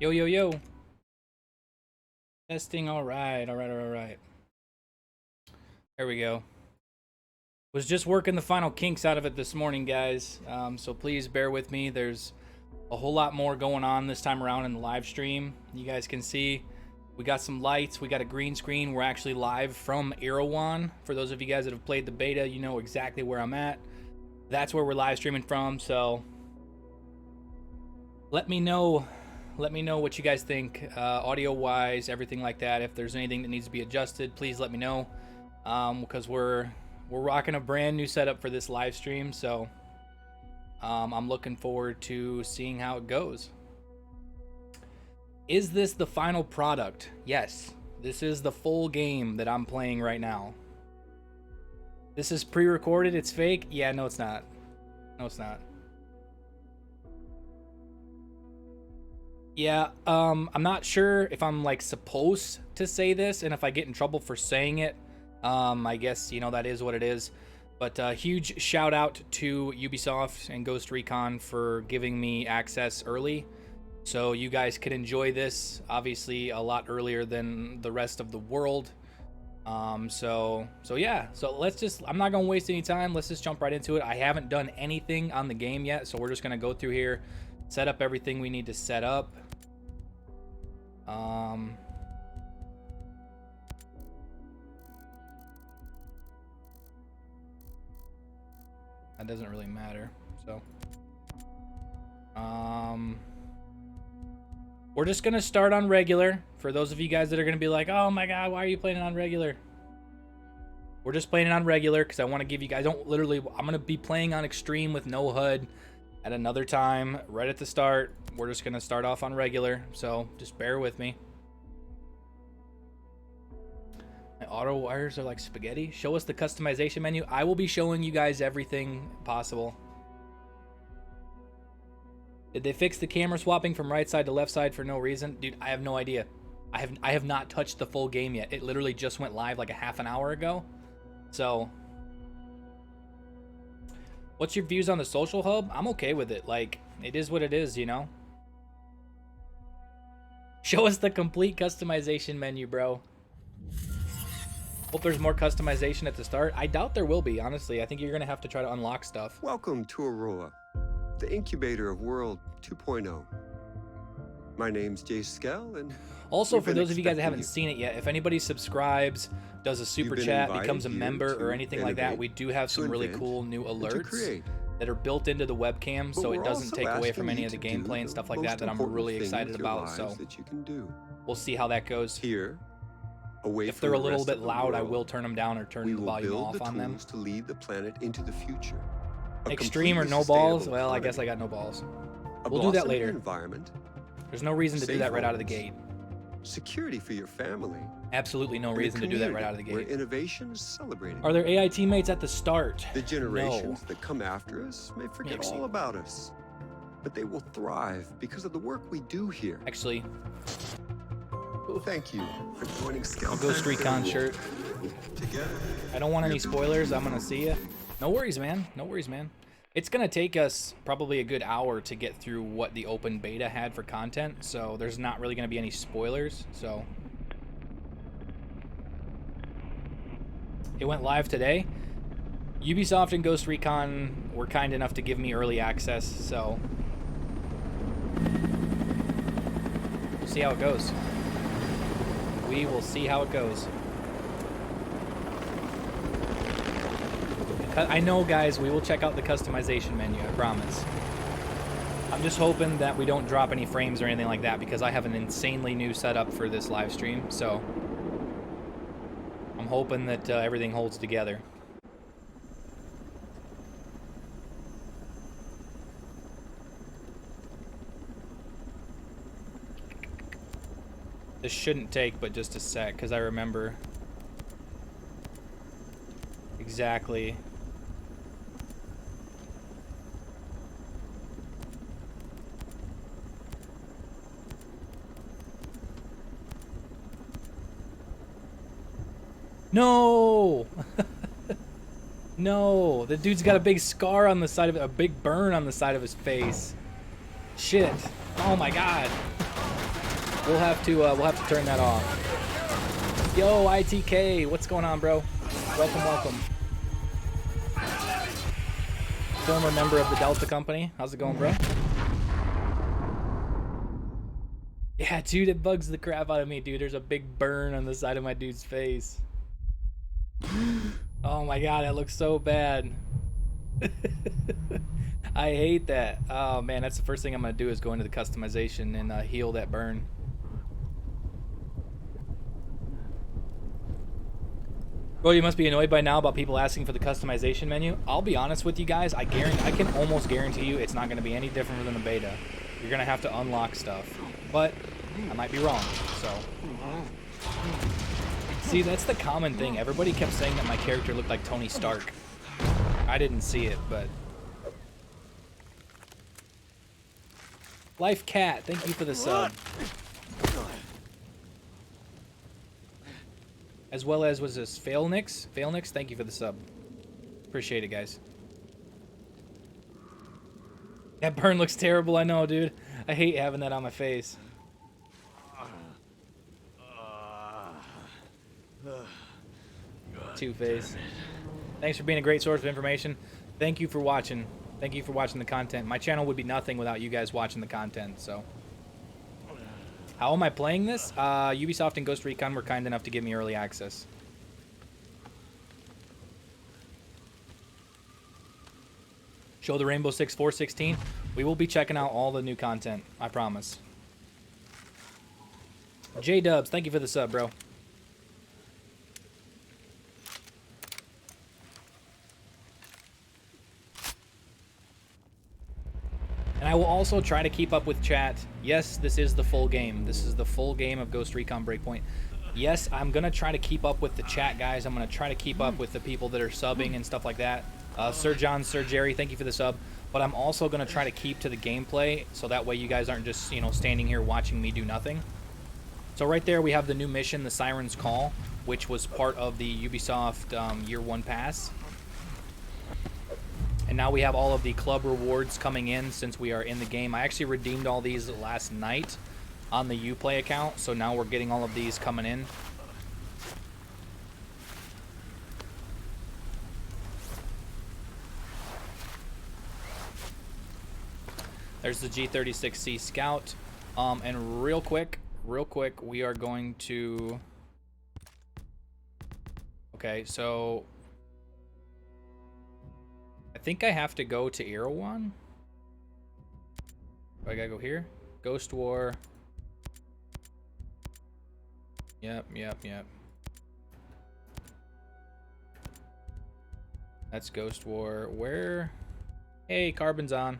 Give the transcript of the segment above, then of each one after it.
Yo, yo, yo. Testing, all right. There we go. Was just working the final kinks out of it this morning, guys. So please bear with me. There's a whole lot more going on this time around in the live stream. You guys can see we got some lights. We got a green screen. We're actually live from Erewhon. For those of you guys that have played the beta, you know exactly where I'm at. That's where we're live streaming from. So let me know what you guys think, audio wise, everything like that. If there's anything that needs to be adjusted, please let me know, because we're rocking a brand new setup for this live stream. So I'm looking forward to seeing how it goes. Is this the final product? Yes, this is the full game that I'm playing right now. This is pre-recorded. It's fake. Yeah, no, it's not. No, it's not. Yeah, I'm not sure if I'm like supposed to say this, and if I get in trouble for saying it, I guess, you know, that is what it is. But huge shout out to Ubisoft and Ghost Recon for giving me access early, so you guys could enjoy this obviously a lot earlier than the rest of the world. So yeah, so I'm not gonna waste any time. Let's just jump right into it. I haven't done anything on the game yet, so we're just gonna go through here, set up everything we need to set up. That doesn't really matter. So, we're just gonna start on regular. For those of you guys that are gonna be like, "Oh my God, why are you playing it on regular?" We're just playing it on regular because I want to give you guys. I'm gonna be playing on extreme with no HUD at another time. Right at the start, we're just gonna start off on regular. So just bear with me. My auto wires are like spaghetti. Show us the customization menu. I will be showing you guys everything possible. Did they fix the camera swapping from right side to left side for no reason? Dude, I have no idea. I have not touched the full game yet. It literally just went live like a half an hour ago. So, what's your views on the social hub? I'm okay with it. Like, it is what it is, you know? Show us the complete customization menu, bro. Hope there's more customization at the start. I doubt there will be, honestly. I think you're going to have to try to unlock stuff. Welcome to Aurora, the incubator of World 2.0. My name's Jay Skell, and also, for those of you guys that haven't seen it yet, if anybody subscribes, does a super chat, becomes a member, or anything like that, we do have some really cool new alerts that are built into the webcam, so it doesn't take away from any of the gameplay and stuff like that I'm really excited about. So we'll see how that goes. Here, if they're a little bit loud, I will turn them down or turn the volume off on them. To lead the planet into the future. Extreme or no balls? Well, I guess I got no balls. We'll do that later. Environment. There's no reason to do that right out of the gate. Security for your family. Absolutely no reason to do that right out of the gate. Where innovation is celebrated. Are there AI teammates at the start? The generations that come after us may forget all about us, but they will thrive because of the work we do here. Actually, thank you for joining Scout. Ghost Recon shirt. I don't want any spoilers. I'm gonna see you. No worries, man. No worries, man. It's gonna take us probably a good hour to get through what the open beta had for content, so there's not really gonna be any spoilers. So it went live today. Ubisoft and Ghost Recon were kind enough to give me early access, so we'll see how it goes. We will see how it goes. I know, guys, we will check out the customization menu, I promise. I'm just hoping that we don't drop any frames or anything like that, because I have an insanely new setup for this live stream, so I'm hoping that everything holds together. This shouldn't take but just a sec, because I remember exactly. No! No, the dude's got a big scar on the side of it, a big burn on the side of his face. Shit. Oh my God. We'll have to turn that off. Yo, ITK, what's going on, bro? Welcome, welcome. Former member of the Delta Company. How's it going, bro? Yeah, dude, it bugs the crap out of me, dude. There's a big burn on the side of my dude's face. Oh my god, that looks so bad. I hate that. Oh man, that's the first thing I'm gonna do is go into the customization and heal that burn. Bro, you must be annoyed by now about people asking for the customization menu. I'll be honest with you guys, I can almost guarantee you it's not gonna be any different than the beta. You're gonna have to unlock stuff, but I might be wrong. So, see, that's the common thing. Everybody kept saying that my character looked like Tony Stark. I didn't see it, but Life Cat, thank you for the sub. As well as, was this Failnix? Failnix, thank you for the sub. Appreciate it, guys. That burn looks terrible, I know, dude. I hate having that on my face. Two-Face. Thanks for being a great source of information. Thank you for watching. Thank you for watching the content. My channel would be nothing without you guys watching the content, so. How am I playing this? Ubisoft and Ghost Recon were kind enough to give me early access. Show the Rainbow Six 416. We will be checking out all the new content, I promise. J-Dubs, thank you for the sub, bro. And I will also try to keep up with chat. Yes, this is the full game. This is the full game of Ghost Recon Breakpoint. Yes, I'm going to try to keep up with the chat, guys. I'm going to try to keep up with the people that are subbing and stuff like that. Sir John, Sir Jerry, thank you for the sub. But I'm also going to try to keep to the gameplay, so that way you guys aren't just, you know, standing here watching me do nothing. So right there we have the new mission, the Siren's Call, which was part of the Ubisoft Year 1 Pass. And now we have all of the club rewards coming in since we are in the game. I actually redeemed all these last night on the Uplay account, so now we're getting all of these coming in. There's the G36C Scout. And real quick, we are going to... Okay, so... I think I have to go to Erewhon. I gotta go here. Ghost War. Yep. That's Ghost War. Where? Hey, Carbon's on.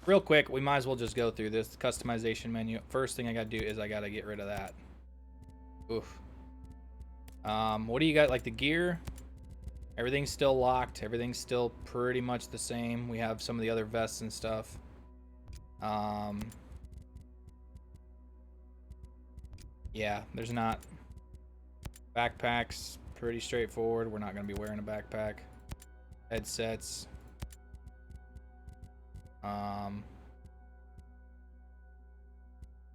Real quick, we might as well just go through this customization menu. First thing I gotta do is I gotta get rid of that. Oof. What do you got? Like the gear? Everything's still locked. Everything's still pretty much the same. We have some of the other vests and stuff. Yeah, there's not. Backpacks, pretty straightforward. We're not going to be wearing a backpack. Headsets.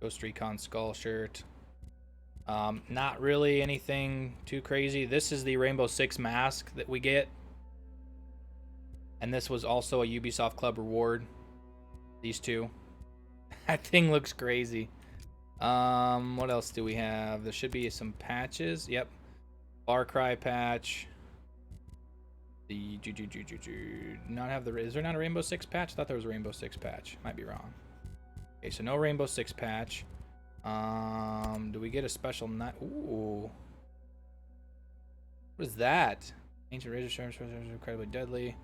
Ghost Recon skull shirt. Not really anything too crazy. This is the Rainbow Six mask that we get. And this was also a Ubisoft Club reward. These two. That thing looks crazy. What else do we have? There should be some patches. Yep. Far Cry patch. The not have the, is there not a Rainbow Six patch? I thought there was a Rainbow Six patch. Might be wrong. Okay, so no Rainbow Six patch. Do we get a special night? Ooh. What is that? Ancient Razor Sharp, incredibly deadly.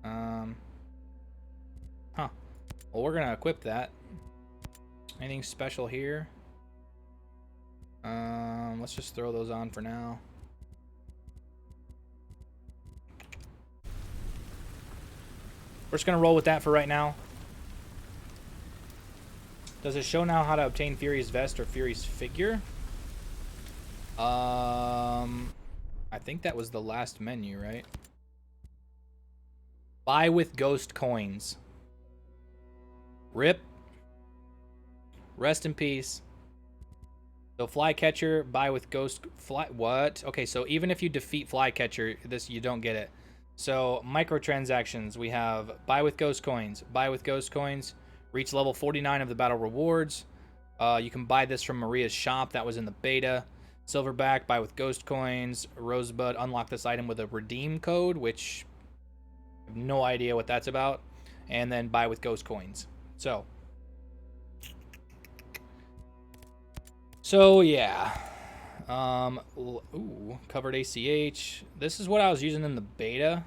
Huh. Well, we're gonna equip that. Anything special here? Let's just throw those on for now. We're just gonna roll with that for right now. Does it show now how to obtain Fury's vest or Fury's figure? I think that was the last menu, right? Buy with ghost coins. Rip. Rest in peace. So Flycatcher, buy with ghost fly. What? Okay, so even if you defeat Flycatcher, this you don't get it. So microtransactions, we have buy with ghost coins, buy with ghost coins, reach level 49 of the battle rewards. You can buy this from Maria's shop. That was in the beta. Silverback, buy with ghost coins. Rosebud, unlock this item with a redeem code, which I have no idea what that's about. And then buy with ghost coins. So yeah. Ooh, covered ACH. This is what I was using in the beta.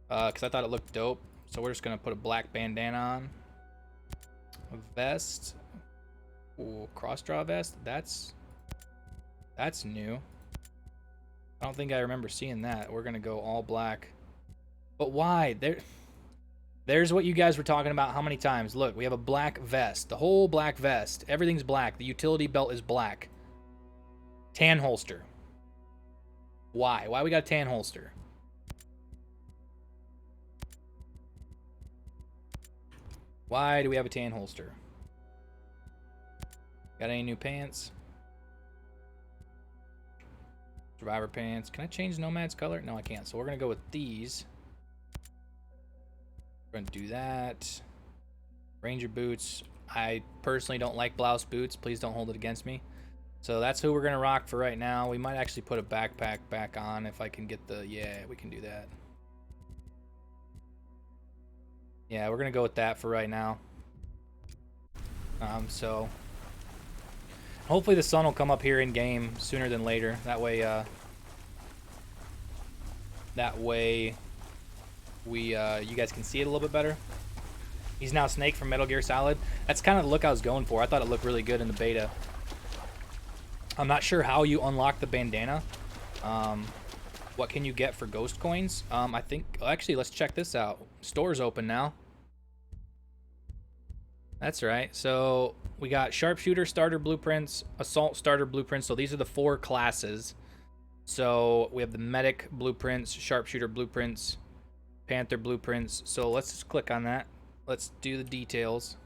Because I thought it looked dope. So we're just going to put a black bandana on. A vest. Ooh, cross draw vest. That's new. I don't think I remember seeing that. We're going to go all black. But why? There's what you guys were talking about how many times. Look, we have a black vest. The whole black vest. Everything's black. The utility belt is black. Tan holster. Why? Why we got a tan holster? Why do we have a tan holster? Got any new pants? Survivor pants. Can I change Nomad's color? No, I can't. So we're going to go with these. We're going to do that. Ranger boots. I personally don't like blouse boots. Please don't hold it against me. So that's who we're going to rock for right now. We might actually put a backpack back on if I can get the... Yeah, we can do that. Yeah, we're going to go with that for right now. So... Hopefully the sun will come up here in game sooner than later. That way you guys can see it a little bit better. He's now Snake from Metal Gear Solid. That's kind of the look I was going for. I thought it looked really good in the beta. I'm not sure how you unlock the bandana. What can you get for ghost coins? I think... Actually, let's check this out. Store's open now. That's right. So we got Sharpshooter starter blueprints, Assault starter blueprints. So these are the 4 classes. So we have the Medic blueprints, Sharpshooter blueprints, Panther blueprints. So let's just click on that. Let's do the details.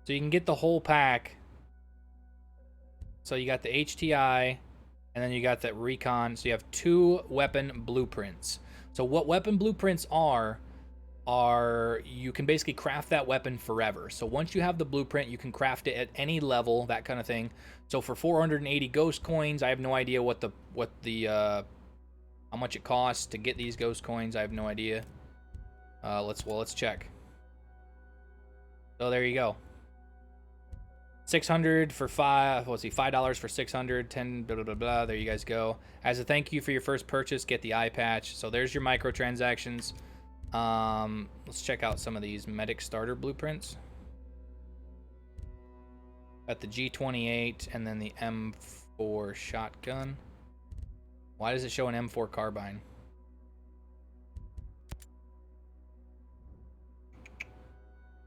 So you can get the whole pack. So you got the HTI, and then you got that Recon. So you have 2 weapon blueprints. So what weapon blueprints are you can basically craft that weapon forever. So once you have the blueprint, you can craft it at any level, that kind of thing. So for 480 ghost coins, I have no idea what how much it costs to get these ghost coins. I have no idea. Let's check. So there you go. 600 for $5 for 600, 10 blah, blah, blah, blah. There you guys go. As a thank you for your first purchase, get the eye patch. So there's your microtransactions. Let's check out some of these medic starter blueprints. Got the G28 and then the M4 shotgun. Why does it show an M4 carbine?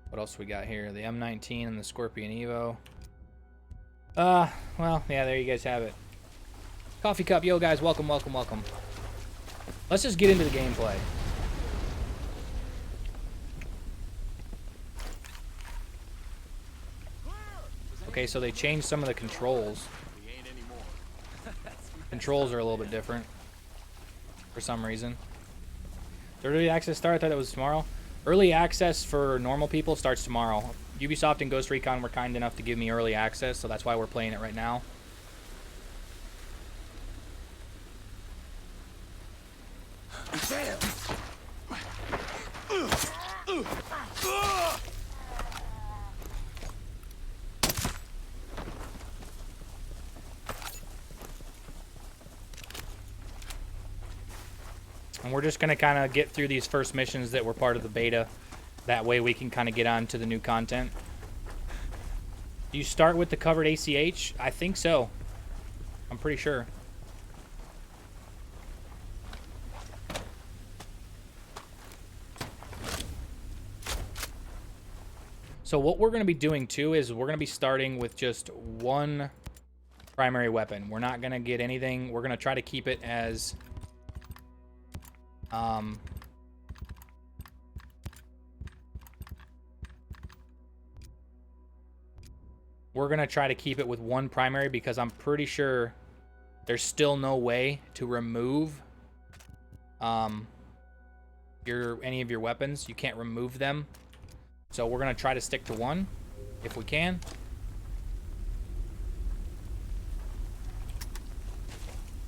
What else we got here? The M19 and the Scorpion Evo. Well, yeah, there you guys have it. Coffee cup, yo guys, welcome, welcome, welcome. Let's just get into the gameplay. Okay, so they changed some of the controls. Controls are a little bit different for some reason. Did early access start? I thought it was tomorrow. Early access for normal people starts tomorrow. Ubisoft and Ghost Recon were kind enough to give me early access, so that's why we're playing it right now. And we're just going to kind of get through these first missions that were part of the beta. That way we can kind of get on to the new content. Do you start with the covered ACH? I think so. I'm pretty sure. So what we're going to be doing too is we're going to be starting with just one primary weapon. We're not going to get anything. We're going to try to keep it as We're going to try to keep it with one primary because I'm pretty sure there's still no way to remove any of your weapons. You can't remove them. So we're going to try to stick to one if we can.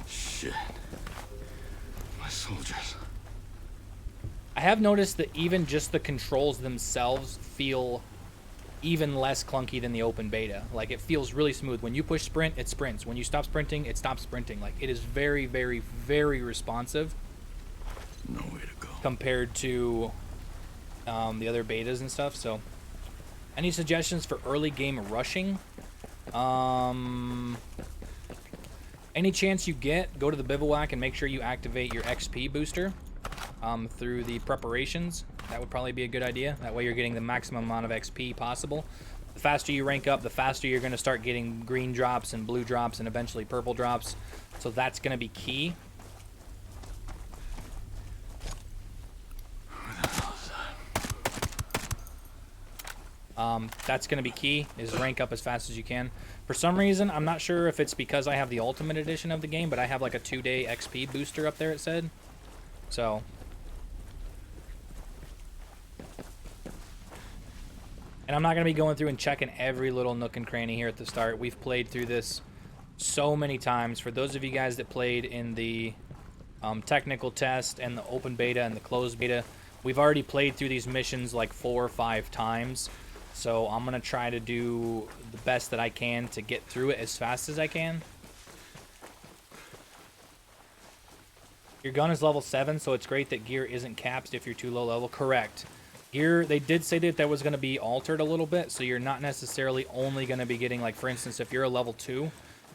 Shit. My soldiers. I have noticed that even just the controls themselves feel even less clunky than the open beta. Like, it feels really smooth. When you push sprint, it sprints. When you stop sprinting, it stops sprinting. Like, it is very, very, very responsive. No way to go. Compared to the other betas and stuff. So, any suggestions for early game rushing? Any chance you get, go to the bivouac and make sure you activate your XP booster through the preparations. That would probably be a good idea. That way you're getting the maximum amount of XP possible. The faster you rank up, the faster you're going to start getting green drops and blue drops and eventually purple drops. So that's going to be key. That's going to be key, is rank up as fast as you can. For some reason, I'm not sure if it's because I have the Ultimate Edition of the game, but I have like a 2-day XP booster up there, it said. So. And I'm not going to be going through and checking every little nook and cranny here at the start. We've played through this so many times. For those of you guys that played in the technical test and the open beta and the closed beta, we've already played through these missions like 4 or 5 times. So I'm going to try to do the best that I can to get through it as fast as I can. Your gun is level 7, so it's great that gear isn't capped if you're too low level. Correct. Gear, they did say that was going to be altered a little bit, so you're not necessarily only going to be getting, like, for instance, if you're a level 2,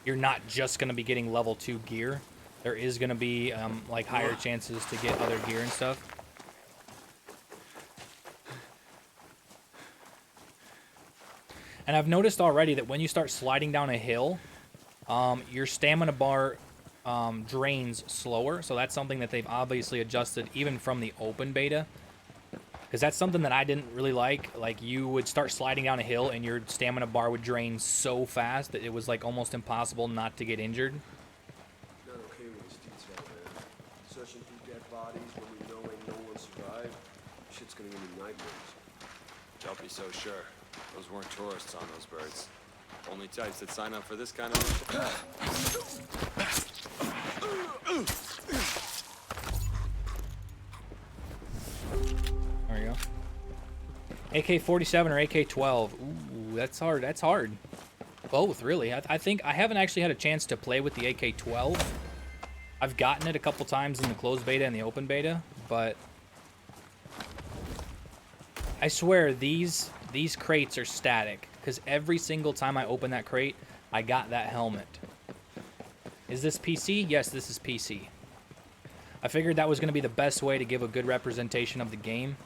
you're not just going to be getting level 2 gear. There is going to be, like, higher chances to get other gear and stuff. And I've noticed already that when you start sliding down a hill, your stamina bar drains slower. So that's something that they've obviously adjusted even from the open beta. Because that's something that I didn't really like. Like, you would start sliding down a hill and your stamina bar would drain so fast that it was like almost impossible not to get injured. Not okay with this detail, man. Searching through dead bodies when we know ain't no one survived. Shit's gonna give me nightmares. Don't be so sure. Those weren't tourists on those birds. Only types that sign up for this kind of There you go. AK-47 or AK-12. Ooh, that's hard. That's hard. Both, really. I think I haven't actually had a chance to play with the AK-12. I've gotten it a couple times in the closed beta and the open beta, but I swear these crates are static, because every single time I open that crate, I got that helmet. Is this PC? Yes, this is PC. I figured that was going to be the best way to give a good representation of the game.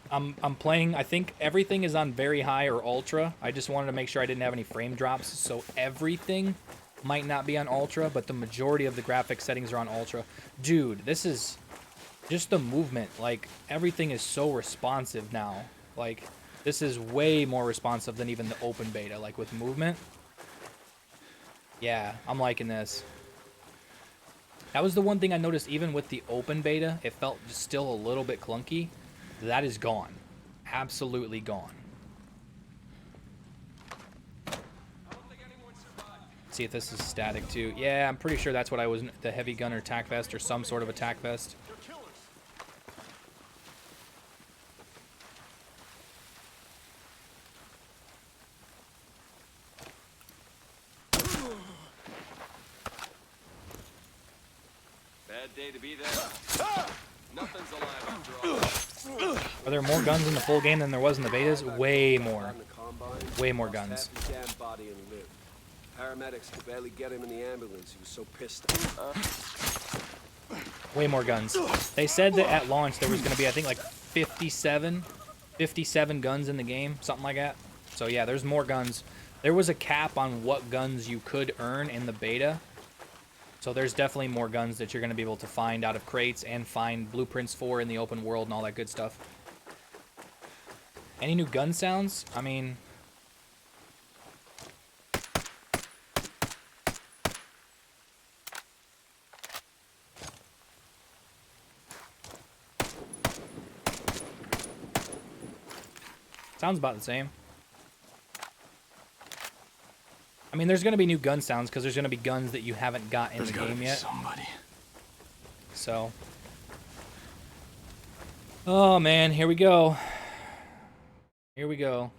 I'm playing, I think everything is on very high or ultra. I just wanted to make sure I didn't have any frame drops, so everything might not be on ultra, but the majority of the graphic settings are on ultra. Dude, this is just the movement. Like, everything is so responsive now. Like, this is way more responsive than even the open beta, like with movement. Yeah, I'm liking this. That was the one thing I noticed even with the open beta. It felt still a little bit clunky. That is gone. Absolutely gone. See if this is static too. Yeah, I'm pretty sure that's what I was, the heavy gunner tac vest or some sort of attack vest. bad day to be there. Nothing's alive after all. Are there more guns in the full game than there was in the betas? Way more. Way more guns. Paramedics could barely get him in the ambulance. He was so pissed. Way more guns. They said that at launch there was going to be, I think, like 57 guns in the game, something like that. So yeah, there's more guns. There was a cap on what guns you could earn in the beta. So there's definitely more guns that you're going to be able to find out of crates and find blueprints for in the open world and all that good stuff. Any new gun sounds? I mean, Sounds about the same. I mean, there's going to be new gun sounds because there's going to be guns that you haven't got in the game yet. Somebody. So. Oh, man. Here we go. Here we go.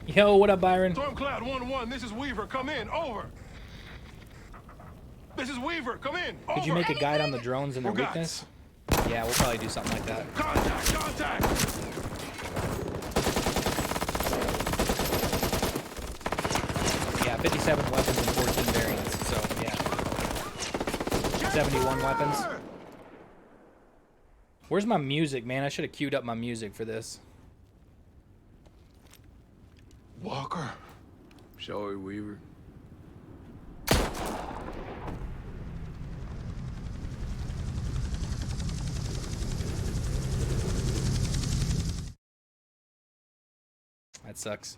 Yo, what up, Byron? Stormcloud 1-1, this is Weaver. Come in. Over. This is Weaver. Come in. Over. Could you make a guide on the drones and their weakness? Yeah, we'll probably do something like that. Contact! Contact! Yeah, 57 weapons and 14 variants, so yeah. 71 weapons. Where's my music, man? I should have queued up my music for this. Walker. Shall we, Weaver? That sucks.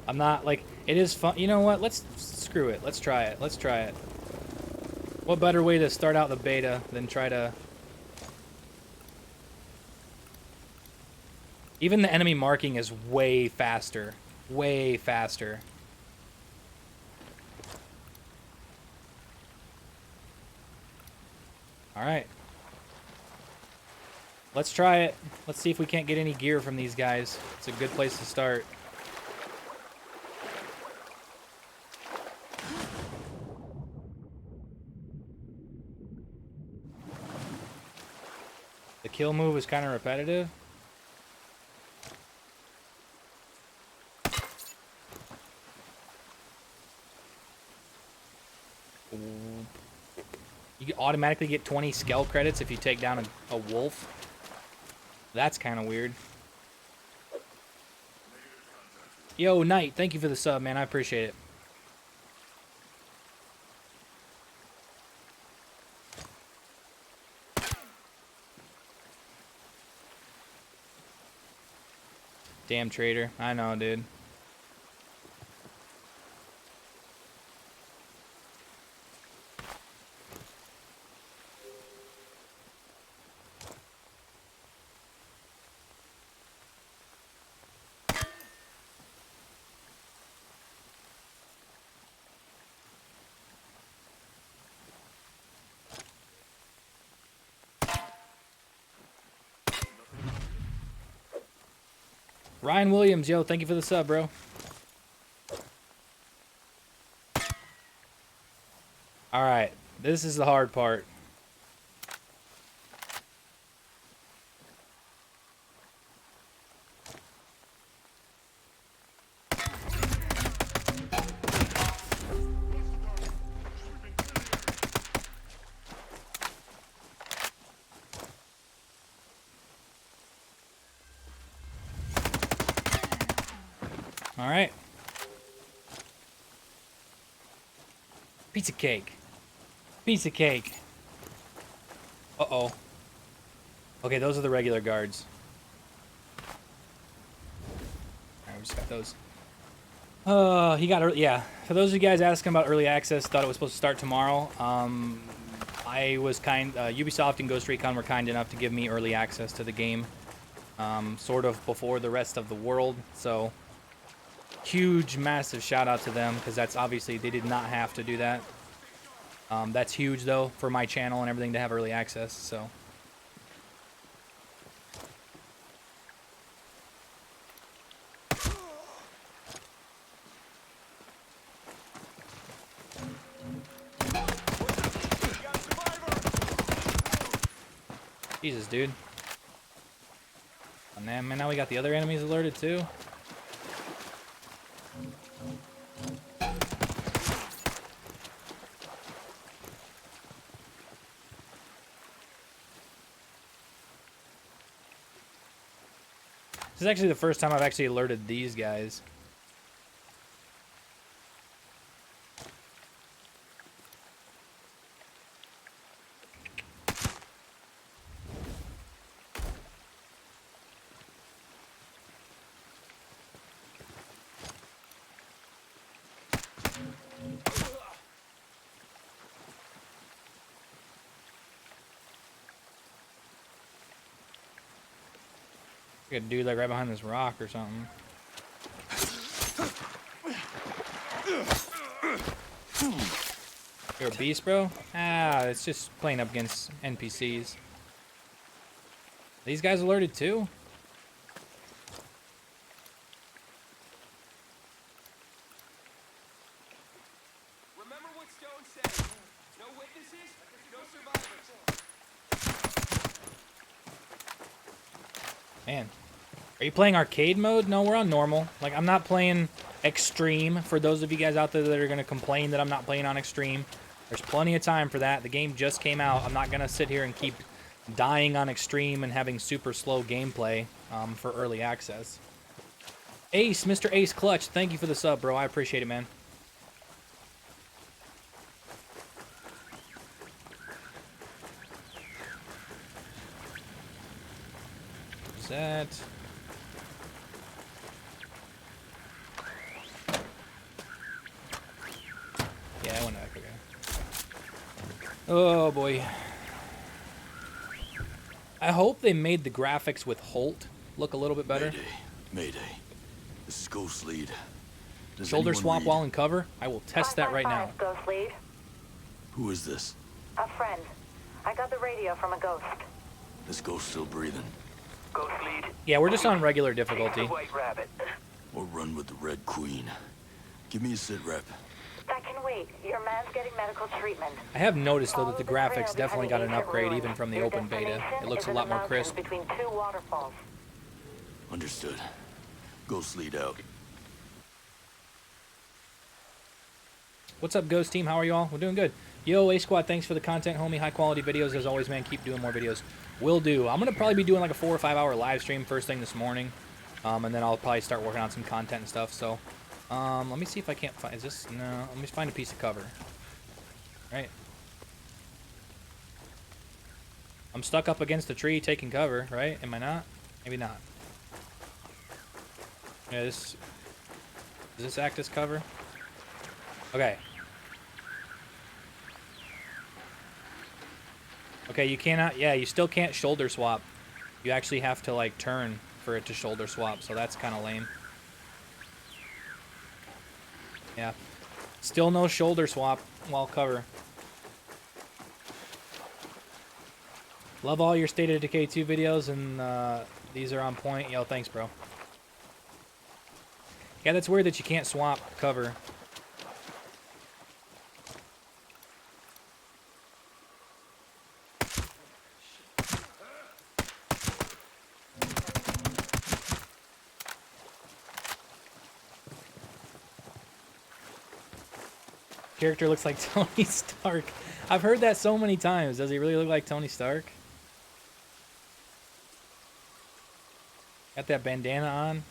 I'm not like, it is fun. You know what? Let's screw it. Let's try it. Let's try it. What better way to start out the beta than try to... Even the enemy marking is way faster. Way faster. Alright. Let's try it. Let's see if we can't get any gear from these guys. It's a good place to start. The kill move is kind of repetitive. You automatically get 20 scale credits if you take down a wolf. That's kind of weird. Yo, Knight, thank you for the sub, man. I appreciate it. Damn traitor. I know, dude. Ryan Williams, yo, thank you for the sub, bro. All right, this is the hard part. All right. Piece of cake. Piece of cake. Uh-oh. Okay, those are the regular guards. Alright, we just got those. He got early, yeah. For those of you guys asking about early access, thought it was supposed to start tomorrow. I was Ubisoft and Ghost Recon were kind enough to give me early access to the game. Sort of before the rest of the world, so... Huge, massive shout out to them, because that's obviously, they did not have to do that. That's huge, though, for my channel and everything to have early access, so. Jesus, dude. And then, man, now we got the other enemies alerted, too. This is actually the first time I've actually alerted these guys. Like a dude like right behind this rock or something. You're a beast, bro? Ah, it's just playing up against NPCs. These guys alerted too? Remember what Stone said. No witnesses, no survivors. Man. Are you playing arcade mode? No, we're on normal. Like, I'm not playing extreme. For those of you guys out there that are going to complain that I'm not playing on extreme, there's plenty of time for that. The game just came out. I'm not going to sit here and keep dying on extreme and having super slow gameplay for early access. Ace, Mr. Ace Clutch, thank you for the sub, bro. I appreciate it, man. What's that? Yeah, I went back, okay. Oh, boy. I hope they made the graphics with Holt look a little bit better. Mayday. This is Ghost Lead. Does Shoulder anyone swap read? while in cover? I will test that right now. 555, Ghost Lead. Who is this? A friend. I got the radio from a ghost. This ghost still breathing? Ghost Lead. Yeah, we're just on regular difficulty. White Rabbit. Or run with the Red Queen? Give me a sit rep. That can wait. Your man's getting medical treatment. I have noticed, though, Follow that the the trail graphics definitely got behind an the ancient upgrade ruin. even from the Your open beta. destination It looks is a in lot the more crisp. mountains between two waterfalls. Understood. Ghost Lead out. What's up, Ghost Team? How are you all? We're doing good. Yo, A-Squad, thanks for the content, homie. High-quality videos, as always, man. Keep doing more videos. Will do. I'm going to probably be doing like a 4 or 5 hour live stream first thing this morning. And then I'll probably start working on some content and stuff. So, let me see if I can't find... Is this... No. Let me find a piece of cover. Right. I'm stuck up against the tree taking cover, right? Am I not? Maybe not. Yeah, this... Does this act as cover? Okay. Okay, you cannot... Yeah, you still can't shoulder swap. You actually have to, like, turn for it to shoulder swap, so that's kind of lame. Yeah. Still no shoulder swap while cover. Love all your State of Decay 2 videos, and these are on point. Yo, thanks, bro. Yeah, that's weird that you can't swap cover. Character looks like Tony Stark. I've heard that so many times. Does he really look like Tony Stark? Got that bandana on.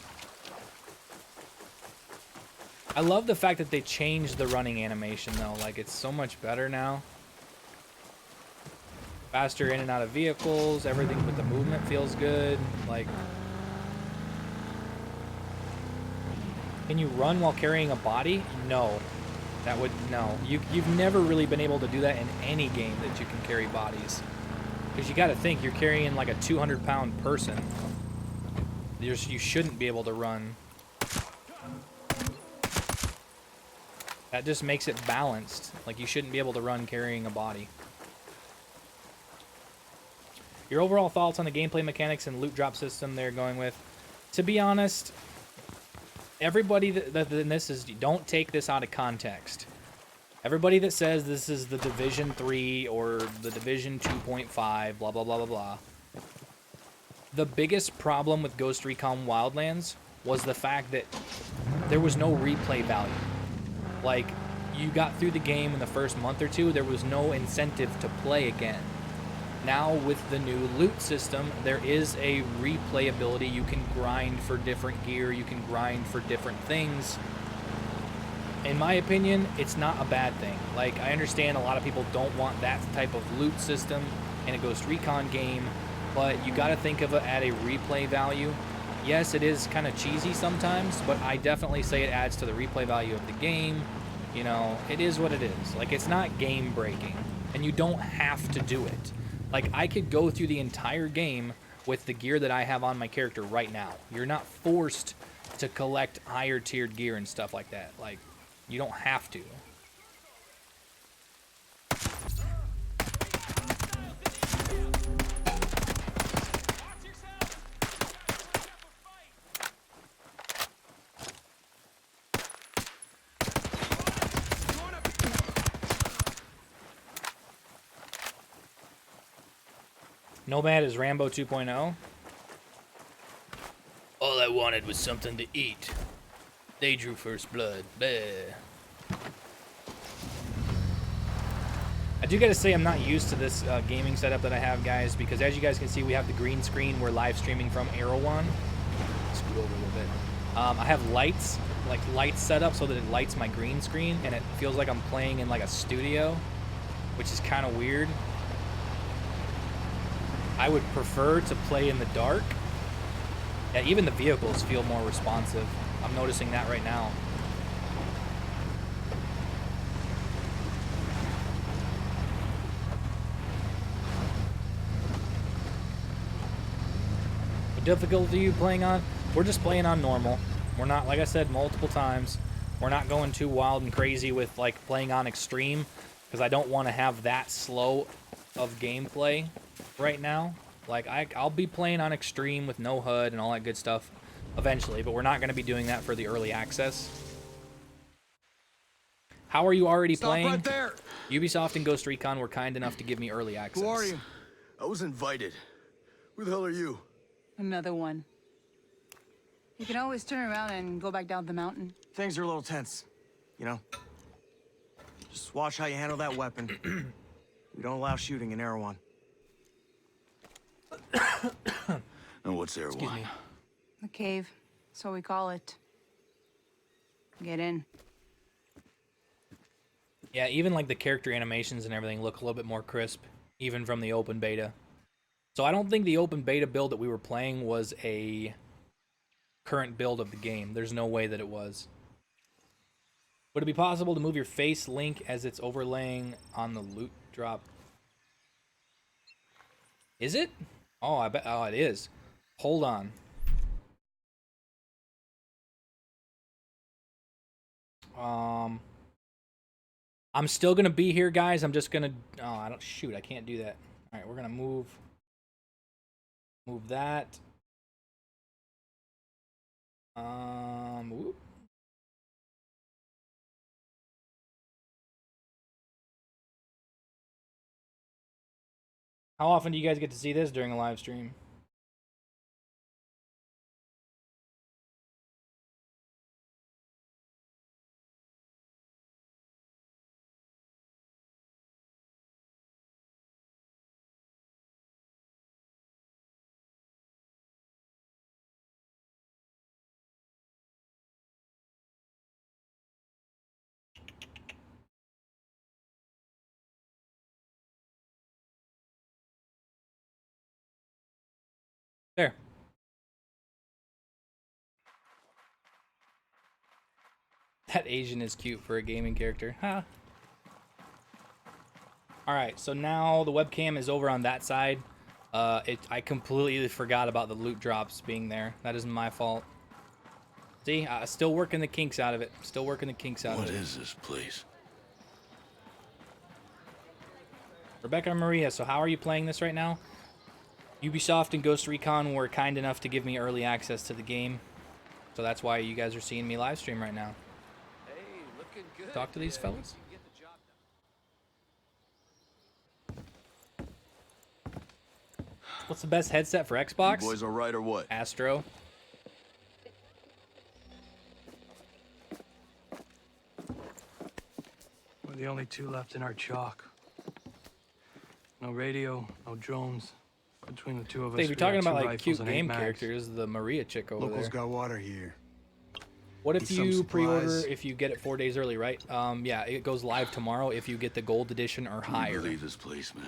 I love the fact that they changed the running animation, though. Like, it's so much better now. Faster in and out of vehicles. Everything with the movement feels good. Like, can you run while carrying a body? No. That would... No. You've never really been able to do that in any game that you can carry bodies. Because you got to think, you're carrying like a 200-pound person. You shouldn't be able to run. That just makes it balanced. Like, you shouldn't be able to run carrying a body. Your overall thoughts on the gameplay mechanics and loot drop system they're going with? To be honest, everybody that in this is... Don't take this out of context. Everybody that says this is the Division 3 or the Division 2.5, blah, blah, blah, blah, blah. The biggest problem with Ghost Recon Wildlands was the fact that there was no replay value. Like, you got through the game in the first month or two, there was no incentive to play again. Now, with the new loot system, there is a replayability. You can grind for different gear, you can grind for different things. In my opinion, it's not a bad thing. Like, I understand a lot of people don't want that type of loot system in a Ghost Recon game, but you gotta think of it at a replay value. Yes, it is kind of cheesy sometimes, but I definitely say it adds to the replay value of the game. You know, it is what it is. Like, it's not game breaking, and you don't have to do it. Like, I could go through the entire game with the gear that I have on my character right now. You're not forced to collect higher tiered gear and stuff like that. Like, you don't have to. Nomad is Rambo 2.0. All I wanted was something to eat. They drew first blood. Bleh. I do gotta say I'm not used to this gaming setup that I have, guys, because as you guys can see, we have the green screen. We're live streaming from Erewhon. Scoot over a little bit. I have lights set up so that it lights my green screen, and it feels like I'm playing in like a studio, which is kind of weird. I would prefer to play in the dark. Yeah, even the vehicles feel more responsive. I'm noticing that right now. What difficulty are you playing on? We're just playing on normal. We're not, like I said multiple times, we're not going too wild and crazy with like playing on extreme, because I don't want to have that slow of gameplay right now. Like, I'll be playing on extreme with no HUD and all that good stuff eventually, but we're not going to be doing that for the early access. How are you already playing? Right there. Ubisoft and Ghost Recon were kind enough to give me early access. Who are you? I was invited. Who the hell are you? Another one. You can always turn around and go back down the mountain. Things are a little tense, you know? Just watch how you handle that weapon. We don't allow shooting in Erewhon. And what's there? Excuse me. The cave, so we call it. Get in. Yeah, even like the character animations and everything look a little bit more crisp, even from the open beta. So I don't think the open beta build that we were playing was a current build of the game. There's no way that it was. Would it be possible to move your face link as it's overlaying on the loot drop? Is it? Oh, I bet. Oh, it is. Hold on. I'm still gonna be here, guys. I'm just gonna. Oh, I don't. Shoot, I can't do that. All right, we're gonna move that. Whoop. How often do you guys get to see this during a live stream? There. That Asian is cute for a gaming character. Huh. Alright, so now the webcam is over on that side. I completely forgot about the loot drops being there. That is my fault. See, still working the kinks out of it. Still working the kinks out of it. What is this place? Rebecca and Maria, so how are you playing this right now? Ubisoft and Ghost Recon were kind enough to give me early access to the game. So that's why you guys are seeing me live stream right now. Hey, looking good. Talk to these fellas. You get the job done. What's the best headset for Xbox? You boys all right or what? Astro. We're the only two left in our chalk. No radio, no drones. Between the two of us, If you're talking we got about two like cute rifles and 8 game mags. characters, the Maria chick over Locals there. got water here. What if Need some you pre-order supplies. if you get it 4 days early, right? Yeah, it goes live tomorrow if you get the gold edition or Can you higher. believe this place, man?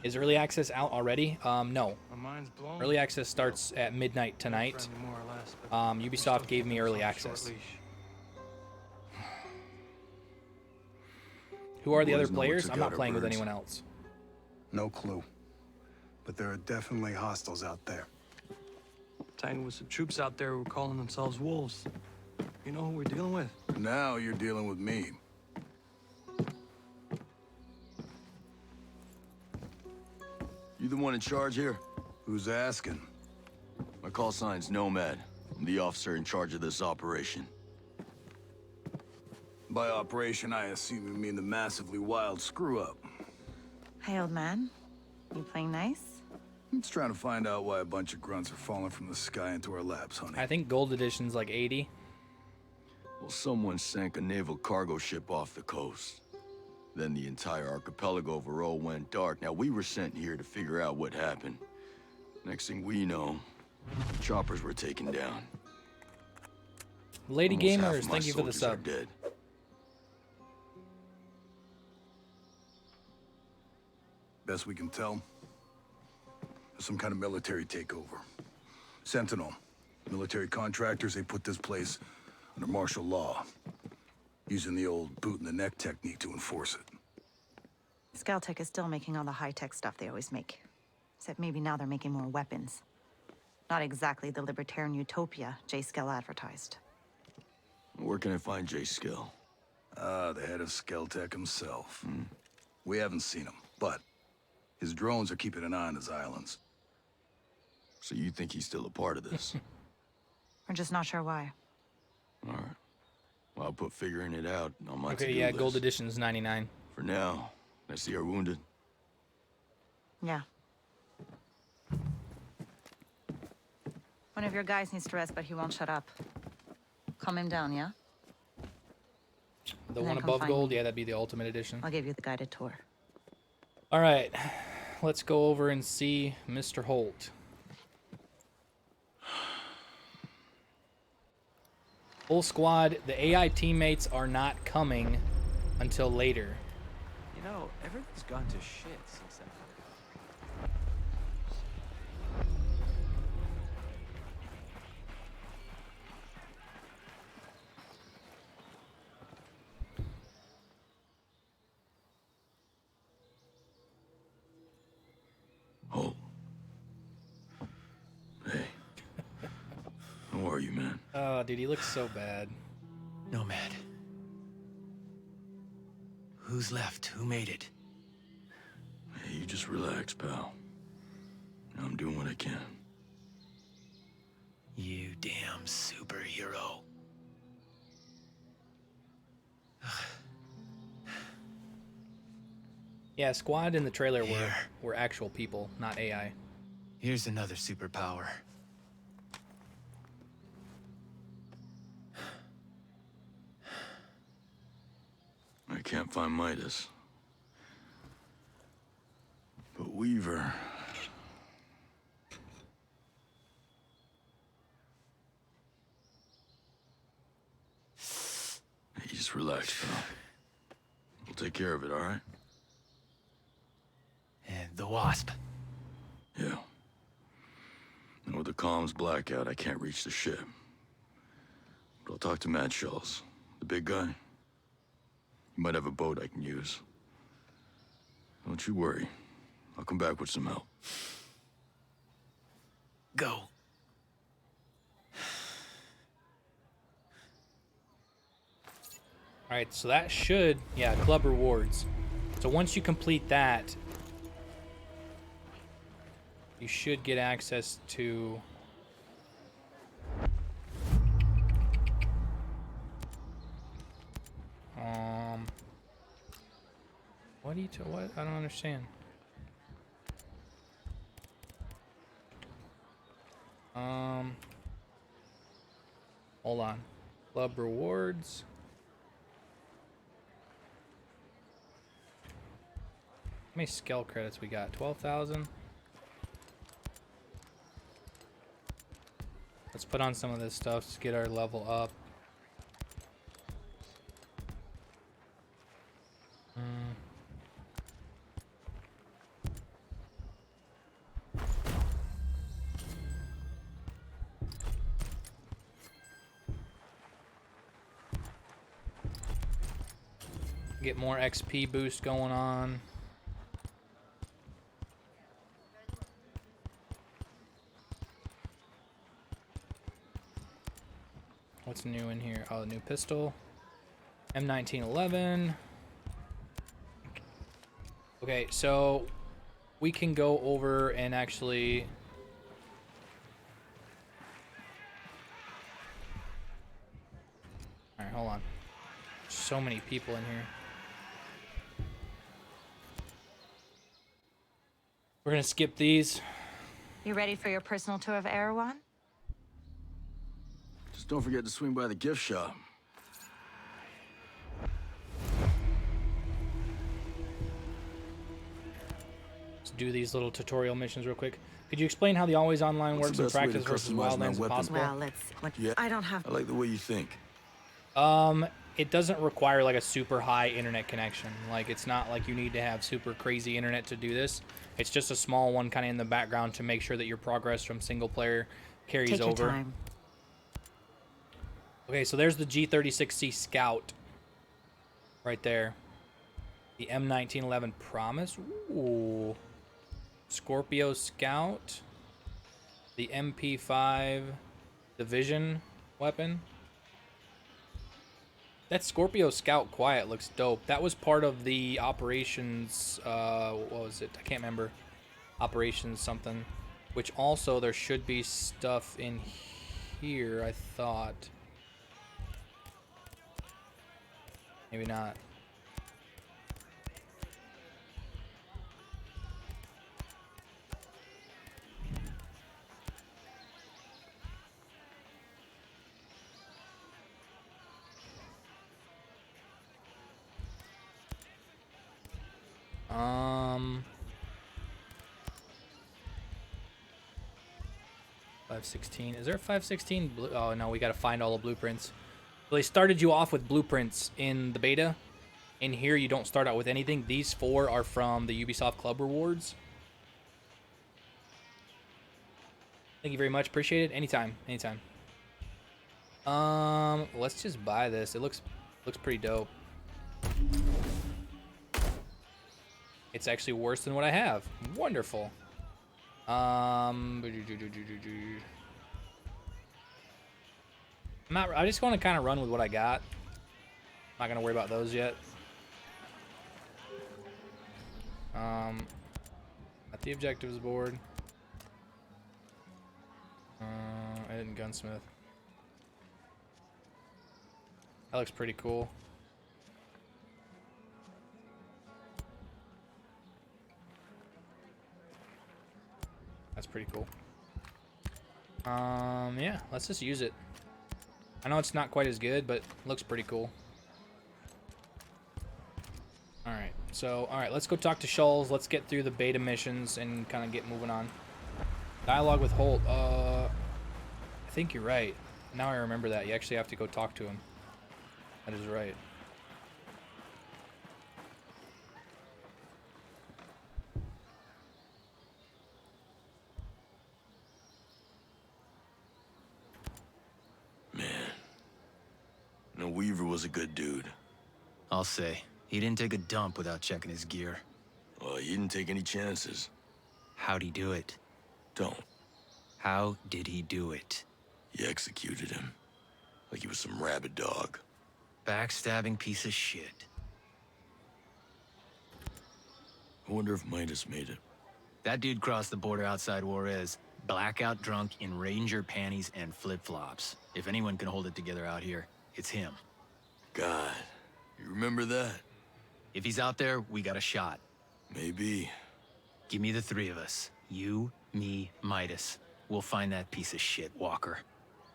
Is early access out already? No. My mind's blown. Early access starts at midnight tonight. Friendly, more or less, but Ubisoft gave me early access. short leash. Who are the Boys other know what players? took I'm not out our playing with birds. anyone else. No clue. but there are definitely hostiles out there. Titan with some troops out there who were calling themselves wolves. You know who we're dealing with? Now you're dealing with me. You the one in charge here? Who's asking? My call sign's Nomad. I'm the officer in charge of this operation. By operation, I assume you mean the massively wild screw-up. Hey, old man. You playing nice? I'm just trying to find out why a bunch of grunts are falling from the sky into our laps, honey. I think gold edition's like 80. Well, someone sank a naval cargo ship off the coast. Then the entire archipelago of Aro went dark. Now, we were sent here to figure out what happened. Next thing we know, choppers were taken down. Lady Almost half Gamers, of my thank you for the soldiers are sub. dead. Best we can tell, there's some kind of military takeover. Sentinel, military contractors, they put this place under martial law, using the old boot-in-the-neck technique to enforce it. Scaltech is still making all the high-tech stuff they always make. Except maybe now they're making more weapons. Not exactly the libertarian utopia J. Skell advertised. Where can I find J. Skill? The head of Skeltech himself. We haven't seen him, but his drones are keeping an eye on his islands. So you think he's still a part of this? We're just not sure why. All right. Well, I'll put figuring it out on my Okay, to-do yeah, list. gold edition's 99. For now, I see our wounded. Yeah. One of your guys needs to rest, but he won't shut up. Calm him down, yeah? The And one then come above find gold, me. yeah, that'd be the ultimate edition. I'll give you the guided tour. All right, let's go over and see Mr. Holt. Full squad, the AI teammates are not coming until later. You know, everything's gone to shit since then. Oh. Hey. How are you, man? Oh, dude, he looks so bad. Nomad. Who's left? Who made it? Hey, you just relax, pal. I'm doing what I can. You damn superhero. Yeah, squad in the trailer were actual people, not AI. Here's another superpower. I can't find Midas. But Weaver... Hey, just relax, pal. We'll take care of it, all right? And the Wasp. Yeah. And with the comms blackout, I can't reach the ship. But I'll talk to Matt Schultz, the big guy. He might have a boat I can use. Don't you worry. I'll come back with some help. Go. All right, so that should, yeah, club rewards. So once you complete that, you should get access to... What do you what? I don't understand. Hold on. Club rewards. How many skill credits we got? 12,000. Let's put on some of this stuff to get our level up. Get more XP boost going on. What's new in here? Oh, the new pistol. M1911. Okay, so we can go over and actually... Alright, hold on. So many people in here. We're gonna skip these. You ready for your personal tour of Erewhon? Just don't forget to swing by the gift shop. Let's do these little tutorial missions real quick. Could you explain how the always online What's works the in best way to practice versus customize my Wildlands if weapon? possible? Well, Yeah, I don't have... I like the way you think. It doesn't require like a super high internet connection. Like it's not like you need to have super crazy internet to do this. It's just a small one kind of in the background to make sure that your progress from single player carries Take your over. time. Okay, so there's the G36C Scout right there. The M1911 Promise. Ooh. Scorpio Scout. The MP5 Division weapon. That Scorpio Scout Quiet looks dope. That was part of the operations, what was it? I can't remember. Operations something. Which also there should be stuff in here, I thought. Maybe not. Um, 516. Is there a 516? Oh no, we gotta find all the blueprints. So they started you off with blueprints in the beta. In here, you don't start out with anything. These 4 are from the Ubisoft Club rewards. Thank you very much. Appreciate it. Anytime. Anytime. Let's just buy this. It looks pretty dope. It's actually worse than what I have. Wonderful. I just want to kind of run with what I got. Not gonna worry about those yet. At the objectives board. And gunsmith. That looks pretty cool. That's pretty cool. Yeah, let's just use it. I know it's not quite as good, but it looks pretty cool. Alright, so, let's go talk to Shulls. Let's get through the beta missions and kind of get moving on. Dialogue with Holt. I think you're right. Now I remember that. You actually have to go talk to him. That is right. Man. No, Weaver was a good dude. I'll say. He didn't take a dump without checking his gear. Well, he didn't take any chances. How'd he do it? Don't. How did he do it? He executed him. Like he was some rabid dog. Backstabbing piece of shit. I wonder if Midas made it. That dude crossed the border outside Juarez, blackout drunk in ranger panties and flip-flops. If anyone can hold it together out here, it's him. God, you remember that? If he's out there, we got a shot. Maybe. Give me the 3 of us. You, me, Midas. We'll find that piece of shit, Walker.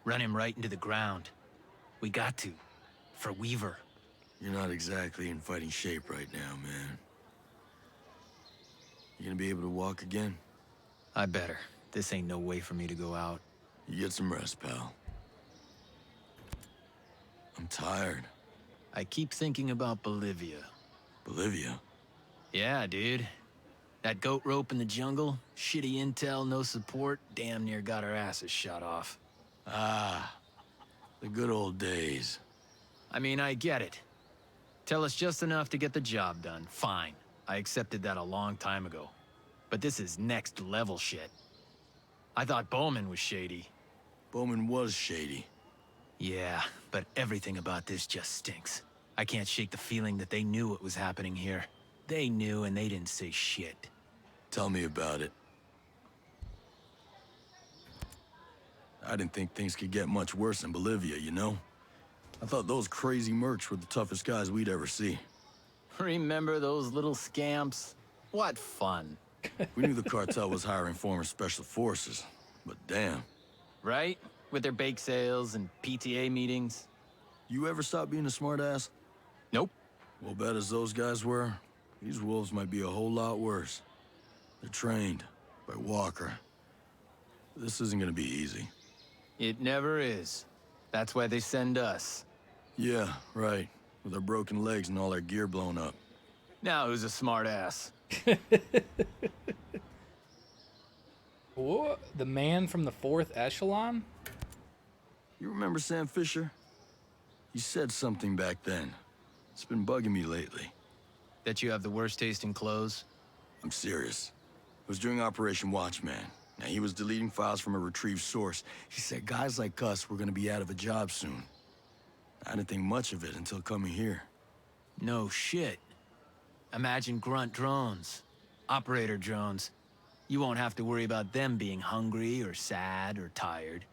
Run him right into the ground. We got to. For Weaver. You're not exactly in fighting shape right now, man. You gonna be able to walk again? I better. This ain't no way for me to go out. You get some rest, pal. I'm tired. I keep thinking about Bolivia. Bolivia? Yeah, dude. That goat rope in the jungle, shitty intel, no support, damn near got our asses shot off. Ah, the good old days. I mean, I get it. Tell us just enough to get the job done, fine. I accepted that a long time ago. But this is next level shit. I thought Bowman was shady. Bowman was shady. Yeah, but everything about this just stinks. I can't shake the feeling that they knew what was happening here. They knew and they didn't say shit. Tell me about it. I didn't think things could get much worse in Bolivia, you know? I thought those crazy mercs were the toughest guys we'd ever see. Remember those little scamps? What fun. We knew the cartel was hiring former special forces, but damn. Right? With their bake sales and PTA meetings. You ever stop being a smartass? Nope. Well, bad as those guys were, these wolves might be a whole lot worse. They're trained by Walker. This isn't gonna be easy. It never is. That's why they send us. Yeah, right. With our broken legs and all our gear blown up. Now who's a smart ass? What? The man from the 4th echelon? You remember Sam Fisher? He said something back then. It's been bugging me lately. That you have the worst taste in clothes? I'm serious. It was during Operation Watchman. Now, he was deleting files from a retrieved source. He said guys like us were gonna be out of a job soon. I didn't think much of it until coming here. No shit. Imagine grunt drones. Operator drones. You won't have to worry about them being hungry or sad or tired.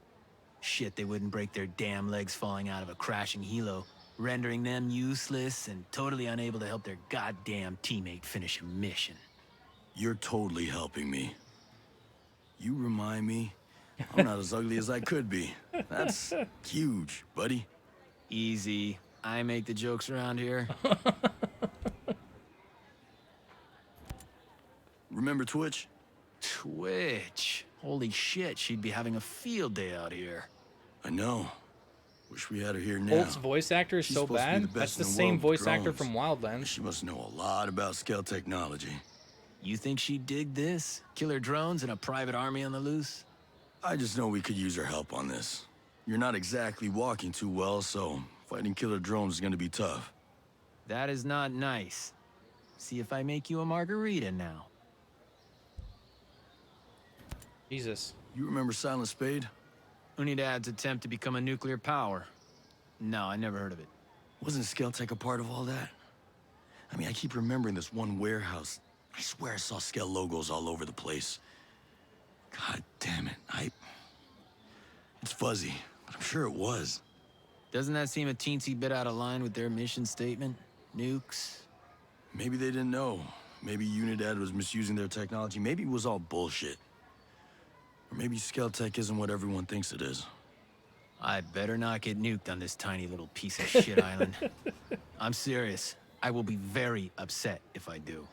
Shit, they wouldn't break their damn legs falling out of a crashing helo, rendering them useless and totally unable to help their goddamn teammate finish a mission. You're totally helping me. You remind me I'm not as ugly as I could be. That's huge, buddy. Easy. I make the jokes around here. Remember Twitch? Twitch. Holy shit, she'd be having a field day out here. I know. Wish we had her here now. Holt's voice actor is She's so supposed to be bad. the best That's the in the same world with voice actor drones. from Wildlands. She must know a lot about scale technology. You think she'd dig this? Killer drones and a private army on the loose? I just know we could use her help on this. You're not exactly walking too well, so fighting killer drones is gonna be tough. That is not nice. See if I make you a margarita now. Jesus. You remember Silent Spade? Unidad's attempt to become a nuclear power. No, I never heard of it. Wasn't Skeltech a part of all that? I mean, I keep remembering this one warehouse. I swear I saw Skell logos all over the place. God damn it, It's fuzzy, but I'm sure it was. Doesn't that seem a teensy bit out of line with their mission statement? Nukes? Maybe they didn't know. Maybe Unidad was misusing their technology. Maybe it was all bullshit. Or maybe Skeltech isn't what everyone thinks it is. I better not get nuked on this tiny little piece of shit island. I'm serious. I will be very upset if I do.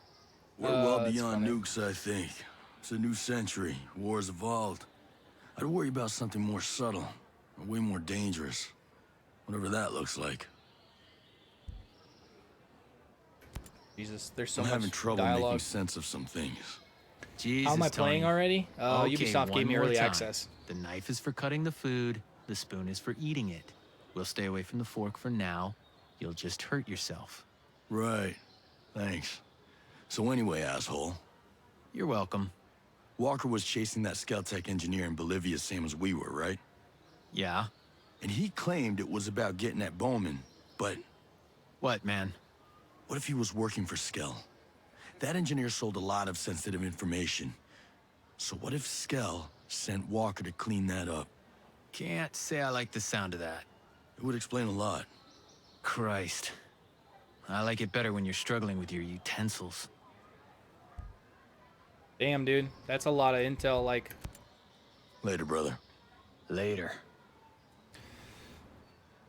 We're well that's beyond funny. nukes, I think. It's a new century. War's evolved. I'd worry about something more subtle, or way more dangerous. Whatever that looks like. Jesus, there's so I'm much having trouble making dialogue. sense of some things. Jesus, How am I playing Tony. already? Okay, Ubisoft one gave me more early time. access. The knife is for cutting the food. The spoon is for eating it. We'll stay away from the fork for now. You'll just hurt yourself. Right. Thanks. So anyway, asshole. You're welcome. Walker was chasing that Skeltech engineer in Bolivia, same as we were, right? Yeah? And he claimed it was about getting at Bowman, but... What, man? What if he was working for Skell? That engineer sold a lot of sensitive information. So what if Skell sent Walker to clean that up? Can't say I like the sound of that. It would explain a lot. Christ. I like it better when you're struggling with your utensils. Damn, dude. That's a lot of intel, like... Later, brother. Later.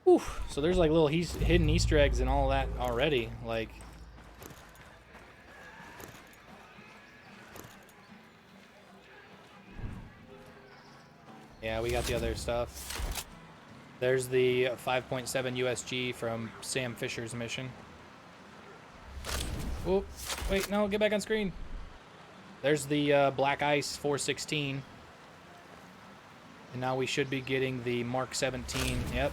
Whew. So there's like little hidden Easter eggs and all that already. Like... Yeah, we got the other stuff. There's the 5.7 USG from Sam Fisher's mission. Oh, wait, no, get back on screen. There's the Black Ice 416. And now we should be getting the Mark 17. Yep.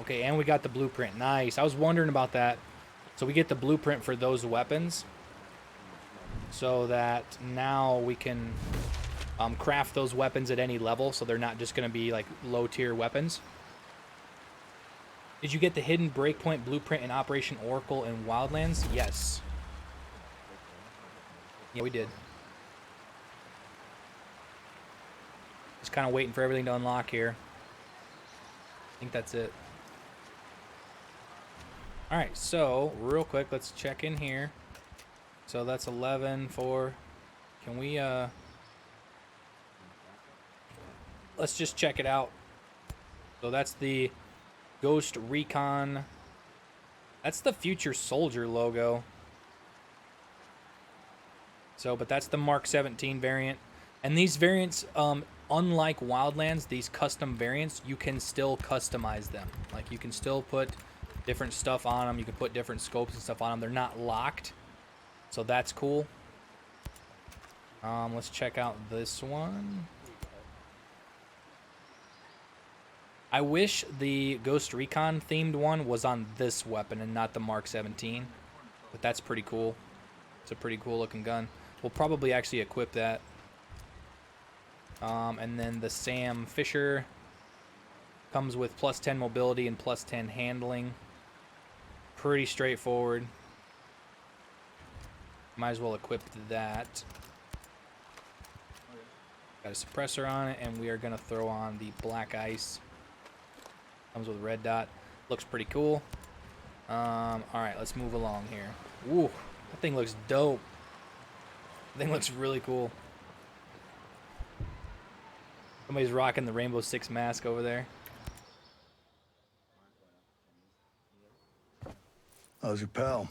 Okay, and we got the blueprint. Nice. I was wondering about that. So we get the blueprint for those weapons. so that now we can craft those weapons at any level, so they're not just going to be like low tier weapons. Did you get the hidden breakpoint blueprint in Operation Oracle in Wildlands? Yes. Yeah, we did. Just kind of waiting for everything to unlock here. I think that's it. Alright, so real quick, let's check in here. So that's 11 for... Can we, let's just check it out. So that's the Ghost Recon. That's the Future Soldier logo. So, but that's the Mark 17 variant. And these variants, unlike Wildlands, these custom variants, you can still customize them. Like, you can still put different stuff on them. You can put different scopes and stuff on them. They're not locked. So that's cool. Let's check out this one. I wish the Ghost Recon themed one was on this weapon and not the Mark 17. But that's pretty cool. It's a pretty cool looking gun. We'll probably actually equip that. And then the Sam Fisher comes with plus 10 mobility and plus 10 handling. Pretty straightforward. Might as well equip that. Got a suppressor on it, and we are going to throw on the Black Ice. Comes with a red dot. Looks pretty cool. Alright, let's move along here. Ooh, that thing looks dope. That thing looks really cool. Somebody's rocking the Rainbow Six mask over there. How's your pal?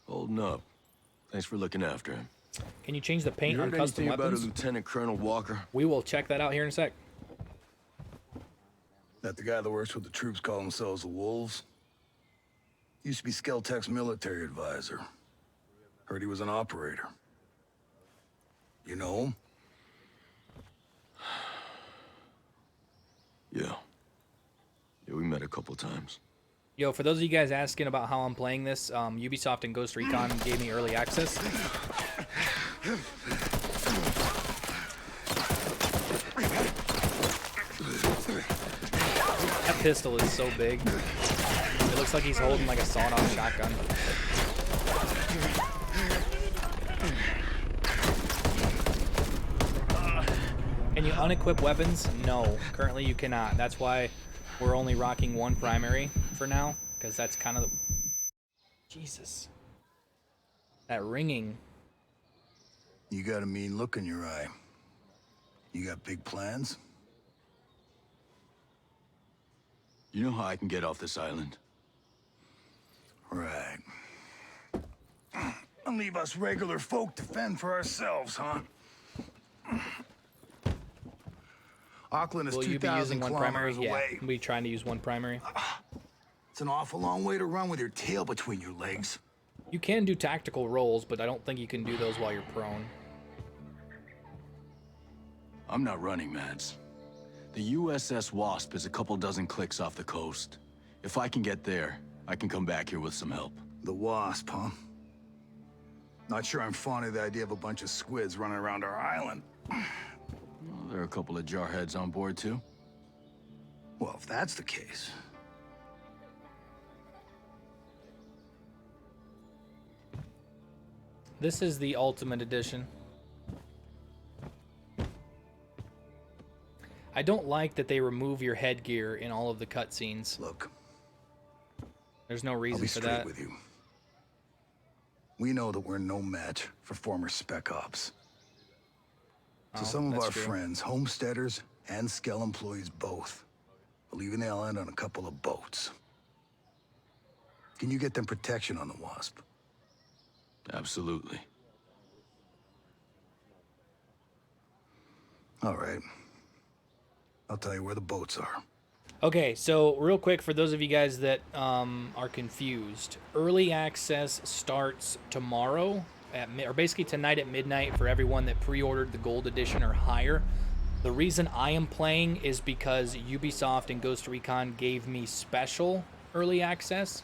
Holding up. Thanks for looking after him. Can you change the paint on custom anything weapons? about a Lieutenant Colonel Walker? We will check that out here in a sec. That the guy that works with the troops call themselves the Wolves? Used to be Skeltech's military advisor. Heard he was an operator. You know him? Yeah. Yeah, we met a couple times. Yo, for those of you guys asking about how I'm playing this, Ubisoft and Ghost Recon gave me early access. That pistol is so big. It looks like he's holding like a sawed-off shotgun. Can you unequip weapons? No, currently you cannot. That's why we're only rocking one primary for now, because that's kind of the... Jesus. That ringing. You got a mean look in your eye. You got big plans? You know how I can get off this island? Right. And leave us regular folk to fend for ourselves, huh? Auckland is Will you be 2,000 using one primary? kilometers away. Yeah, we'll be trying to use one primary. It's an awful long way to run with your tail between your legs. You can do tactical rolls, but I don't think you can do those while you're prone. I'm not running, Mads. The USS Wasp is a couple dozen clicks off the coast. If I can get there, I can come back here with some help. The Wasp, huh? Not sure I'm fond of the idea of a bunch of squids running around our island. Well, there are a couple of jarheads on board, too. Well, if that's the case... This is the Ultimate Edition. I don't like that they remove your headgear in all of the cutscenes. Look. There's no reason I'll be for straight that. with you. We know that we're no match for former Spec Ops. So some of that's our true. friends, homesteaders and Skell employees both, are leaving the island on a couple of boats. Can you get them protection on the Wasp? Absolutely. All right. I'll tell you where the boats are. Okay, so real quick, for those of you guys that are confused, early access starts tomorrow, or basically tonight at midnight for everyone that pre-ordered the Gold Edition or higher. The reason I am playing is because Ubisoft and Ghost Recon gave me special early access.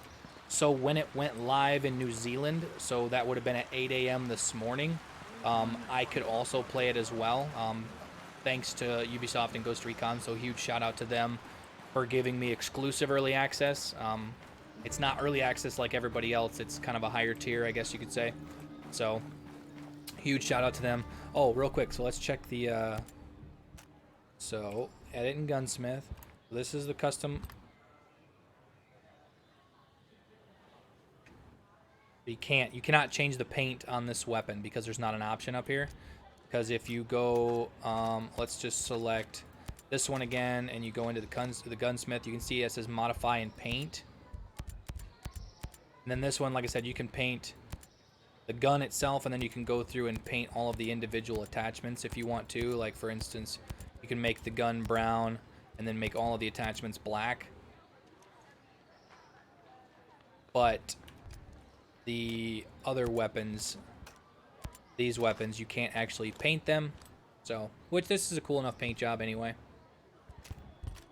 So when it went live in New Zealand, so that would have been at 8 a.m. this morning, I could also play it as well, thanks to Ubisoft and Ghost Recon, so huge shout out to them for giving me exclusive early access. It's not early access like everybody else, it's kind of a higher tier, I guess you could say. So, huge shout out to them. Oh, real quick, so let's check the, so, edit and gunsmith. This is the custom. You cannot change the paint on this weapon because there's not an option up here. Because if you go, let's just select this one again, and you go into the gunsmith, you can see it says modify and paint. And then this one, like I said, you can paint the gun itself, and then you can go through and paint all of the individual attachments if you want to. Like, for instance, you can make the gun brown and then make all of the attachments black. But the other weapons, these weapons, you can't actually paint them. So, which this is a cool enough paint job anyway.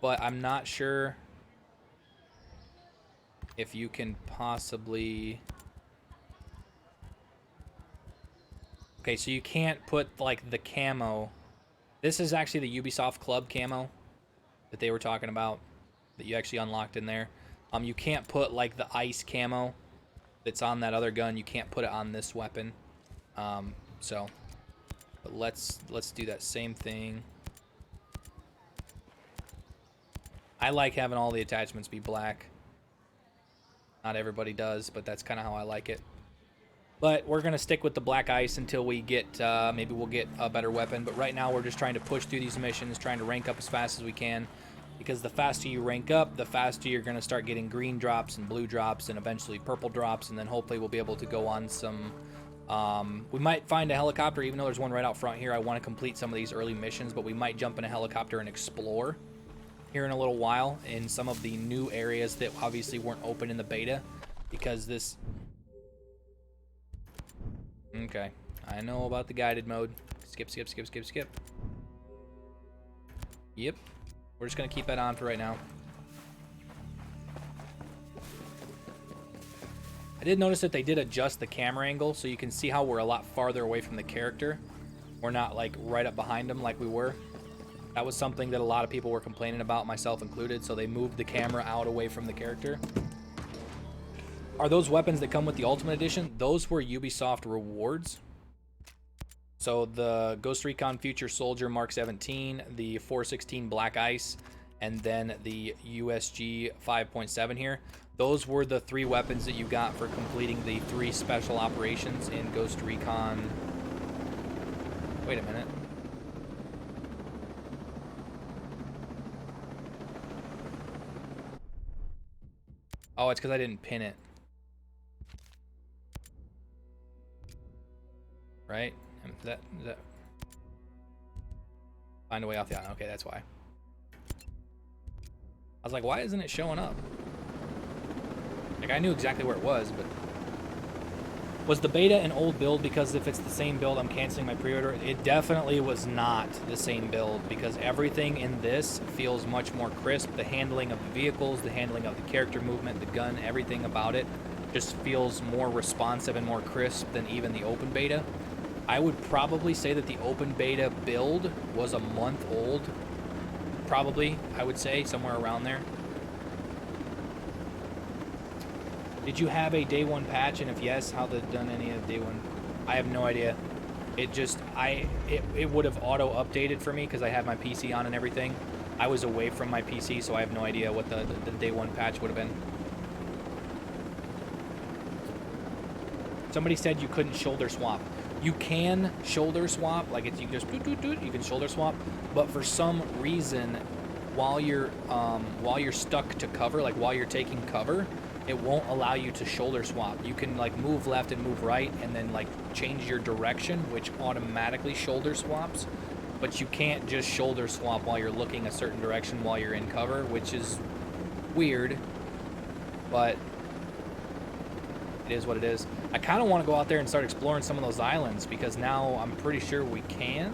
But I'm not sure if you can possibly... Okay, so you can't put, like, the camo. This is actually the Ubisoft Club camo that they were talking about, that you actually unlocked in there. You can't put, like, the ice camo that's on that other gun. You can't put it on this weapon. So, but let's do that same thing. I like having all the attachments be black. Not everybody does, but that's kind of how I like it. But we're going to stick with the black ice until we get, maybe we'll get a better weapon. But right now we're just trying to push through these missions, trying to rank up as fast as we can. Because the faster you rank up, the faster you're going to start getting green drops and blue drops and eventually purple drops. And then hopefully we'll be able to go on some... we might find a helicopter, even though there's one right out front here. I want to complete some of these early missions, but we might jump in a helicopter and explore here in a little while in some of the new areas that obviously weren't open in the beta. Because this... Okay, I know about the guided mode. Skip, skip, skip, skip, skip. Yep. We're just going to keep that on for right now. I did notice that they did adjust the camera angle, so you can see how we're a lot farther away from the character. We're not, like, right up behind them like we were. That was something that a lot of people were complaining about, myself included, so they moved the camera out away from the character. Are those weapons that come with the Ultimate Edition? Those were Ubisoft rewards. So the Ghost Recon Future Soldier Mark 17, the 416 Black Ice, and then the USG 5.7 here. Those were the 3 weapons that you got for completing the 3 special operations in Ghost Recon. Wait a minute. Oh, it's because I didn't pin it. Right? Is that... Find a way off the island. Okay, that's why. I was like, why isn't it showing up? Like, I knew exactly where it was, but... Was the beta an old build? Because if it's the same build, I'm canceling my pre-order. It definitely was not the same build, because everything in this feels much more crisp. The handling of the vehicles, the handling of the character movement, the gun, everything about it just feels more responsive and more crisp than even the open beta. I would probably say that the open beta build was a month old. Probably, I would say, somewhere around there. Did you have a day 1 patch? And if yes, how they've done any of day 1? I have no idea. It just, it would have auto-updated for me because I had my PC on and everything. I was away from my PC, so I have no idea what the day 1 patch would have been. Somebody said you couldn't shoulder swap. You can shoulder swap, like it's, you can just you can shoulder swap, but for some reason, while you're stuck to cover, like while you're taking cover, it won't allow you to shoulder swap. You can like move left and move right, and then like change your direction, which automatically shoulder swaps. But you can't just shoulder swap while you're looking a certain direction while you're in cover, which is weird, but it is what it is. I kind of want to go out there and start exploring some of those islands, because now I'm pretty sure we can.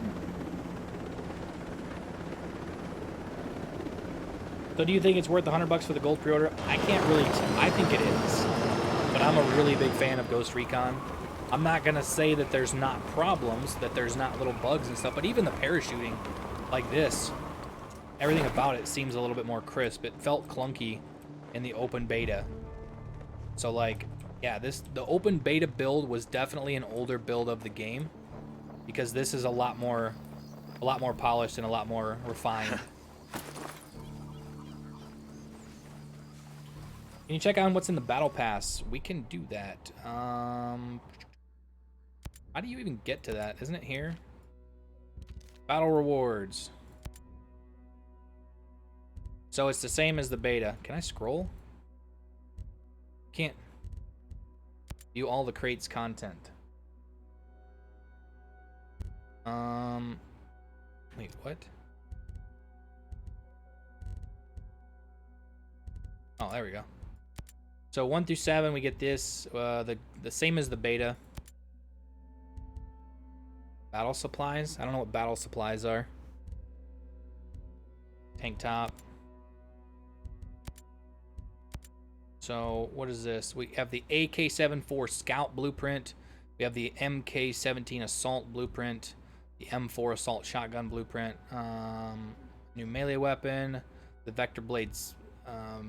So do you think it's worth $100 for the gold pre-order? I can't really, I think it is. But I'm a really big fan of Ghost Recon. I'm not gonna say that there's not problems, that there's not little bugs and stuff, but even the parachuting like this, everything about it seems a little bit more crisp. It felt clunky in the open beta. So like, yeah, the open beta build was definitely an older build of the game, because this is a lot more polished and a lot more refined. Can you check on what's in the battle pass? We can do that. How do you even get to that? Isn't it here? Battle rewards. So it's the same as the beta. Can I scroll? Can't. View all the crates content. Wait, what? Oh, there we go. So 1 through 7, we get this, the same as the beta. Battle supplies? I don't know what battle supplies are. Tank top. So what is this? We have the AK-74 Scout blueprint. We have the MK-17 Assault blueprint. The M4 Assault Shotgun blueprint. New melee weapon. The Vector Blades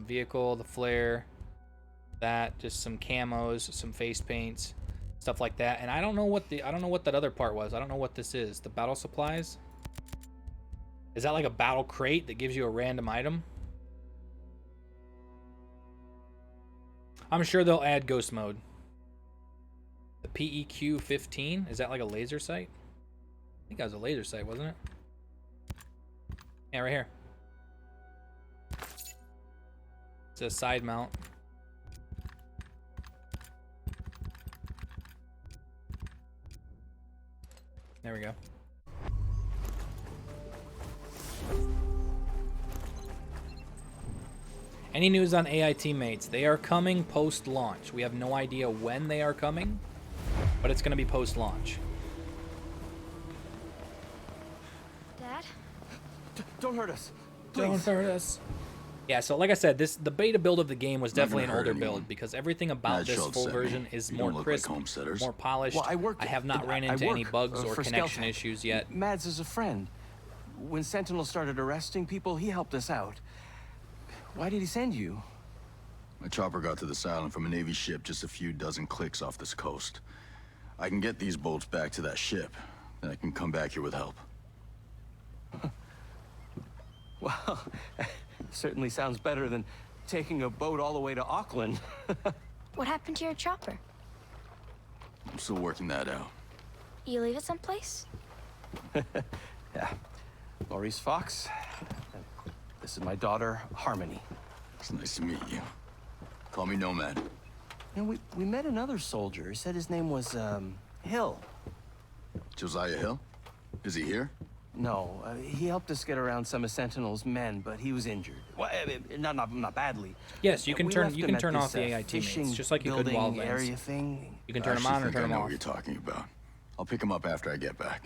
vehicle. The flare. That, just some camos, some face paints, stuff like that. And I don't know what that other part was. I don't know what this is. The battle supplies? Is that like a battle crate that gives you a random item? I'm sure they'll add ghost mode. The PEQ-15, is that like a laser sight? I think that was a laser sight, wasn't it? Yeah, right here. It's a side mount. There we go. Any news on AI teammates? They are coming post-launch. We have no idea when they are coming, but it's going to be post-launch. Dad? Don't hurt us. Please. Don't hurt us. Yeah, so like I said, the beta build of the game was definitely an older build, because everything about this full version is more crisp, more polished. Well, I have not ran into any bugs or connection issues yet. Mads is a friend. When Sentinel started arresting people, he helped us out. Why did he send you? My chopper got to this island from a Navy ship just a few dozen clicks off this coast. I can get these bolts back to that ship, then I can come back here with help. Well, certainly sounds better than taking a boat all the way to Auckland. What happened to your chopper? I'm still working that out. You leave it someplace? Yeah. Maurice Fox. This is my daughter, Harmony. It's nice to meet you. Call me Nomad. You know, we met another soldier. He said his name was, Hill. Josiah Hill? Is he here? No, he helped us get around some of Sentinel's men, but he was injured. Well, not badly. Yes, you can turn off the AI teammates, just like you could in Wildlands. Area thing. You can turn them on or turn them I know off. what you're talking about. I'll pick him up after I get back.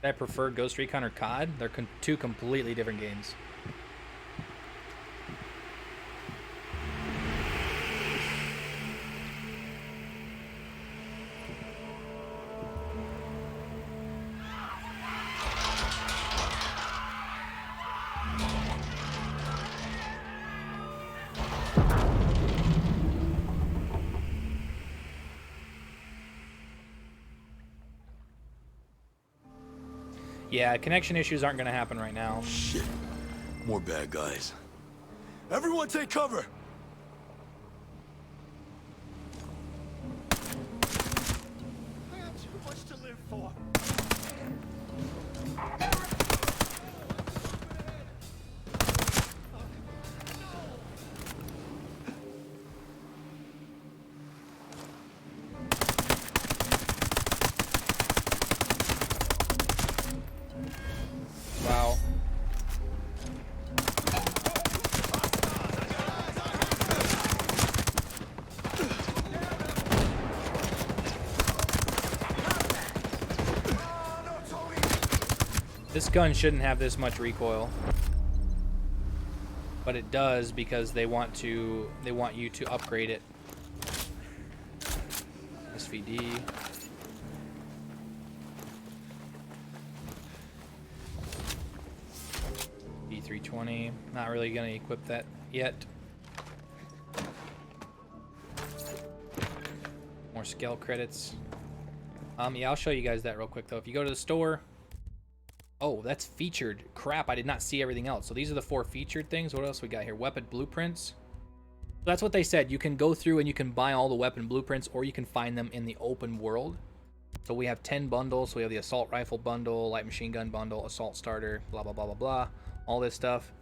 I prefer Ghost Recon or COD. They're two completely different games. Yeah, connection issues aren't going to happen right now. Shit. More bad guys. Everyone take cover! I got too much to live for. Wow. This gun shouldn't have this much recoil, but it does because they want you to upgrade it. SVD. E320. Not really gonna equip that yet. More scale credits. Yeah, I'll show you guys that real quick though. If you go to the store, oh, that's featured. Crap, I did not see everything else. So these are the 4 featured things. What else we got here? Weapon blueprints. So that's what they said. You can go through and you can buy all the weapon blueprints, or you can find them in the open world. So we have 10 bundles. So we have the assault rifle bundle, light machine gun bundle, assault starter, blah, blah, blah, blah, blah. All this stuff.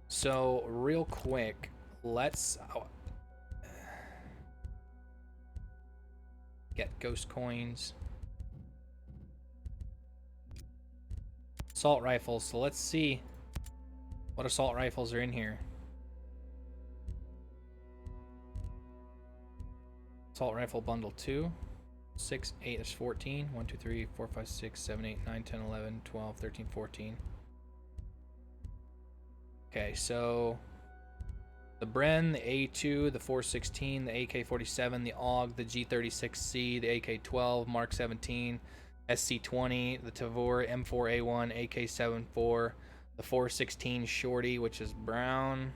So real quick, let's get ghost coins. Assault rifles. So let's see what assault rifles are in here. Assault rifle bundle 2. 6, 8 is 14. 1, 2, 3, 4, 5, 6, 7, 8, 9, 10, 11, 12, 13, 14. Okay, so the Bren, the A2, the 416, the AK-47, the AUG, the G36C, the AK-12, Mark 17, SC-20, the Tavor, M4A1, AK-74, the 416 Shorty, which is brown,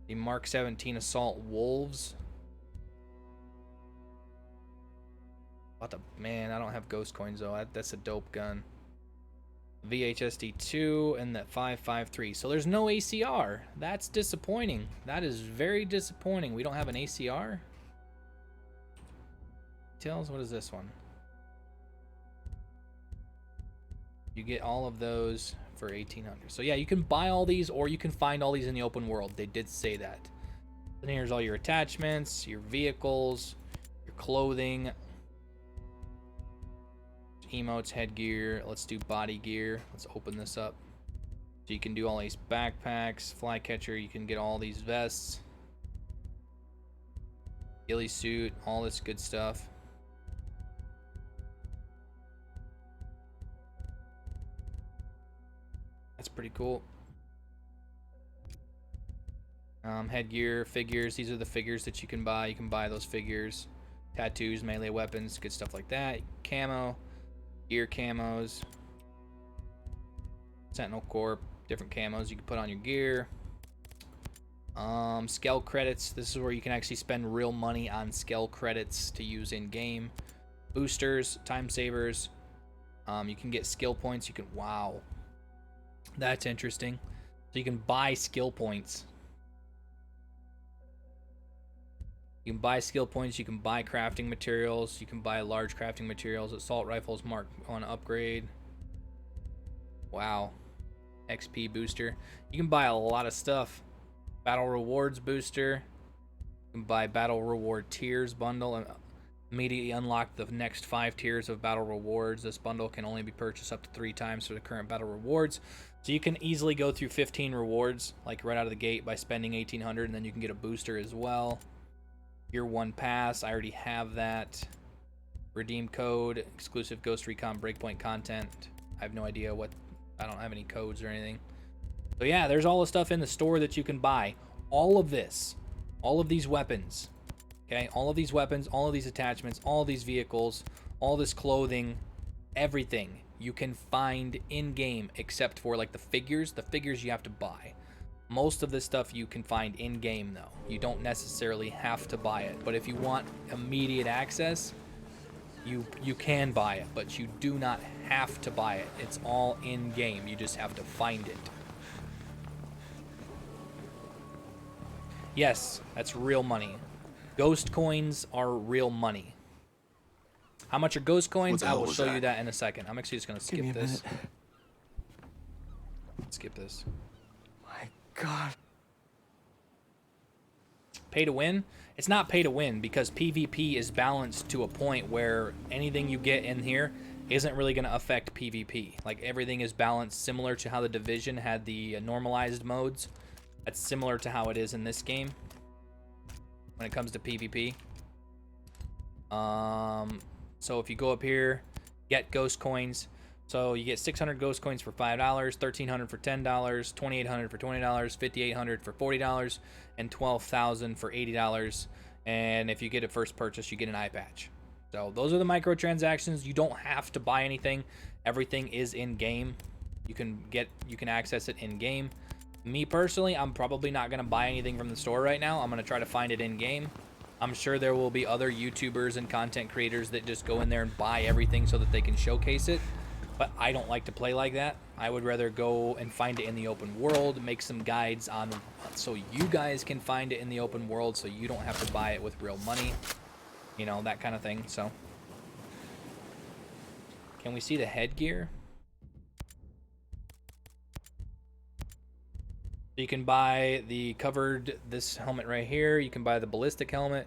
the Mark 17 Assault Wolves. Man, I don't have ghost coins though. That's a dope gun. VHSD2 and that 5.53. So there's no ACR. That's disappointing. That is very disappointing. We don't have an ACR. Details. What is this one? You get all of those for 1,800. So yeah, you can buy all these, or you can find all these in the open world. They did say that. Then here's all your attachments, your vehicles, your clothing. Emotes, headgear. Let's do body gear. Let's open this up. So you can do all these backpacks, flycatcher. You can get all these vests, ghillie suit, all this good stuff. That's pretty cool. Headgear, figures. These are the figures that you can buy. You can buy those figures. Tattoos, melee weapons, good stuff like that. Camo. Gear camos, Sentinel Corp, different camos you can put on your gear. Scale credits. This is where you can actually spend real money on scale credits to use in game. Boosters, time savers. You can get skill points. You can, wow, that's interesting. So you can buy skill points. You can buy skill points, you can buy crafting materials, you can buy large crafting materials, assault rifles, Mark 1 upgrade. Wow. XP booster. You can buy a lot of stuff. Battle rewards booster. You can buy battle reward tiers bundle and immediately unlock the next 5 tiers of battle rewards. This bundle can only be purchased up to 3 times for the current battle rewards. So you can easily go through 15 rewards, like right out of the gate, by spending 1,800, and then you can get a booster as well. Year 1 pass, I already have that. Redeem code, exclusive Ghost Recon Breakpoint content. I have no idea what, I don't have any codes or anything. So yeah, there's all the stuff in the store that you can buy. All of this, all of these weapons, okay? All of these weapons, all of these attachments, all of these vehicles, all this clothing, everything you can find in-game except for like the figures you have to buy. Most of this stuff you can find in-game though. You don't necessarily have to buy it, but if you want immediate access, you can buy it, but you do not have to buy it. It's all in-game. You just have to find it. Yes, that's real money. Ghost coins are real money. How much are ghost coins? I will show you that in a second. I'm actually just going to skip this. Skip this. God. Pay to win? It's not pay to win because PvP is balanced to a point where anything you get in here isn't really going to affect PvP. Like everything is balanced similar to how the Division had the normalized modes. That's similar to how it is in this game when it comes to PvP. So if you go up here, get ghost coins. So you get 600 ghost coins for $5, 1,300 for $10, 2,800 for $20, 5,800 for $40, and 12,000 for $80. And if you get a first purchase, you get an eye patch. So those are the microtransactions. You don't have to buy anything. Everything is in game. You can access it in game. Me personally, I'm probably not gonna buy anything from the store right now. I'm gonna try to find it in game. I'm sure there will be other YouTubers and content creators that just go in there and buy everything so that they can showcase it. But I don't like to play like that. I would rather go and find it in the open world, make some guides on so you guys can find it in the open world so you don't have to buy it with real money. You know, that kind of thing. So, can we see the headgear? You can buy the this helmet right here. You can buy the ballistic helmet.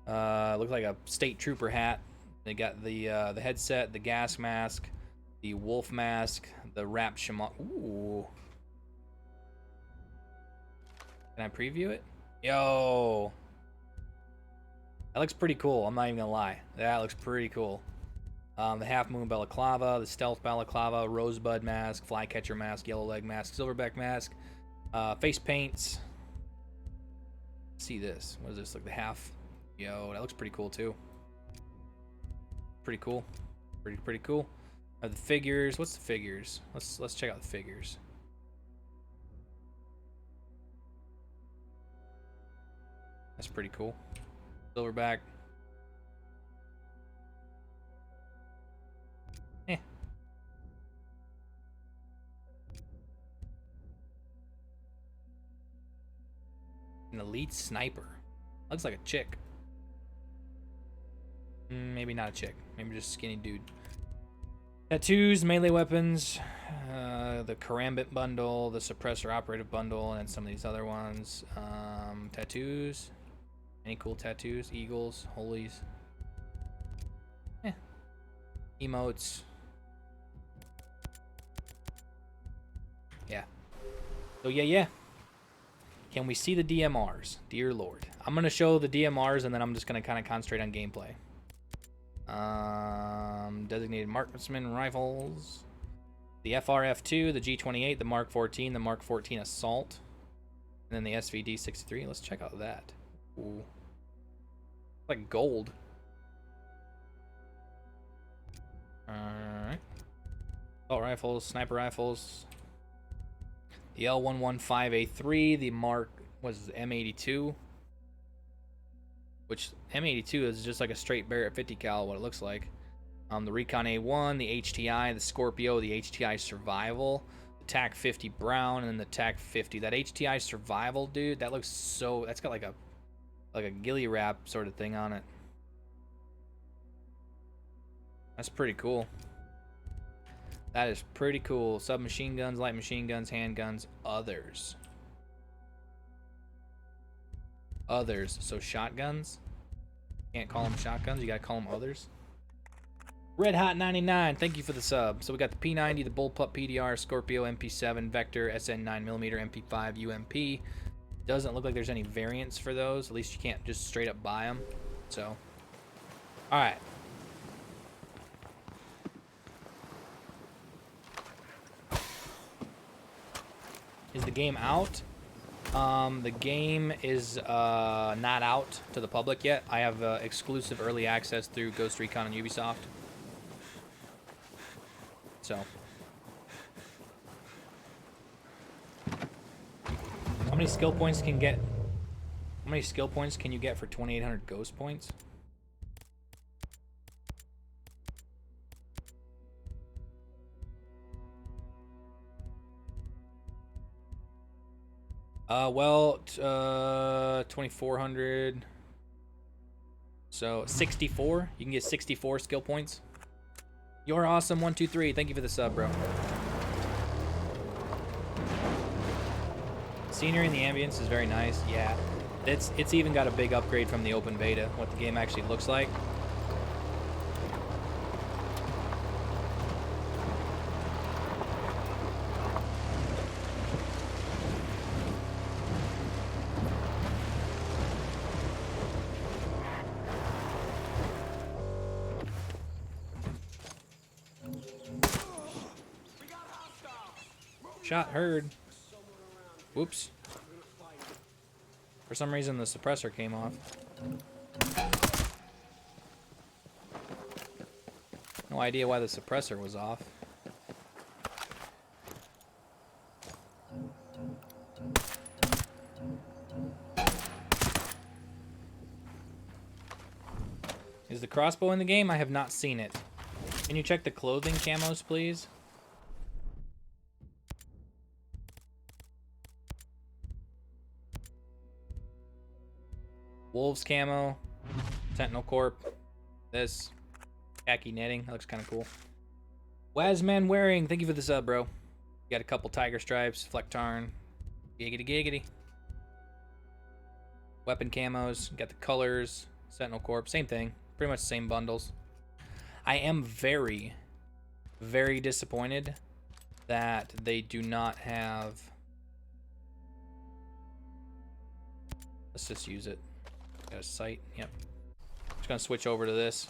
Looks like a state trooper hat. They got the headset, the gas mask, the wolf mask, the wrap shimon. Ooh. Can I preview it? Yo. That looks pretty cool. I'm not even gonna lie. That looks pretty cool. The half moon balaclava, the stealth balaclava, rosebud mask, flycatcher mask, yellow leg mask, silverback mask, face paints. Let's see this. What does this look? The half. Yo, that looks pretty cool too. Pretty cool. Pretty cool. The figures. What's the figures? Let's check out the figures. That's pretty cool. Silverback. Eh. An elite sniper. Looks like a chick. Maybe not a chick. Maybe just a skinny dude. Tattoos, melee weapons, the Karambit bundle, the suppressor operative bundle, and some of these other ones. Tattoos. Any cool tattoos? Eagles, holies. Emotes. Yeah. So yeah. Can we see the DMRs? Dear Lord. I'm going to show the DMRs and then I'm just going to kind of concentrate on gameplay. Designated marksman rifles. The FRF2, the G28, the Mark 14, the Mark 14 Assault. And then the SVD-63. Let's check out that. Ooh. Like gold. Alright. Assault rifles, sniper rifles. The L115A3, the Mark was M82. Which M82 is just like a straight Barrett 50 cal, what it looks like. The Recon A1, the HTI, the Scorpio, the HTI Survival, the TAC 50 Brown, and then the TAC 50. That HTI Survival, dude, that looks so. That's got like a ghillie wrap sort of thing on it. That's pretty cool. That is pretty cool. Submachine guns, light machine guns, handguns, others. Others. So shotguns. Can't call them shotguns. You gotta call them others. Red Hot 99. Thank you for the sub. So we got the P90, the Bullpup PDR, Scorpio, MP7, Vector, SN 9mm, MP5, UMP. Doesn't look like there's any variants for those. At least you can't just straight up buy them. So, all right. Is the game out? The game is not out to the public yet. I have exclusive early access through Ghost Recon and Ubisoft. So, how many skill points can get? How many skill points can you get for 2,800 ghost points? Well, 2,400. So 64. You can get 64 skill points. You're awesome. 123. Thank you for the sub, bro. Scenery and the ambience is very nice. Yeah, it's even got a big upgrade from the open beta. What the game actually looks like. Gunshot heard. Whoops. For some reason, the suppressor came off. No idea why the suppressor was off. Is the crossbow in the game? I have not seen it. Can you check the clothing camos, please? Wolves camo, Sentinel Corp, this, khaki netting, that looks kind of cool. Wazman Wearing, thank you for the sub, bro. You got a couple Tiger Stripes, Flectarn, giggity giggity. Weapon camos, got the colors, Sentinel Corp, same thing, pretty much the same bundles. I am very, very disappointed that they do not have... Let's just use it. Got a sight, yep. Just gonna switch over to this,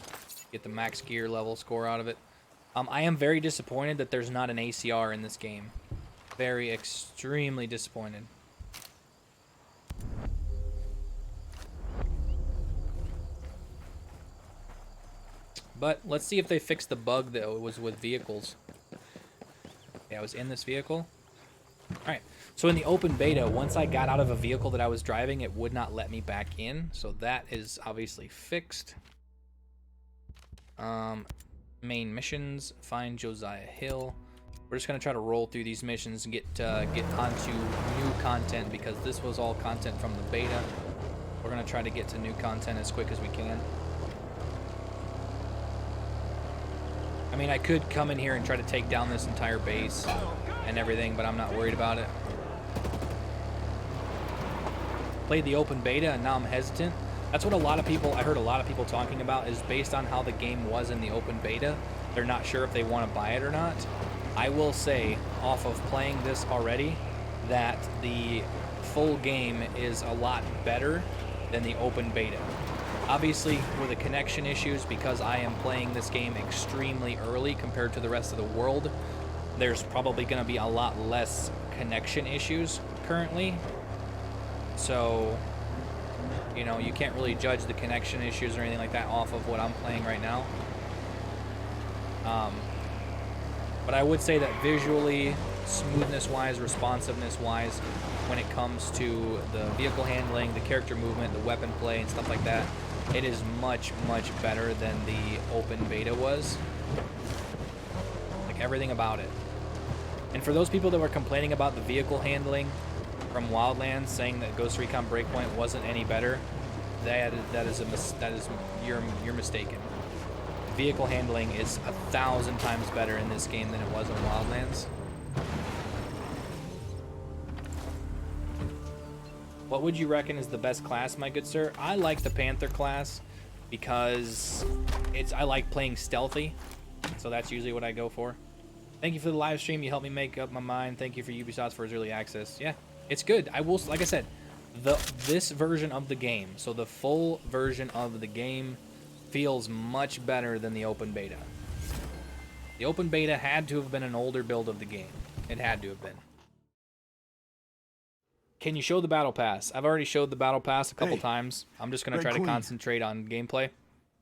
get the max gear level score out of it. I am very disappointed that there's not an ACR in this game. Very extremely disappointed. But let's see if they fix the bug that was with vehicles. Yeah, I was in this vehicle. Alright, so in the open beta, once I got out of a vehicle that I was driving, it would not let me back in. So that is obviously fixed. Main missions, find Josiah Hill. We're just going to try to roll through these missions and get onto new content because this was all content from the beta. We're going to try to get to new content as quick as we can. I mean, I could come in here and try to take down this entire base and everything, but I'm not worried about it. Played the open beta and now I'm hesitant. That's what I heard a lot of people talking about, is based on how the game was in the open beta, they're not sure if they want to buy it or not. I will say, off of playing this already, that the full game is a lot better than the open beta. Obviously, with the connection issues, because I am playing this game extremely early compared to the rest of the world, there's probably going to be a lot less connection issues currently. So, you know, you can't really judge the connection issues or anything like that off of what I'm playing right now. But I would say that visually, smoothness-wise, responsiveness-wise, when it comes to the vehicle handling, the character movement, the weapon play, and stuff like that, it is much, much better than the open beta was. Like, everything about it. And for those people that were complaining about the vehicle handling from Wildlands, saying that Ghost Recon Breakpoint wasn't any better, you're mistaken. Vehicle handling is 1,000 times better in this game than it was in Wildlands. What would you reckon is the best class, my good sir? I like the Panther class because I like playing stealthy, so that's usually what I go for. Thank you for the live stream. You helped me make up my mind. Thank you for Ubisoft for its early access. Yeah, it's good. I will, like I said, this version of the game, so the full version of the game, feels much better than the open beta. The open beta had to have been an older build of the game. It had to have been. Can you show the battle pass? I've already showed the battle pass a couple times. I'm just going to try to concentrate on gameplay.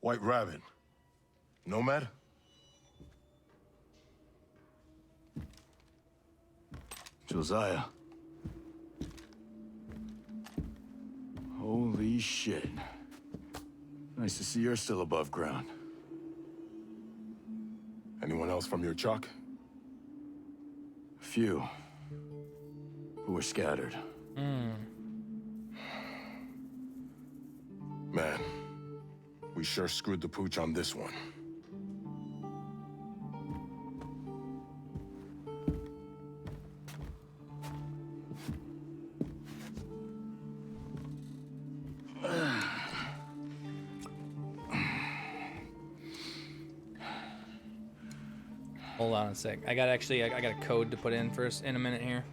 White Rabbit. Nomad? Josiah. Holy shit. Nice to see you're still above ground. Anyone else from your chuck? A few. Who were scattered. Man, we sure screwed the pooch on this one. Hold on a sec. I got a code to put in first in a minute here.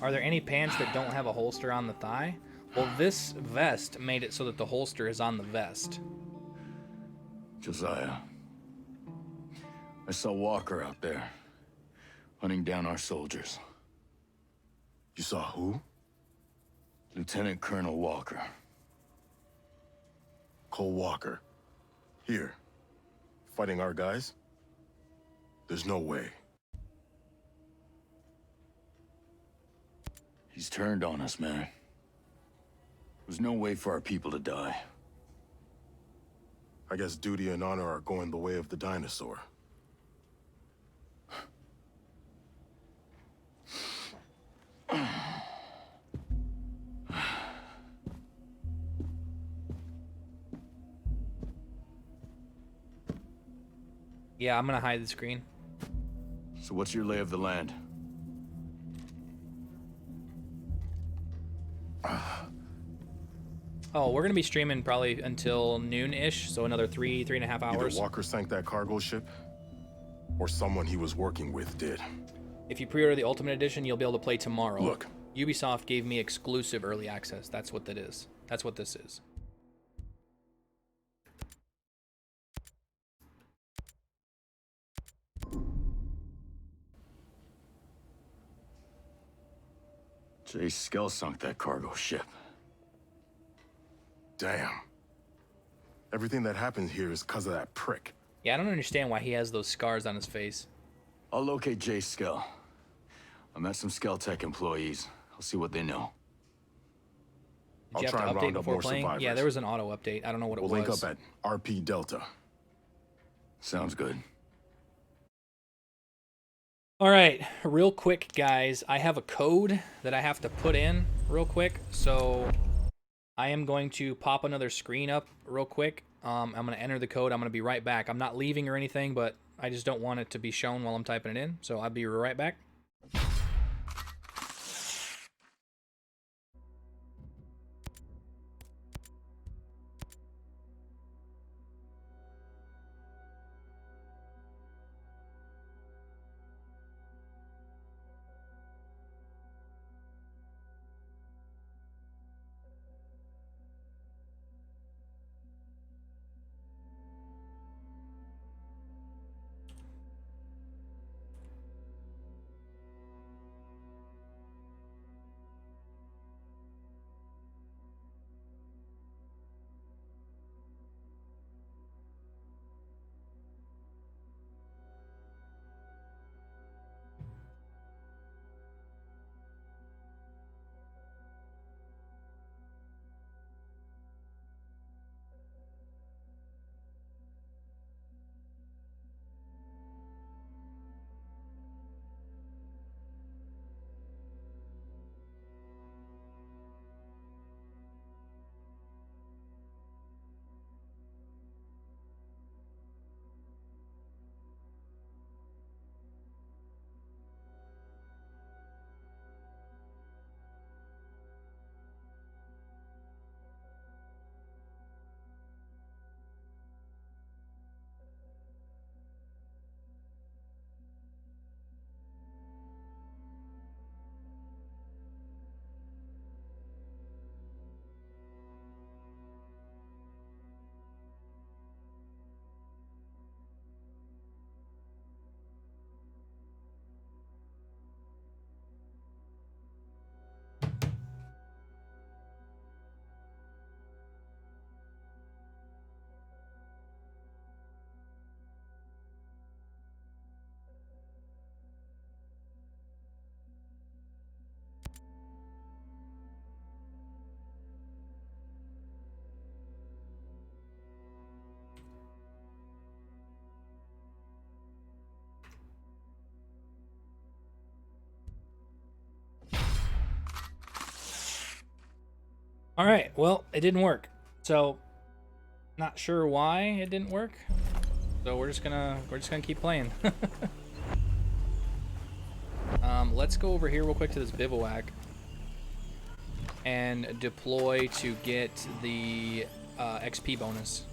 Are there any pants that don't have a holster on the thigh? Well, this vest made it so that the holster is on the vest. Josiah. I saw Walker out there. hunting down our soldiers. You saw who? Lieutenant Colonel Walker. Cole Walker. Here. Fighting our guys? There's no way. He's turned on us, man. There's no way for our people to die. I guess duty and honor are going the way of the dinosaur. Yeah, I'm gonna hide the screen. So what's your lay of the land? Oh, we're gonna be streaming probably until noon-ish, so another 3.5 hours. Either Walker sank that cargo ship, or someone he was working with did. If you pre-order the Ultimate Edition, you'll be able to play tomorrow. Look. Ubisoft gave me exclusive early access. That's what that is. That's what this is. Jay Skell sunk that cargo ship. Damn. Everything that happened here is because of that prick. Yeah, I don't understand why he has those scars on his face. I'll locate Jay Skell. I met some Skell-Tech employees. I'll see what they know. Did you have to update before playing? Yeah, there was an auto update. I don't know what it was. We'll link up at RP Delta. Sounds good. All right, real quick, guys. I have a code that I have to put in real quick, so I am going to pop another screen up real quick. I'm going to enter the code. I'm going to be right back. I'm not leaving or anything, but I just don't want it to be shown while I'm typing it in, so I'll be right back. All right, well, it didn't work. So, not sure why it didn't work. So we're just gonna keep playing. Let's go over here real quick to this bivouac and deploy to get the XP bonus.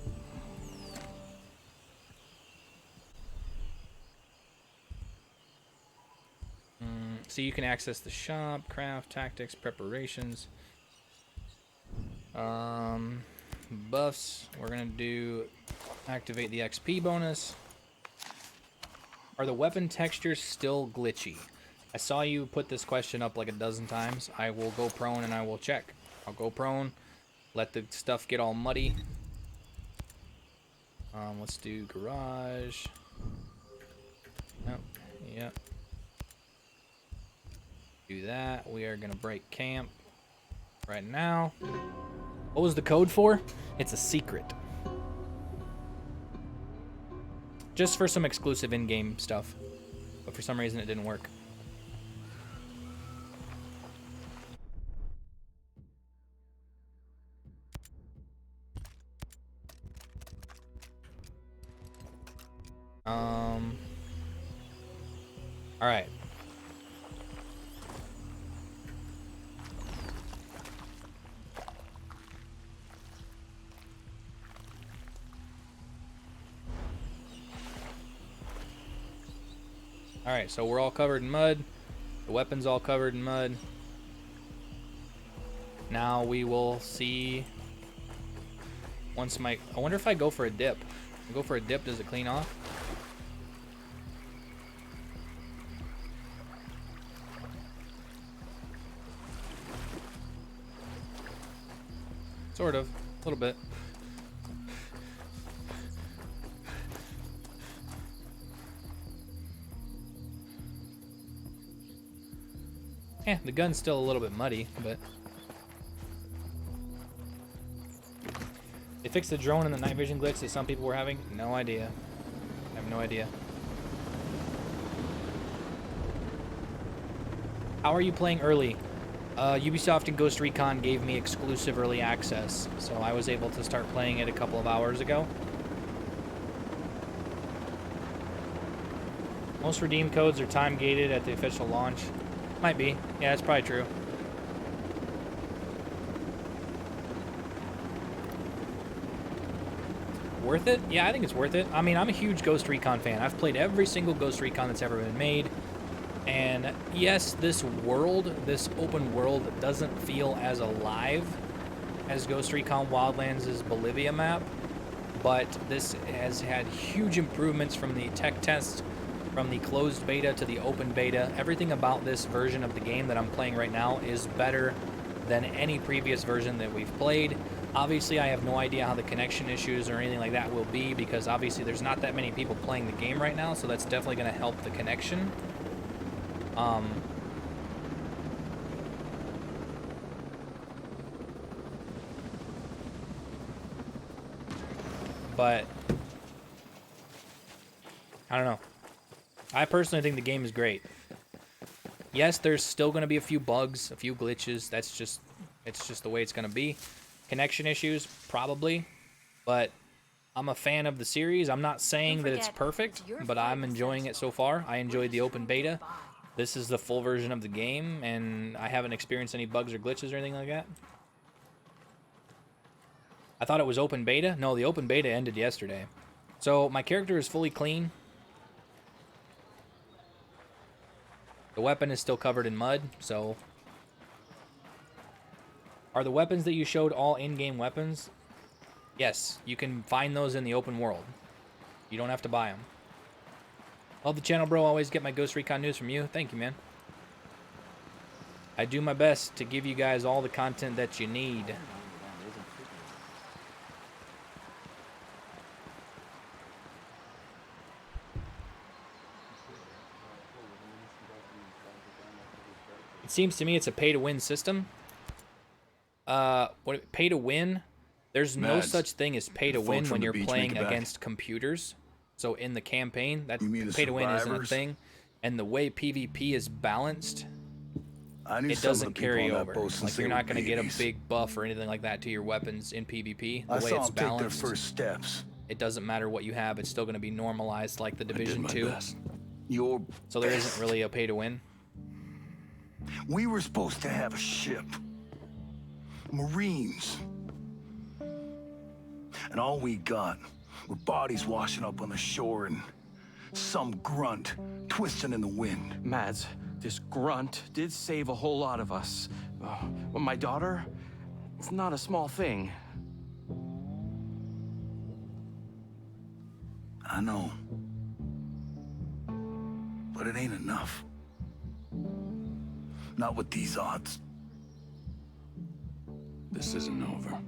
So you can access the shop, craft, tactics, preparations. Buffs, we're gonna do activate the XP bonus. Are the weapon textures still glitchy? I saw you put this question up like a dozen times. I will go prone and I will check. I'll go prone, let the stuff get all muddy. Let's do garage. Nope. Yep. Do that. We are gonna break camp right now. What was the code for? It's a secret. Just for some exclusive in-game stuff. But for some reason it didn't work. All right. All right, so we're all covered in mud. The weapon's all covered in mud. Now we will see once I wonder if I go for a dip. I go for a dip, does it clean off? Sort of, a little bit. Yeah, the gun's still a little bit muddy, but they fixed the drone and the night vision glitch that some people were having. No idea. I have no idea. How are you playing early? Ubisoft and Ghost Recon gave me exclusive early access, so I was able to start playing it a couple of hours ago. Most redeem codes are time gated at the official launch. Might be. Yeah, that's probably true. Worth it? Yeah, I think it's worth it. I mean, I'm a huge Ghost Recon fan. I've played every single Ghost Recon that's ever been made. And yes, this world, this open world, doesn't feel as alive as Ghost Recon Wildlands' Bolivia map. But this has had huge improvements from the tech test, from the closed beta to the open beta. Everything about this version of the game that I'm playing right now is better than any previous version that we've played. Obviously, I have no idea how the connection issues or anything like that will be, because obviously there's not that many people playing the game right now, so that's definitely going to help the connection. But I don't know. I personally think the game is great. Yes, there's still going to be a few bugs, a few glitches. It's just the way it's going to be. Connection issues, probably. But I'm a fan of the series. I'm not saying that it's perfect, but I'm enjoying it so far. I enjoyed the open beta. This is the full version of the game, and I haven't experienced any bugs or glitches or anything like that. I thought it was open beta. No, the open beta ended yesterday. So my character is fully clean. The weapon is still covered in mud, so... Are the weapons that you showed all in-game weapons? Yes, you can find those in the open world. You don't have to buy them. Love the channel, bro. Always get my Ghost Recon news from you. Thank you, man. I do my best to give you guys all the content that you need. It seems to me it's a pay-to-win system. Pay to win? There's no such thing as pay to win when you're playing against computers. So in the campaign, that pay to win isn't a thing. And the way PvP is balanced, it doesn't carry over. Like you're not going to get a big buff or anything like that to your weapons in PvP. The way it's balanced, it doesn't matter what you have. It's still going to be normalized like the Division 2. So there isn't really a pay to win. We were supposed to have a ship. Marines. And all we got were bodies washing up on the shore and some grunt twisting in the wind. Mads, this grunt did save a whole lot of us. My daughter, it's not a small thing. I know. but it ain't enough. Not with these odds. This isn't over.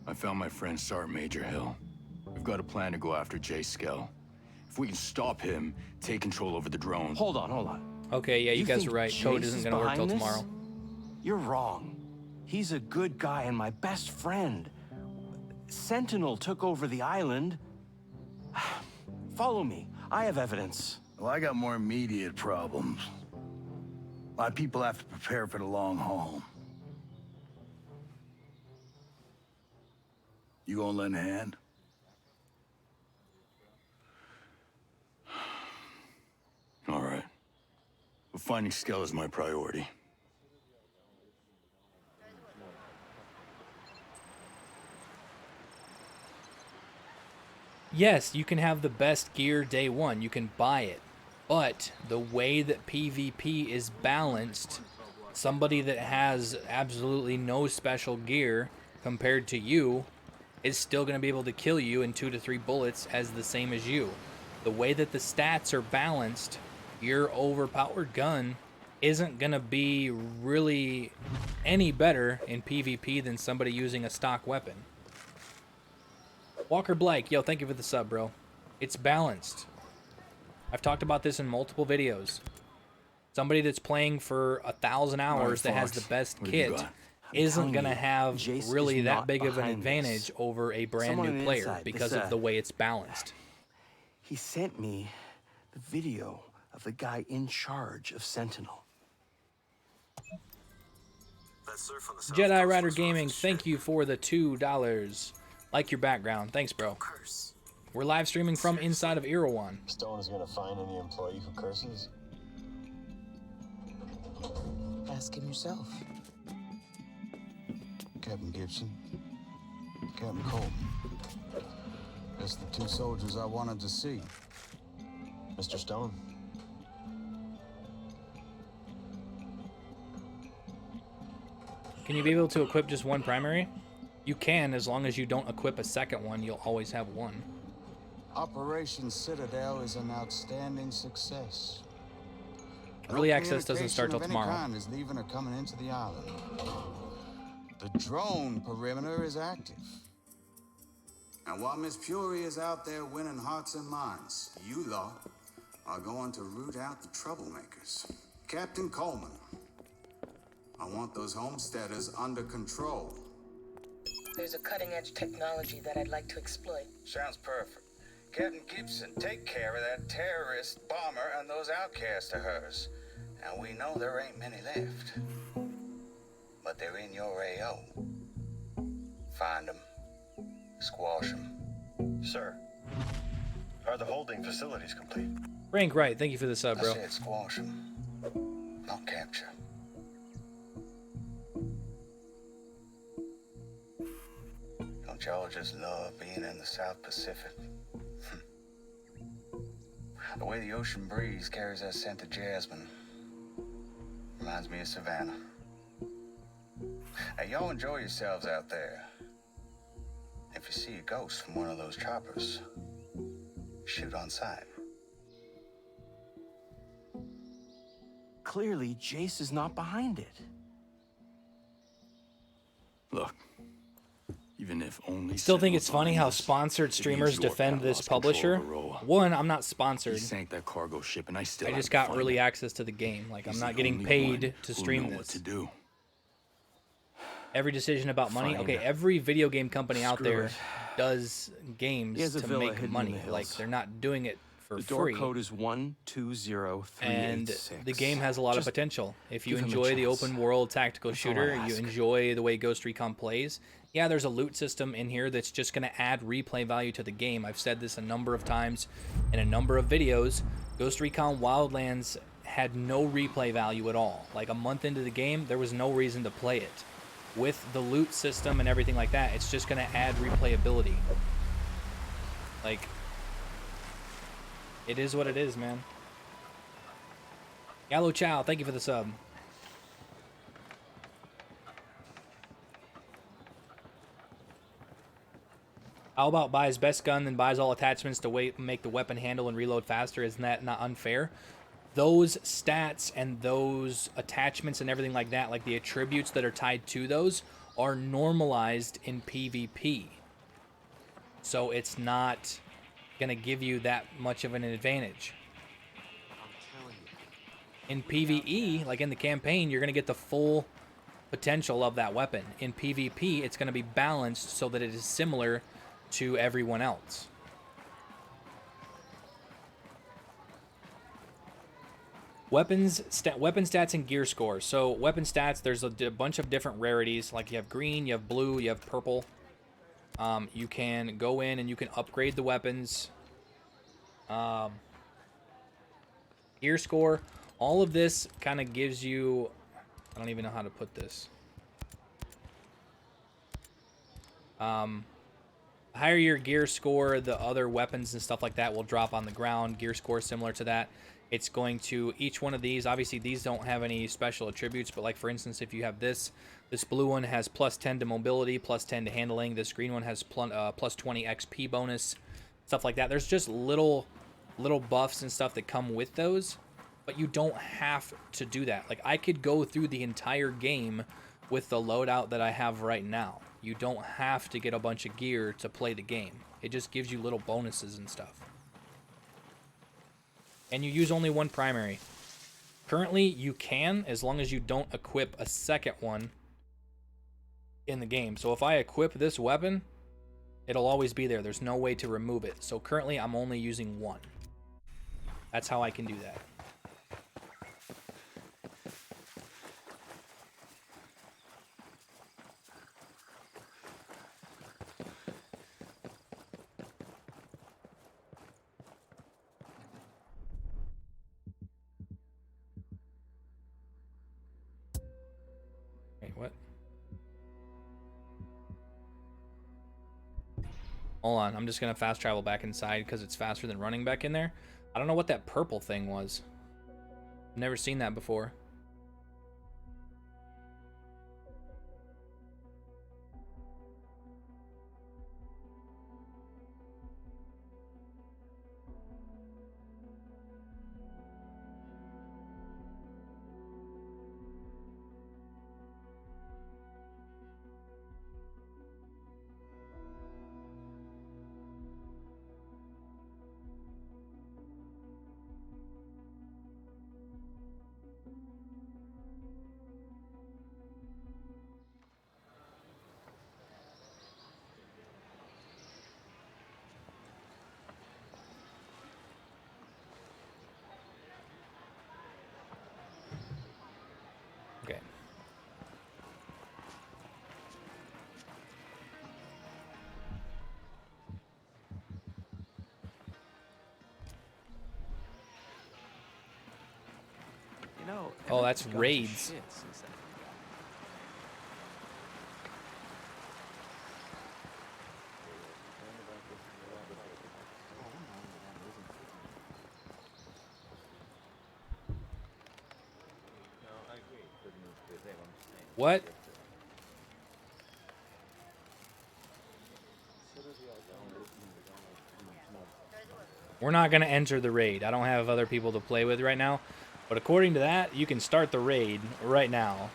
I found my friend Sergeant Major Hill. We've got a plan to go after Jay Skell. If we can stop him, take control over the drone. Hold on. Okay, yeah, you guys think are right. Code Jace isn't is gonna work till behind this? tomorrow. You're wrong. He's a good guy and my best friend. Sentinel took over the island. Follow me. I have evidence. Well, I got more immediate problems. My people have to prepare for the long haul. You gonna lend a hand? All right. But finding Skell is my priority. Yes, you can have the best gear day one. You can buy it. But the way that PvP is balanced, somebody that has absolutely no special gear compared to you is still going to be able to kill you in 2 to 3 bullets as the same as you. The way that the stats are balanced, your overpowered gun isn't going to be really any better in PvP than somebody using a stock weapon. Walker Blake, yo, thank you for the sub, bro. It's balanced. I've talked about this in multiple videos. Somebody that's playing for 1,000 hours that has the best kit isn't going to have really that big of an advantage over a brand new player because of the way it's balanced. He sent me the video of the guy in charge of Sentinel. Jedi Rider Gaming, thank you for the $2. Like your background. Thanks, bro. We're live streaming from inside of Erewhon. Stone is gonna find any employee who curses? Ask him yourself. Captain Gibson, Captain Coleman. That's the 2 soldiers I wanted to see. Mr. Stone. Can you be able to equip just one primary? You can, as long as you don't equip a second one, you'll always have one. Operation Citadel is an outstanding success. Early access doesn't start till tomorrow. No communication of any kind is leaving or coming into the island. The drone perimeter is active. And while Miss Fury is out there winning hearts and minds, you lot are going to root out the troublemakers. Captain Coleman, I want those homesteaders under control. There's a cutting-edge technology that I'd like to exploit. Sounds perfect. Captain Gibson, take care of that terrorist bomber and those outcasts of hers. Now, we know there ain't many left. But they're in your AO. Find them. Squash them. Sir, are the holding facilities complete? Frank Wright, thank you for the sub, bro. I said squash them, not capture. Don't y'all just love being in the South Pacific? The way the ocean breeze carries that scent of jasmine reminds me of Savannah. Now, y'all enjoy yourselves out there. If you see a ghost from one of those choppers, shoot on sight. Clearly, Jace is not behind it. Look, even if only... Still think it's funny how sponsored streamers defend this publisher. One, I'm not sponsored. He sank that cargo ship and I just got early access to the game. Like, I'm not getting paid to stream this. What to do. Every decision about money. Okay, every video game company out there does games to make money. Like, they're not doing it for free. The door code is 120386. And the game has a lot of potential. If you enjoy the open world tactical shooter, you enjoy the way Ghost Recon plays, yeah, there's a loot system in here that's just going to add replay value to the game. I've said this a number of times in a number of videos. Ghost Recon Wildlands had no replay value at all. Like, a month into the game, there was no reason to play it. With the loot system and everything like that, it's just going to add replayability. Like, it is what it is, man. Yellow Chow, thank you for the sub. How about buys best gun, then buys all attachments to make the weapon handle and reload faster? Isn't that not unfair? those stats and those attachments and everything like that, like the attributes that are tied to those, are normalized in PvP. So it's not going to give you that much of an advantage. In PvE, like in the campaign, you're going to get the full potential of that weapon. In PvP, it's going to be balanced so that it is similar to everyone else. Weapon stats and gear score. So weapon stats, there's a bunch of different rarities. Like you have green, you have blue, you have purple. You can go in and you can upgrade the weapons. Gear score. All of this kind of gives you... I don't even know how to put this. Higher your gear score, the other weapons and stuff like that will drop on the ground. Gear score similar to that. It's going to, each one of these, obviously these don't have any special attributes, but like for instance, if you have this blue one has plus 10 to mobility, plus 10 to handling. This green one has plus 20 XP bonus, stuff like that. There's just little buffs and stuff that come with those, but you don't have to do that. Like I could go through the entire game with the loadout that I have right now. You don't have to get a bunch of gear to play the game. It just gives you little bonuses and stuff. And you use only one primary. Currently, you can, as long as you don't equip a second one in the game. So if I equip this weapon, it'll always be there. There's no way to remove it. So currently, I'm only using one. That's how I can do that. What? Hold on, I'm just gonna fast travel back inside because it's faster than running back in there. I don't know what that purple thing was. Never seen that before. Okay. You know, Oh, that's raids. What? We're not going to enter the raid. I don't have other people to play with right now. But according to that, you can start the raid right now.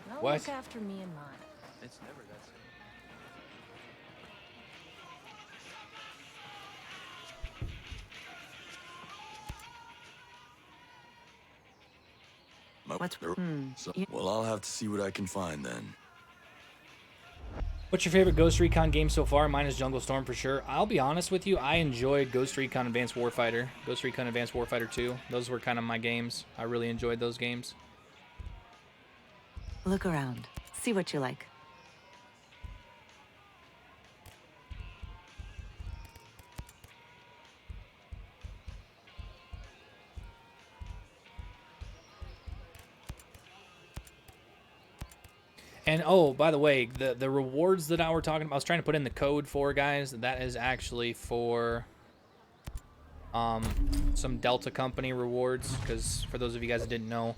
They'll What? look after me and mine. It's never that Well, I'll have to see what I can find then. What's your favorite Ghost Recon game so far? Mine is Jungle Storm for sure. I'll be honest with you, I enjoyed Ghost Recon Advanced Warfighter, Ghost Recon Advanced Warfighter 2. Those were kind of my games. I really enjoyed those games. Look around. See what you like. And oh, by the way, the rewards that I was trying to put in the code for, guys. That is actually for some Delta Company rewards. Because for those of you guys that didn't know,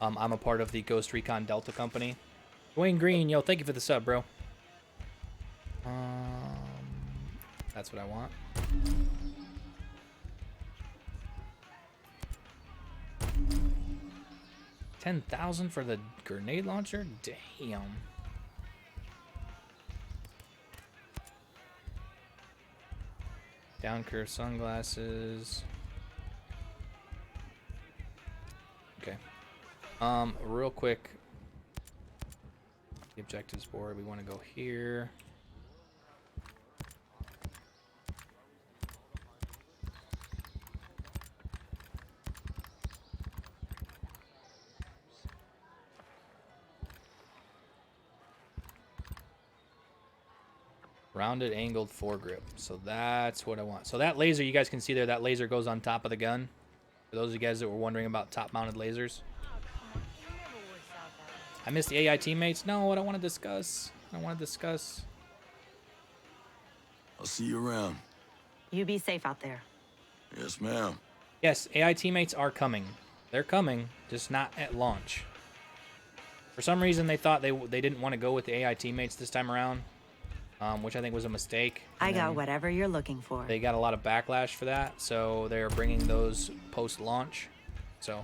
I'm a part of the Ghost Recon Delta Company. Dwayne Green, yo, thank you for the sub, bro. That's what I want. 10,000 for the grenade launcher? Damn. Down curve sunglasses. Okay. Real quick. The objectives board. We want to go here. Rounded angled foregrip. So that's what I want. So that laser, you guys can see there, that laser goes on top of the gun. For those of you guys that were wondering about top-mounted lasers. I missed the AI teammates. No, I don't want to discuss. I want to discuss. I'll see you around. You be safe out there. Yes, ma'am. Yes, AI teammates are coming. They're coming, just not at launch. For some reason, they thought they didn't want to go with the AI teammates this time around. Which I think was a mistake. I got whatever you're looking for. They got a lot of backlash for that, so they're bringing those post-launch. So.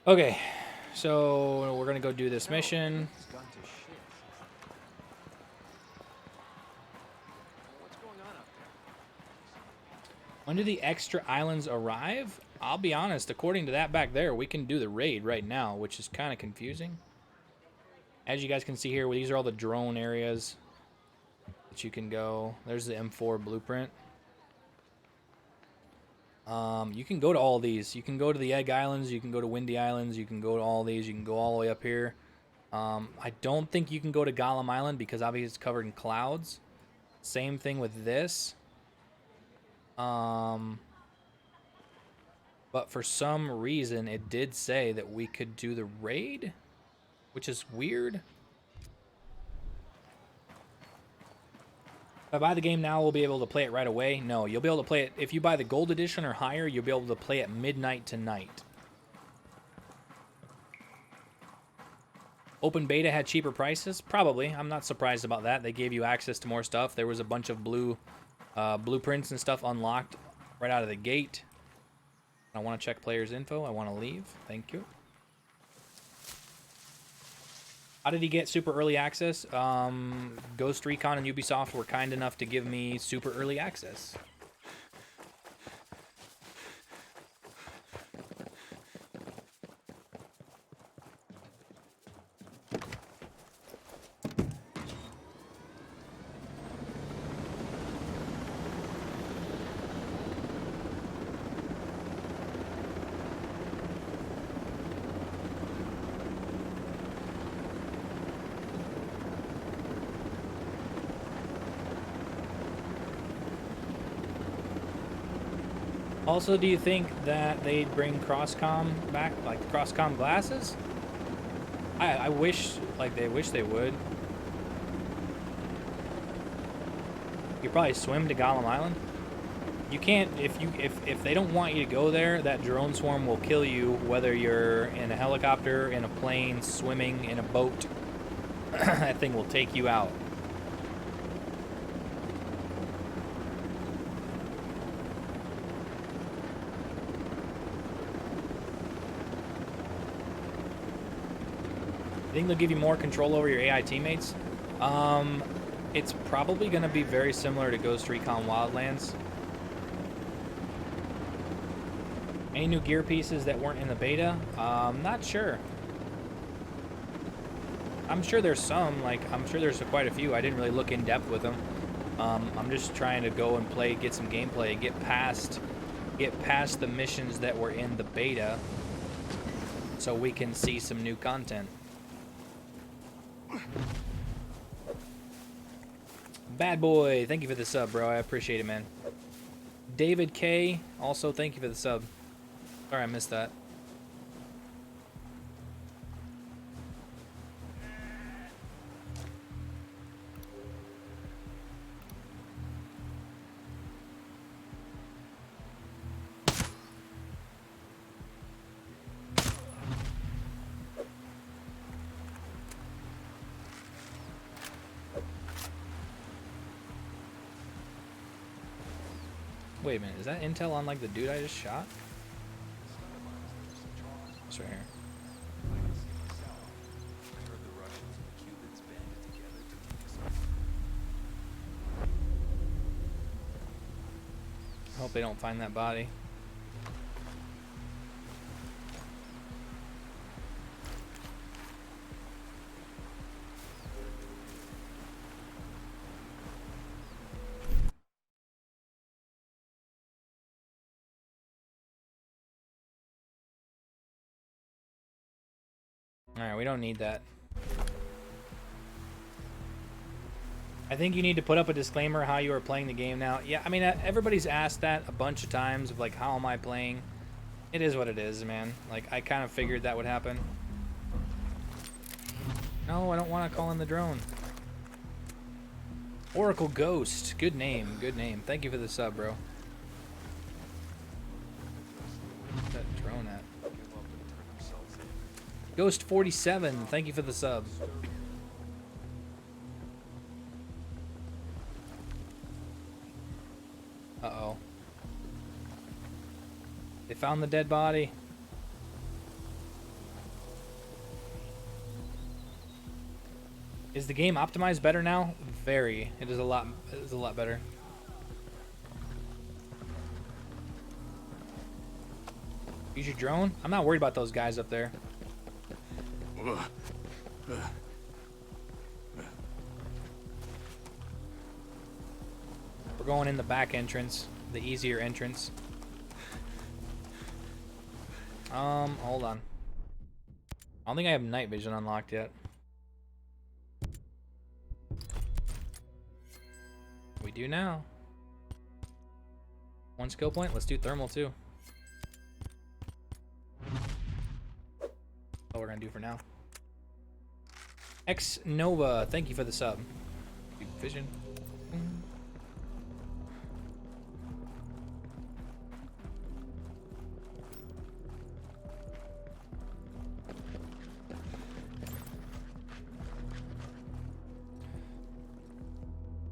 Okay, so we're gonna go do this mission. When do the extra islands arrive? I'll be honest, according to that back there, we can do the raid right now, which is kind of confusing. As you guys can see here, these are all the drone areas that you can go. There's the M4 blueprint. You can go to all these. You can go to the Egg Islands. You can go to Windy Islands. You can go to all these. You can go all the way up here. I don't think you can go to Gollum Island because obviously it's covered in clouds. Same thing with this. But for some reason, it did say that we could do the raid, which is weird. If I buy the game now, we'll be able to play it right away. No, you'll be able to play it. If you buy the gold edition or higher, you'll be able to play it midnight tonight. Open beta had cheaper prices? Probably. I'm not surprised about that. They gave you access to more stuff. There was a bunch of blueprints and stuff unlocked right out of the gate. I want to check players' info. I want to leave. Thank you. How did he get super early access? Ghost Recon and Ubisoft were kind enough to give me super early access. Also, do you think that they'd bring cross-comm back, like cross-comm glasses? I wish, like, they would. You probably swim to Gollum Island. You can't, if they don't want you to go there, that drone swarm will kill you, whether you're in a helicopter, in a plane, swimming, in a boat. That thing will take you out. I think they'll give you more control over your AI teammates. It's probably going to be very similar to Ghost Recon Wildlands. Any new gear pieces that weren't in the beta? Not sure. I'm sure there's some, like, I'm sure there's quite a few. I didn't really look in depth with them. I'm just trying to go and play, get some gameplay, get past the missions that were in the beta so we can see some new content. Bad boy, thank you for the sub, bro. I appreciate it, man. David K, also thank you for the sub. Sorry I missed that. Wait a minute, is that intel on like the dude I just shot? It's right here. I hope they don't find that body. Alright, we don't need that. I think you need to put up a disclaimer how you are playing the game now. Yeah, I mean, everybody's asked that a bunch of times of like, how am I playing? It is what it is, man. Like, I kind of figured that would happen. No, I don't want to call in the drone. Oracle Ghost. Good name, good name. Thank you for the sub, bro. Where's that drone at? Ghost 47, thank you for the sub. Uh-oh. They found the dead body. Is the game optimized better now? Very. It is a lot better. Use your drone? I'm not worried about those guys up there. We're going in the back entrance, the easier entrance. Hold on. I don't think I have night vision unlocked yet. We do now. One skill point, let's do thermal too. That's all we're gonna do for now. X Nova, thank you for the sub. Vision.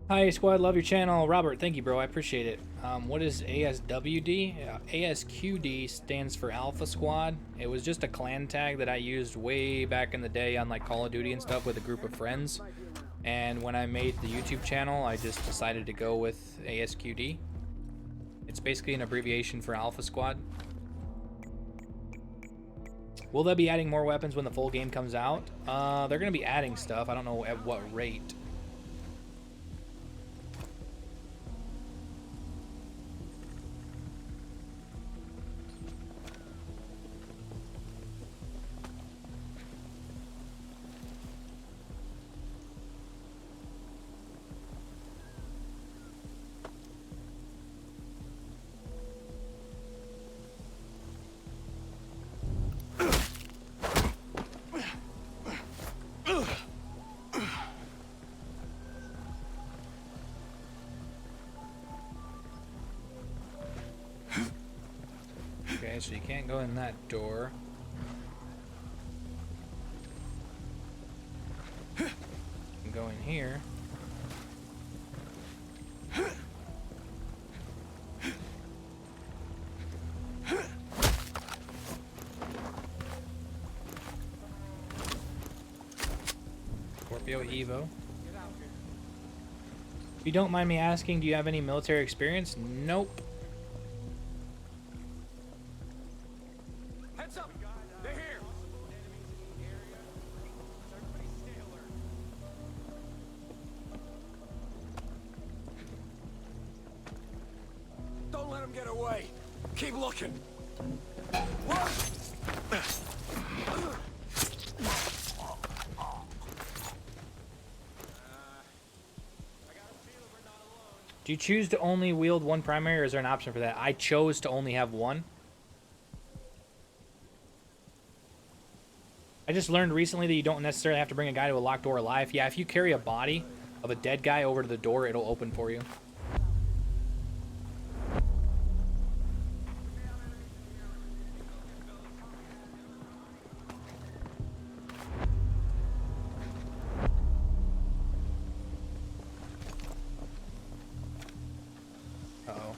Hi squad, love your channel. Robert, thank you bro, I appreciate it. What is ASWD? ASQD stands for Alpha Squad. It was just a clan tag that I used way back in the day on like Call of Duty and stuff with a group of friends. And when I made the YouTube channel, I just decided to go with ASQD. It's basically an abbreviation for Alpha Squad. Will they be adding more weapons when the full game comes out? They're gonna be adding stuff. I don't know at what rate. Okay, so you can't go in that door. You can go in here. Scorpio Evo. If you don't mind me asking, do you have any military experience? Nope. Heads up! They're here! Don't let them get away. Keep looking. Do you choose to only wield one primary, or is there an option for that? I chose to only have one. I just learned recently that you don't necessarily have to bring a guy to a locked door alive. Yeah, if you carry a body of a dead guy over to the door, it'll open for you. Uh-oh.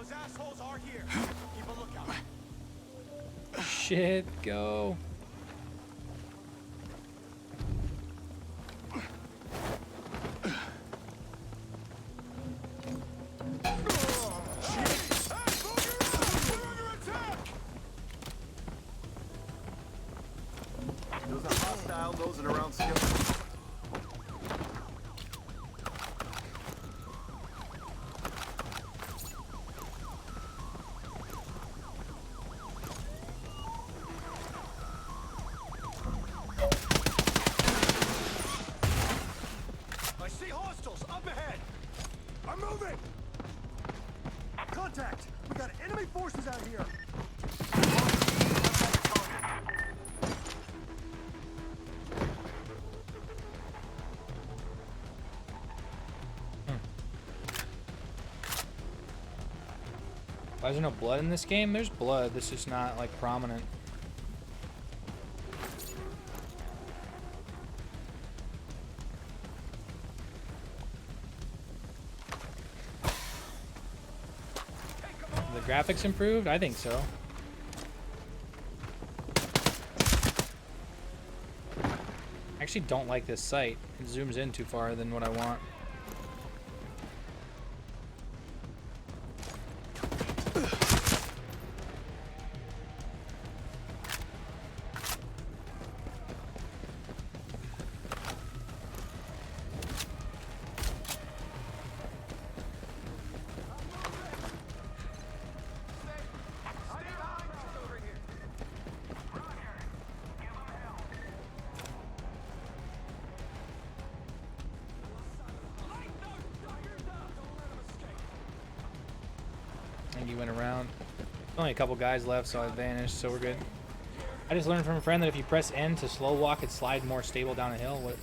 Those assholes are here. Keep a lookout. Shit, go. Those are hostile nosing around still. I see hostiles up ahead. I'm moving. Contact. We got enemy forces out here. Why is there no blood in this game? There's blood. This is not like prominent. The graphics improved? I think so. I actually don't like this sight. It zooms in too far than what I want. And you went around. Only a couple guys left, so I vanished, so we're good. I just learned from a friend that if you press N to slow walk, it slides more stable down a hill. What?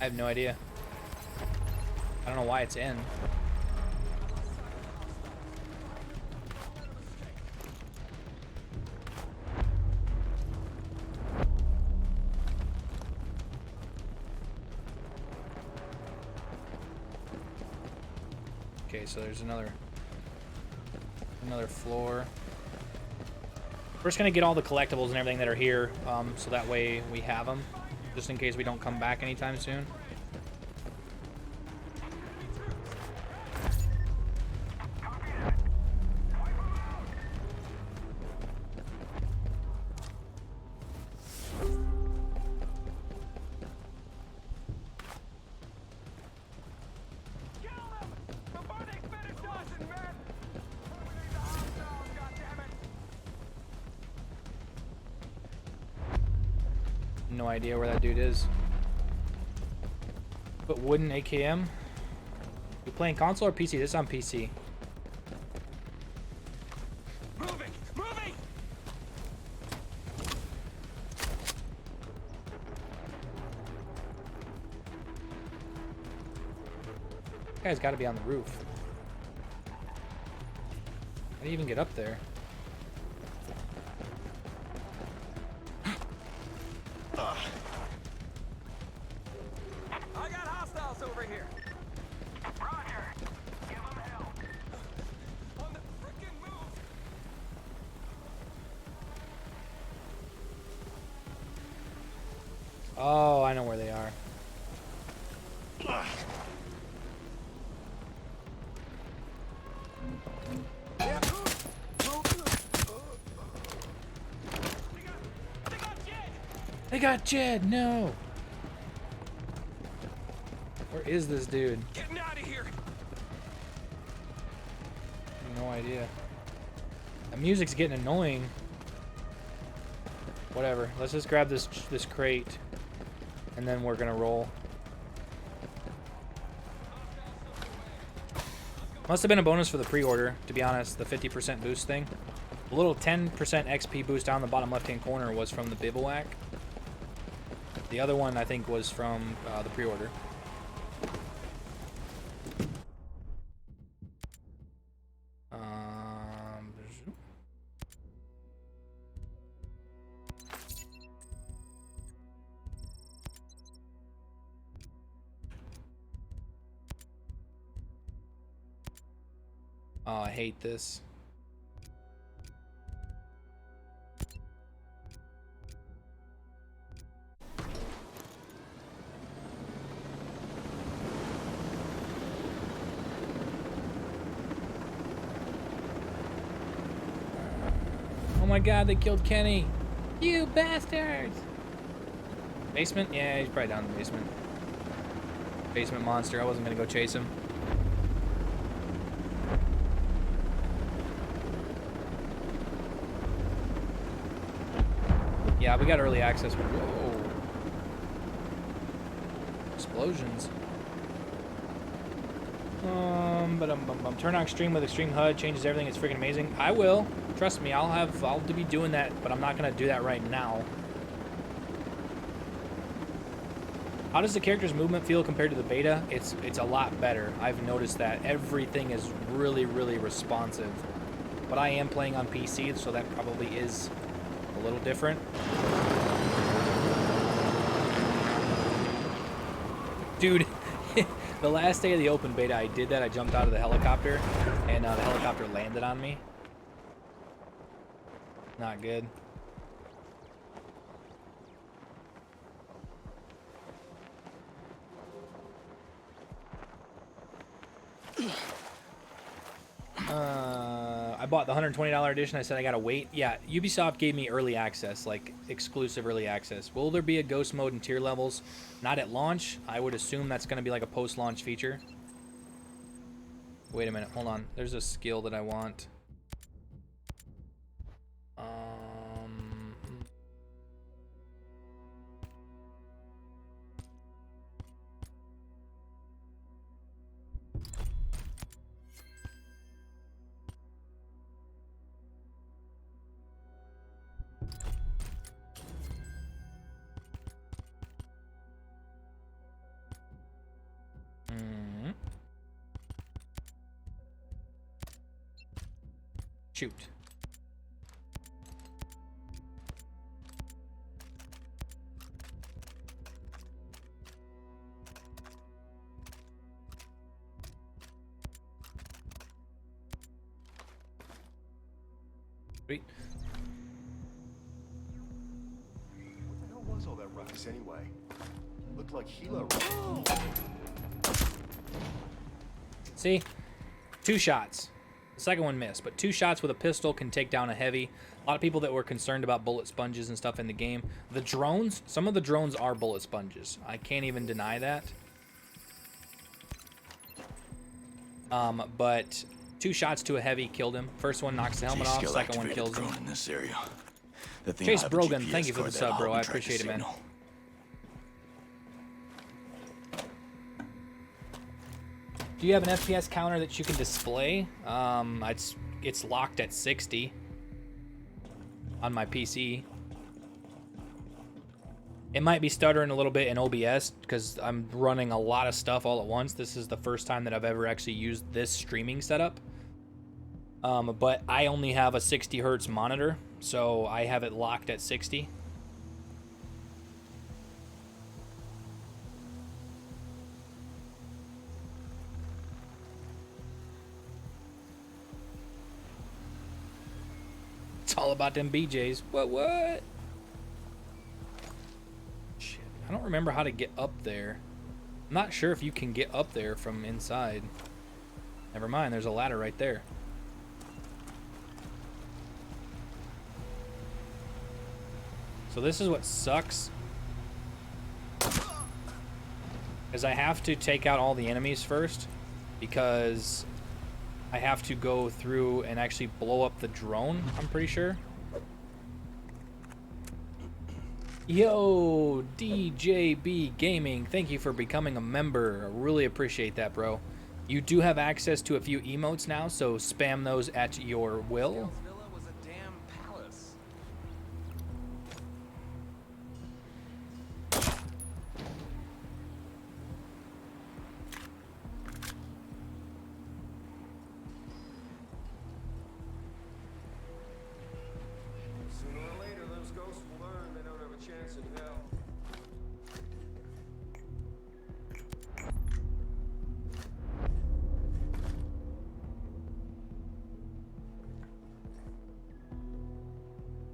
I have no idea. I don't know why it's N. Okay, so there's another floor. We're just gonna get all the collectibles and everything that are here, so that way we have them, just in case we don't come back anytime soon. No idea where that dude is. But wooden AKM. You playing console or PC? This is on PC. Moving! Moving! That guy's got to be on the roof. How do you even get up there? I got hostiles over here. Roger. Give them hell. On the frickin' move. Oh, I know where they are. They got Jed. No. Where is this dude? Getting out of here. No idea. The music's getting annoying. Whatever. Let's just grab this crate, and then we're gonna roll. Must have been a bonus for the pre-order, to be honest. The 50% boost thing. A little 10% XP boost down the bottom left-hand corner was from the bivouac. The other one, I think, was from the pre-order. Oh, I hate this. Oh my god, they killed Kenny. You bastards! Basement? Yeah, he's probably down in the basement. Basement monster. I wasn't gonna go chase him. Yeah, we got early access. Whoa. Explosions. Turn on extreme with extreme HUD changes everything. It's freaking amazing. I will. Trust me, I'll be doing that, but I'm not gonna do that right now. How does the character's movement feel compared to the beta? It's a lot better. I've noticed that everything is really, really responsive. But I am playing on PC, so that probably is a little different. Dude, the last day of the open beta, I did that. I jumped out of the helicopter, and the helicopter landed on me. Not good. I bought the $120 edition. I said I gotta wait. Yeah, Ubisoft gave me early access, like exclusive early access. Will there be a ghost mode and tier levels? Not at launch. I would assume that's gonna be like a post-launch feature. Wait a minute, hold on. There's a skill that I want. Shoot. Sweet. What the hell was all that ruckus anyway? Looked like Gila. See? 2 shots. The second one missed, but 2 shots with a pistol can take down a heavy. A lot of people that were concerned about bullet sponges and stuff in the game. The drones, some of the drones are bullet sponges. I can't even deny that. But 2 shots to a heavy killed him. First one knocks the helmet off, second one kills him. In this area. Chase Brogan, thank you for the sub, bro. I appreciate it, man. Do you have an FPS counter that you can display? It's locked at 60 on my PC. It might be stuttering a little bit in OBS because I'm running a lot of stuff all at once. This is the first time that I've ever actually used this streaming setup. But I only have a 60 hertz monitor, so I have it locked at 60. It's all about them BJs. What? Shit. I don't remember how to get up there. I'm not sure if you can get up there from inside. Never mind, there's a ladder right there. So this is what sucks. Is I have to take out all the enemies first because I have to go through and actually blow up the drone, I'm pretty sure. Yo, DJB Gaming, thank you for becoming a member. I really appreciate that, bro. You do have access to a few emotes now, so spam those at your will.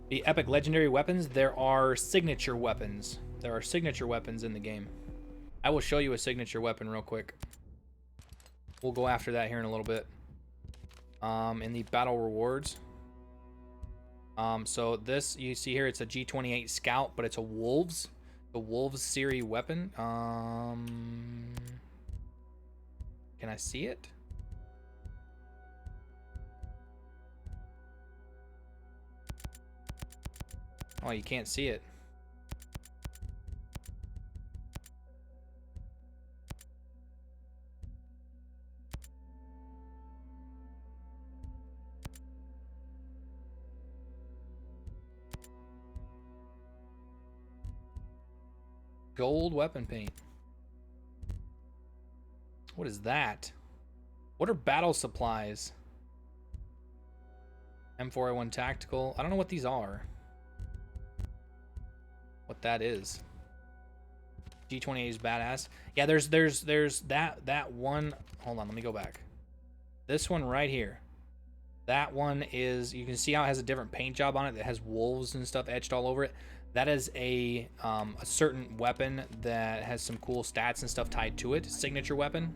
The epic legendary weapons, there are signature weapons. There are signature weapons in the game. I will show you a signature weapon real quick. We'll go after that here in a little bit. In the battle rewards. So this, you see here, it's a G28 Scout, but it's a Wolves. The Wolves series weapon. Can I see it? Oh, you can't see it. Gold weapon paint. What is that? What are battle supplies? M4A1 tactical. I don't know what these are. What that is. G28 is badass. Yeah, there's that one. Hold on, let me go back. This one right here. That one is, you can see how it has a different paint job on it that has wolves and stuff etched all over it. That is a certain weapon that has some cool stats and stuff tied to it. Signature weapon.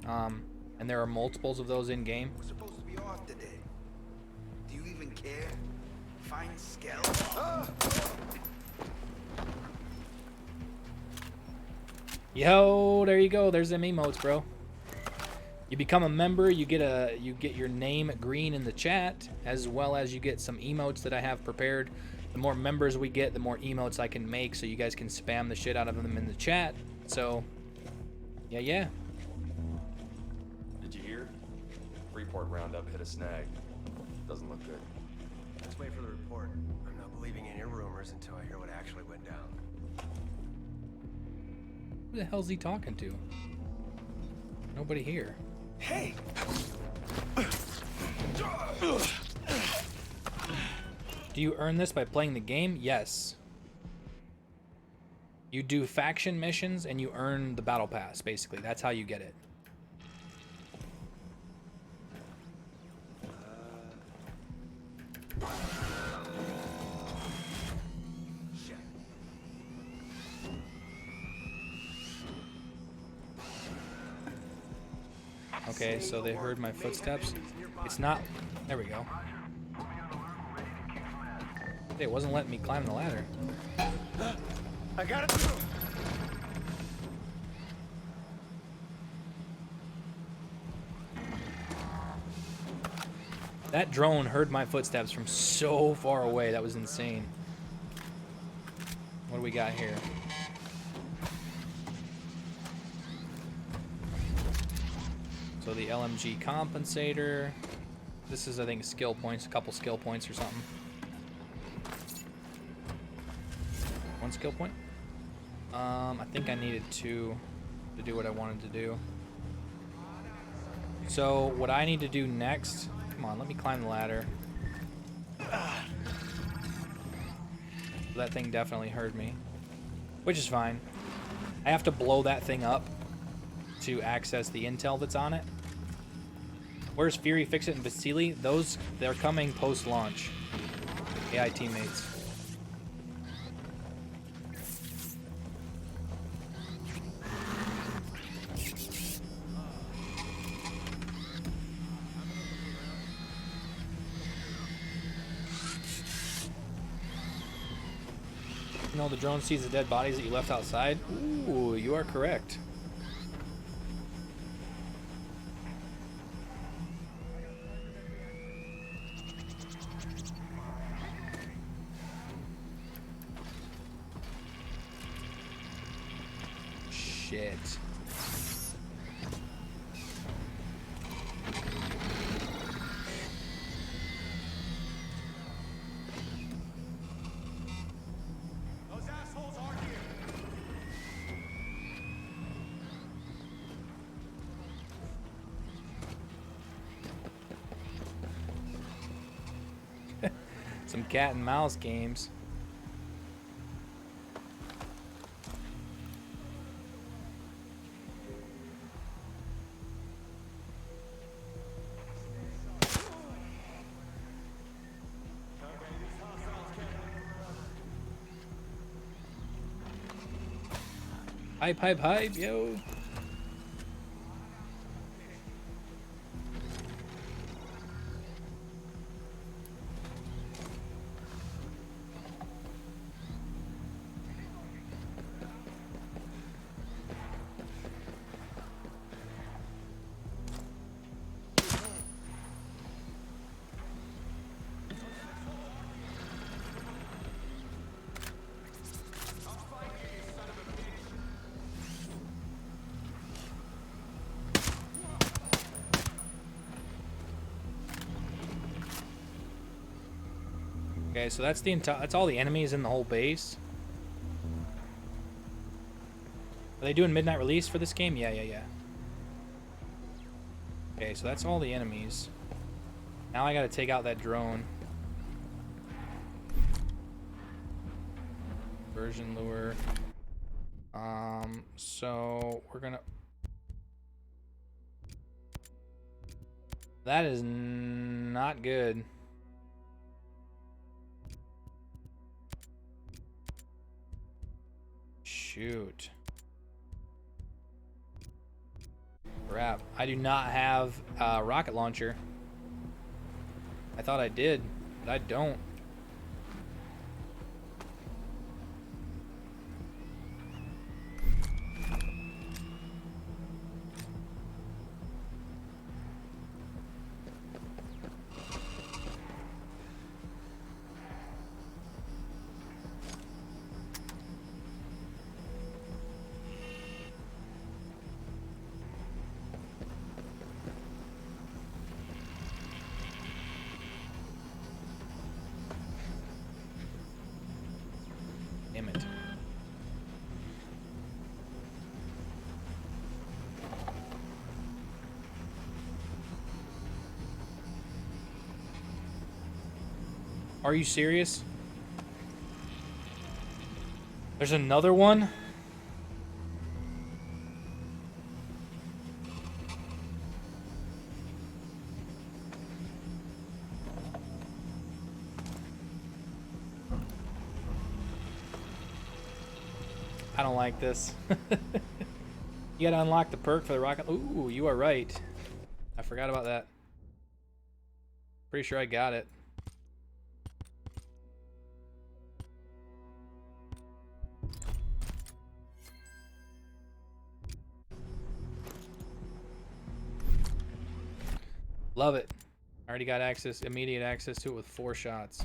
And there are multiples of those in game. We're supposed to be off today. Do you even care? Find scale. Yo, there you go. There's them emotes, bro. You become a member, you get your name green in the chat, as well as you get some emotes that I have prepared. The more members we get, the more emotes I can make, so you guys can spam the shit out of them in the chat. So, yeah. Did you hear? Freeport roundup hit a snag. Doesn't look good. Let's wait for the report. I'm not believing any rumors until I hear what actually went down. Who the hell's he talking to? Nobody here. Hey! Do you earn this by playing the game? Yes. You do faction missions and you earn the battle pass, basically. That's how you get it. Okay, so they heard my footsteps. It's not... There we go. It wasn't letting me climb the ladder. I got it. That drone heard my footsteps from so far away. That was insane. What do we got here? So the LMG compensator. This is, I think, skill points. A couple skill points or something. One skill point. I think I needed two to do what I wanted to do. So what I need to do next, come on, let me climb the ladder. That thing definitely heard me, which is fine. I have to blow that thing up to access the intel that's on it. Where's Fury, Fixit, and Vasily? Those, they're coming post-launch. AI teammates. You know, the drone sees the dead bodies that you left outside. Ooh, you are correct. Shit. Those assholes are here. Some cat and mouse games. Hype, hype, hype, yo. Okay, so that's the entire. That's all the enemies in the whole base. Are they doing midnight release for this game? Yeah. Okay, so that's all the enemies. Now I gotta take out that drone. Version lure. So we're gonna. That is not good. Shoot. Crap. I do not have a rocket launcher. I thought I did, but I don't. Damn it. Are you serious? There's another one? I don't like this. You gotta unlock the perk for the rocket. Ooh, you are right. I forgot about that. Pretty sure I got it. Love it. I already got access, immediate access to it with 4 shots.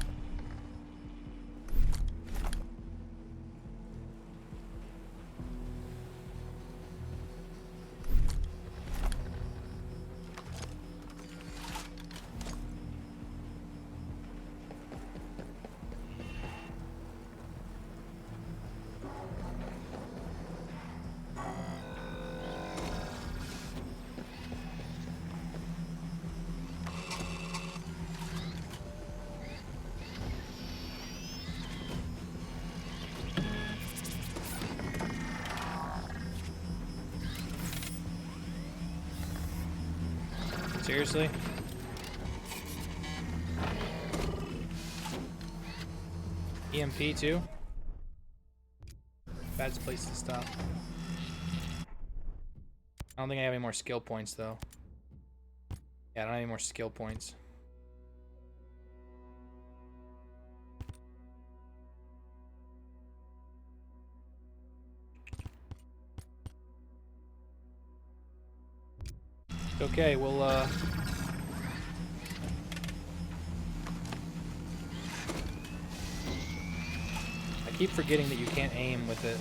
Seriously? EMP too? Bad place to stop. I don't think I have any more skill points though. Yeah, I don't have any more skill points. Okay, we'll I keep forgetting that you can't aim with it.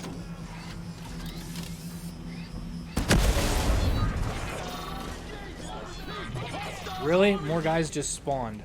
Really? More guys just spawned.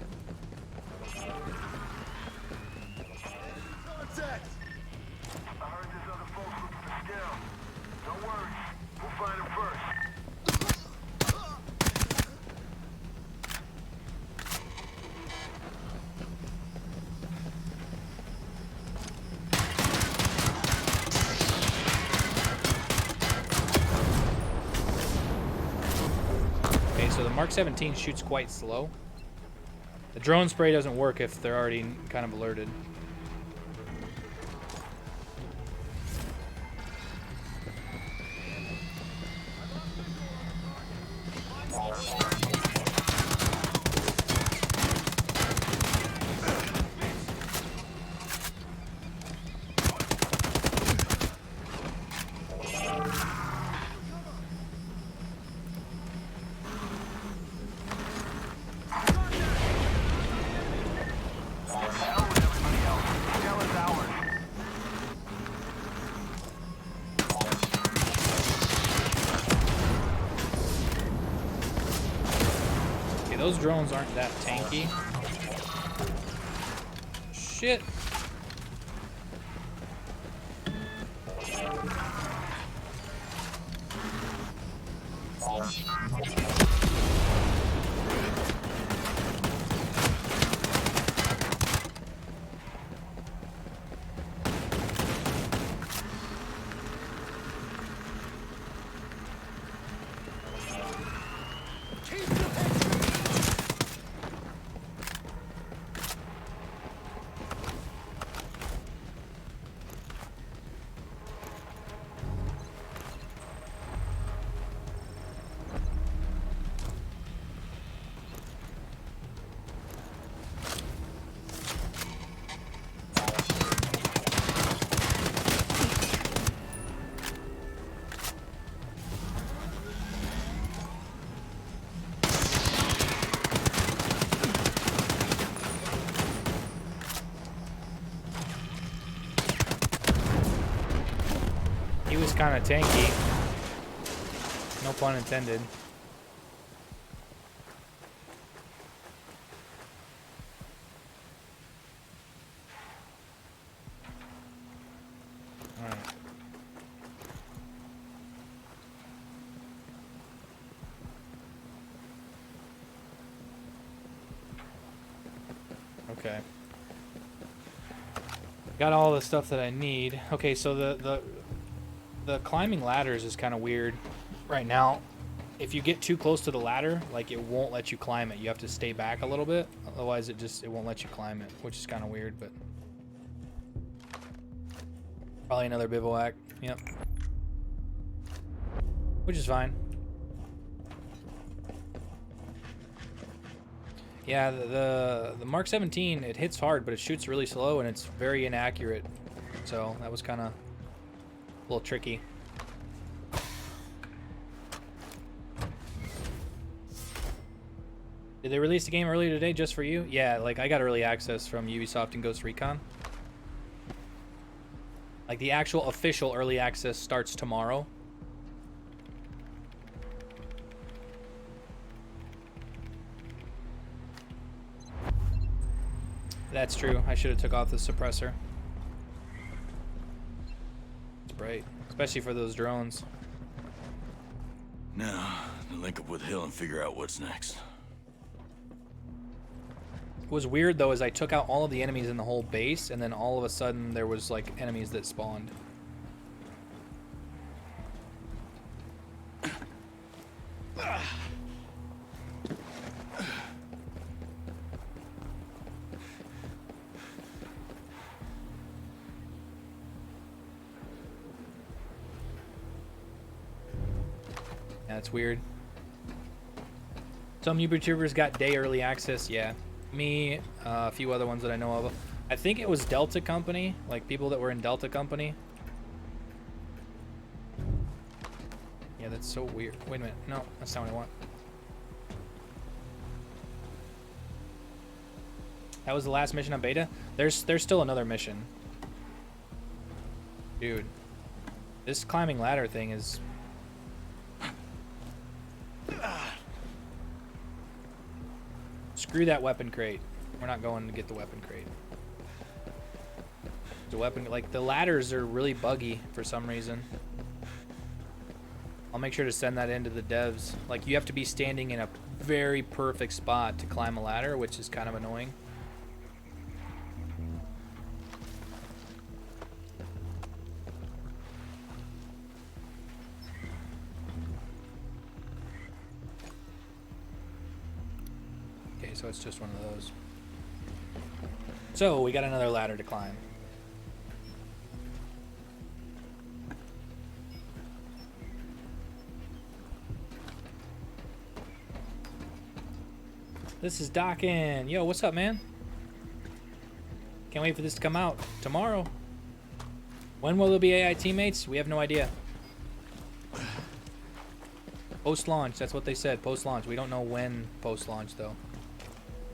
So the Mark 17 shoots quite slow. The drone spray doesn't work if they're already kind of alerted. Okay, those drones aren't that tanky. Shit. He was kind of tanky. No pun intended. All right. Okay. Got all the stuff that I need. Okay, so the climbing ladders is kind of weird right now. If you get too close to the ladder, like, it won't let you climb it. You have to stay back a little bit, otherwise it won't let you climb it, which is kind of weird. But probably another bivouac. Yep. Which is fine. Yeah, the Mark 17, it hits hard, but it shoots really slow and it's very inaccurate. So that was kind of a little tricky. Did they release the game earlier today just for you? Yeah, like, I got early access from Ubisoft and Ghost Recon. Like, the actual official early access starts tomorrow. That's true. I should have took off the suppressor. It's bright, especially for those drones. Now, to link up with Hill and figure out what's next. What was weird, though, is I took out all of the enemies in the whole base, and then all of a sudden there was, like, enemies that spawned. That's weird. Some YouTubers got day early access, yeah. Me, a few other ones that I know of. I think it was Delta Company, like people that were in Delta Company. Yeah, that's so weird. Wait a minute. No, that's not what I want. That was the last mission on beta? There's still another mission. Dude. This climbing ladder thing is... Screw that weapon crate. We're not going to get the weapon crate. The weapon, like, the ladders are really buggy for some reason. I'll make sure to send that into the devs. Like, you have to be standing in a very perfect spot to climb a ladder, which is kind of annoying. So it's just one of those. So we got another ladder to climb. This is Dockin. Yo, what's up, man? Can't wait for this to come out tomorrow. When will there be AI teammates? We have no idea. Post-launch, that's what they said, post-launch. We don't know when post-launch, though.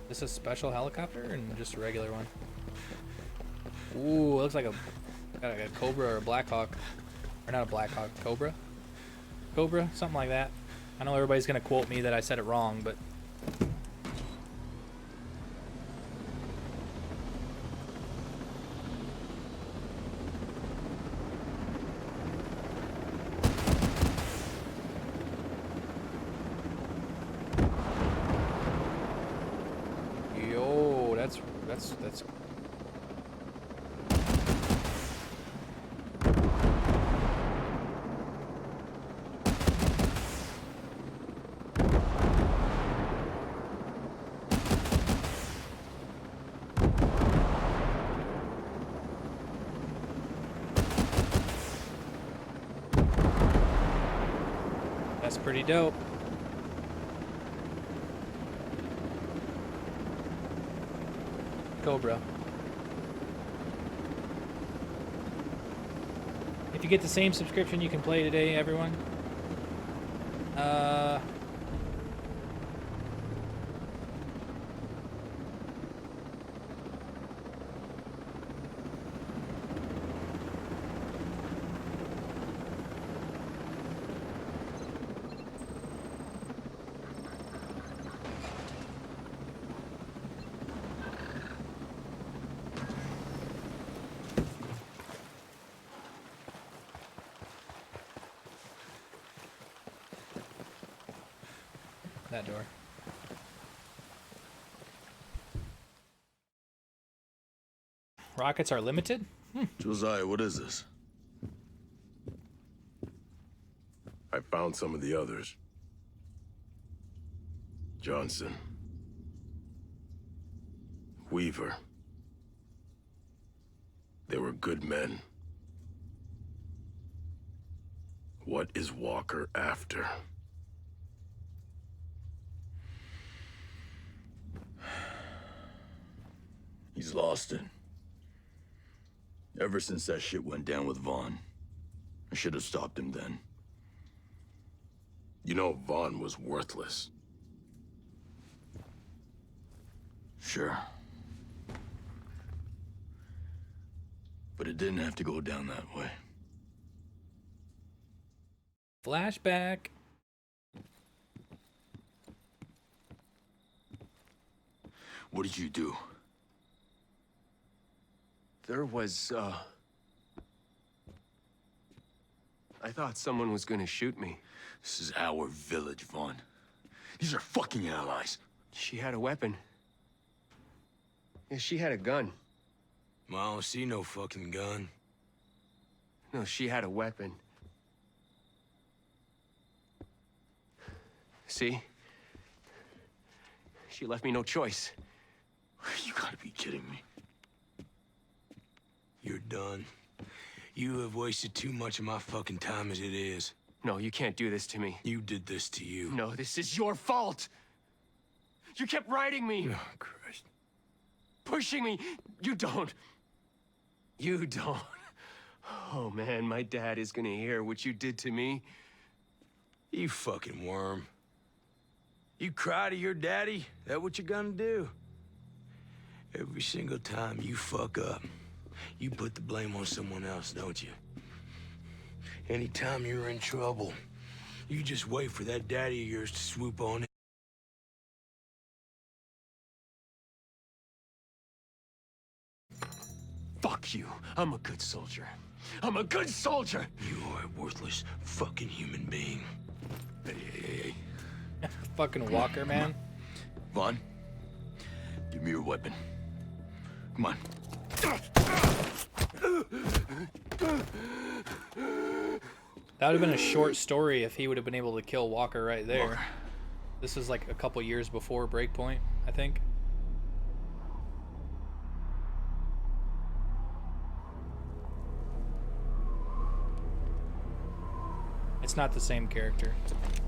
This a special helicopter and just a regular one? Ooh, looks like a Cobra or a Blackhawk. Or not a Blackhawk, Cobra? Cobra, something like that. I know everybody's gonna quote me that I said it wrong, but yo, that's pretty dope. Cobra. If you get the same subscription, you can play today, everyone. That door. Rockets are limited? Josiah, what is this? I found some of the others. Johnson. Weaver. They were good men. What is Walker after? He's lost it. Ever since that shit went down with Vaughn. I should have stopped him then. You know, Vaughn was worthless. Sure. But it didn't have to go down that way. Flashback. What did you do? There was, I thought someone was gonna shoot me. This is our village, Vaughn. These are fucking allies. She had a weapon. Yeah, she had a gun. Well, I don't see no fucking gun. No, she had a weapon. See? She left me no choice. You gotta be kidding me. You're done. You have wasted too much of my fucking time as it is. No, you can't do this to me. You did this to you. No, this is your fault. You kept riding me. Oh, Christ. Pushing me. You don't. You don't. Oh, man, my dad is gonna hear what you did to me. You fucking worm. You cry to your daddy? That what you're gonna do? Every single time you fuck up, you put the blame on someone else, don't you? Anytime you're in trouble, you just wait for that daddy of yours to swoop on it. Fuck you. I'm a good soldier. I'm a good soldier! You are a worthless fucking human being. Hey. Fucking Walker, man. Vaughn, give me your weapon. Come on. That would have been a short story if he would have been able to kill Walker right there. Walker. This is like a couple years before Breakpoint, I think. It's not the same character.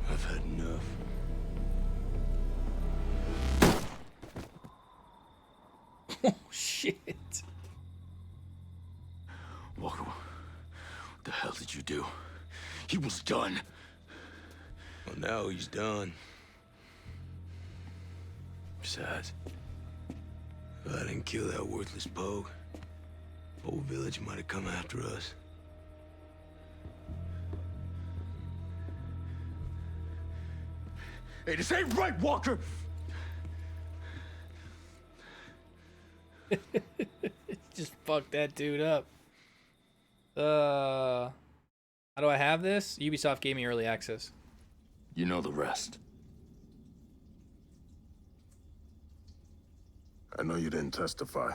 I've had enough. Oh, shit. Walker, what the hell did you do? He was done. Well, now he's done. Besides, If I didn't kill that worthless pogue, whole village might have come after us. Hey, this ain't right, Walker! Just fuck that dude up. How do I have this? Ubisoft gave me early access. You know the rest. I know you didn't testify.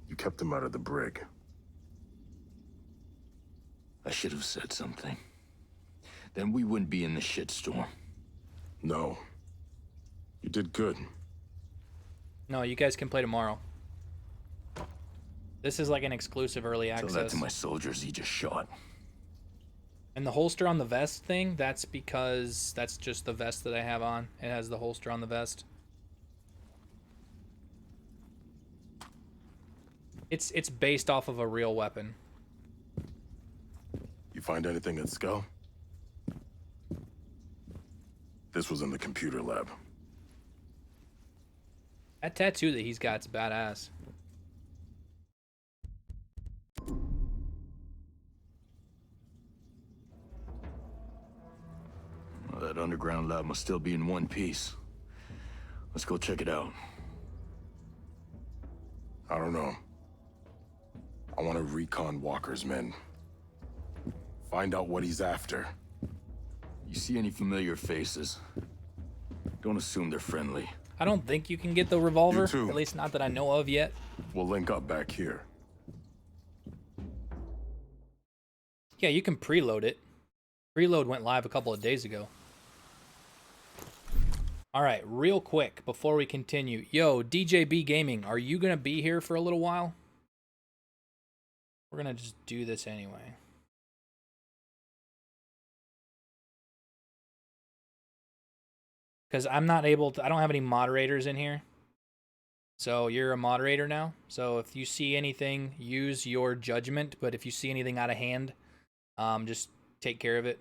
You kept him out of the brig. I should have said something. Then we wouldn't be in the shitstorm. No. You did good. No, you guys can play tomorrow. This is like an exclusive early access. Tell that to my soldiers he just shot. And the holster on the vest thing, that's because that's just the vest that I have on. It has the holster on the vest. It's based off of a real weapon. You find anything at Skull? This was in the computer lab. That tattoo that he's got's badass. Well, that underground lab must still be in one piece. Let's go check it out. I don't know. I want to recon Walker's men. Find out what he's after. You see any familiar faces? Don't assume they're friendly. I don't think you can get the revolver. You too. At least not that I know of yet. We'll link up back here. Yeah, you can preload it. Preload went live a couple of days ago. All right, real quick before we continue. Yo, DJB Gaming, are you going to be here for a little while? We're going to just do this anyway. Because I'm not able to, I don't have any moderators in here. So you're a moderator now. So if you see anything, use your judgment. But if you see anything out of hand, just take care of it.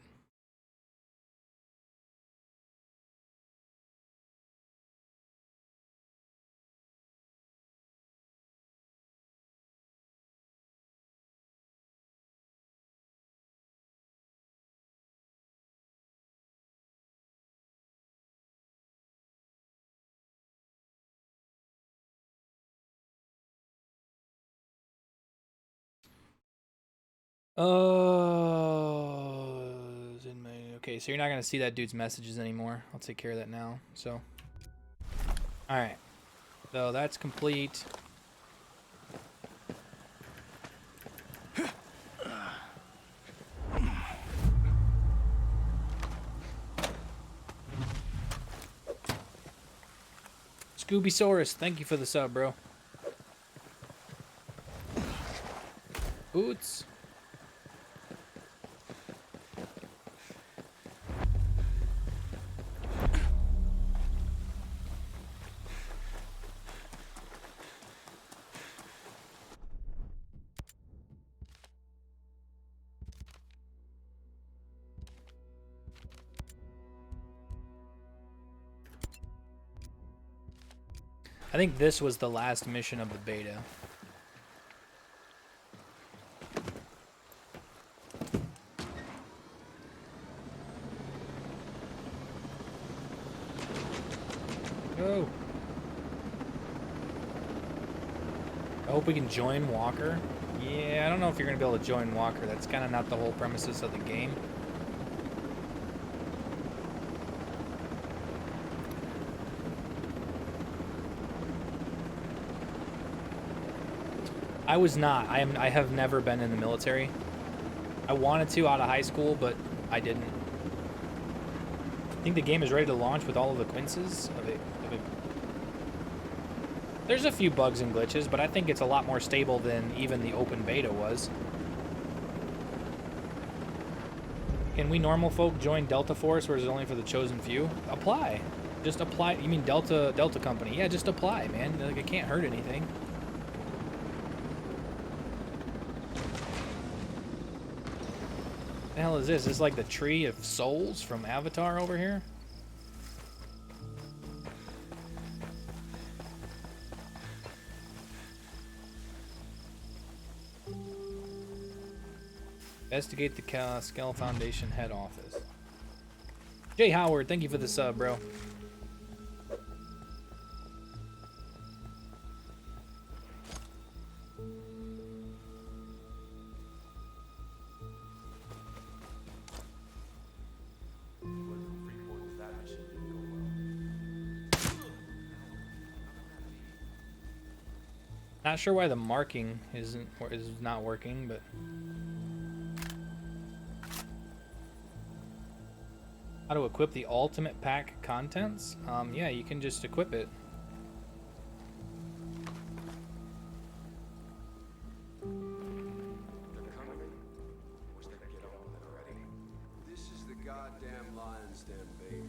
Okay, so you're not gonna see that dude's messages anymore. I'll take care of that now. So, all right. So that's complete. Scooby-Saurus, thank you for the sub, bro. Boots. I think this was the last mission of the beta. Go. I hope we can join Walker. Yeah, I don't know if you're going to be able to join Walker. That's kind of not the whole premises of the game. I was not. I have never been in the military. I wanted to out of high school, but I didn't. I think the game is ready to launch with all of the quinces of it. There's a few bugs and glitches, but I think it's a lot more stable than even the open beta was. Can we normal folk join Delta Force, or is it only for the chosen few? Apply. Just apply. You mean Delta Company? Yeah, just apply, man. Like, it can't hurt anything. The hell is this? This is like the tree of souls from Avatar over here. Investigate the Skell Foundation head office. Jay Howard, thank you for the sub, bro. Not sure why the marking is not working, but how to equip the ultimate pack contents? Yeah, you can just equip it. This is the goddamn lion's den, baby.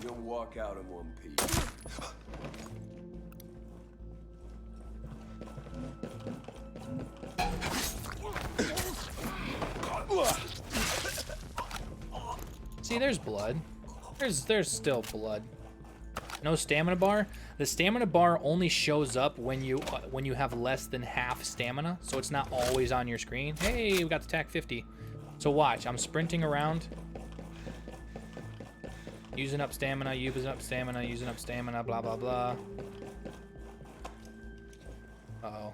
You don't walk out in one piece. See, there's blood. There's still blood. No stamina bar. The stamina bar only shows up when you have less than half stamina, so it's not always on your screen. Hey, we got the TAC 50. So watch, I'm sprinting around, using up stamina, using up stamina, using up stamina, blah blah blah. Uh-oh.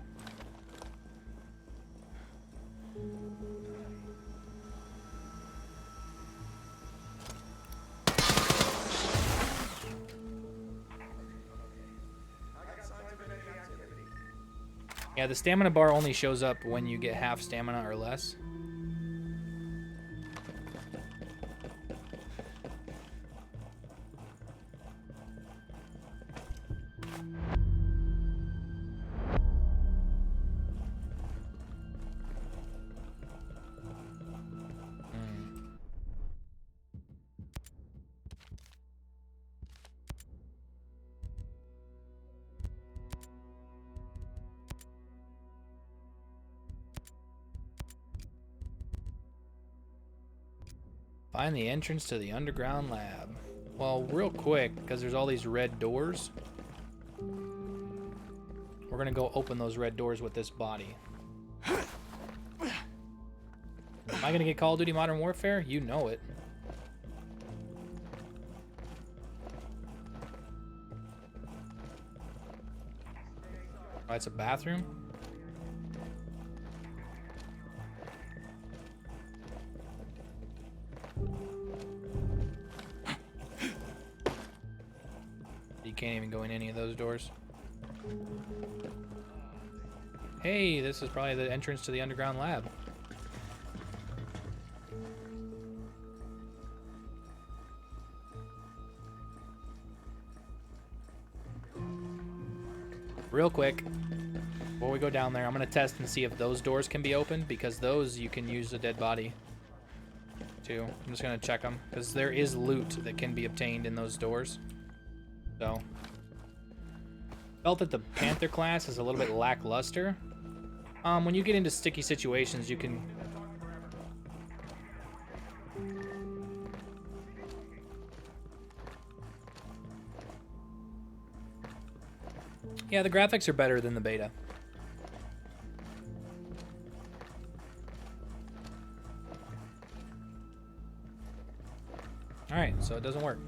Yeah, the stamina bar only shows up when you get half stamina or less. Find the entrance to the underground lab. Well, real quick, because there's all these red doors. We're gonna go open those red doors with this body. Am I gonna get Call of Duty Modern Warfare? You know it. Oh, it's a bathroom? You can't even go in any of those doors. Hey, this is probably the entrance to the underground lab. Real quick, before we go down there, I'm gonna test and see if those doors can be opened, because those you can use a dead body too. I'm just gonna check them, because there is loot that can be obtained in those doors. So, felt that the Panther class is a little bit lackluster. When you get into sticky situations, you can... Yeah, the graphics are better than the beta. Alright, so it doesn't work.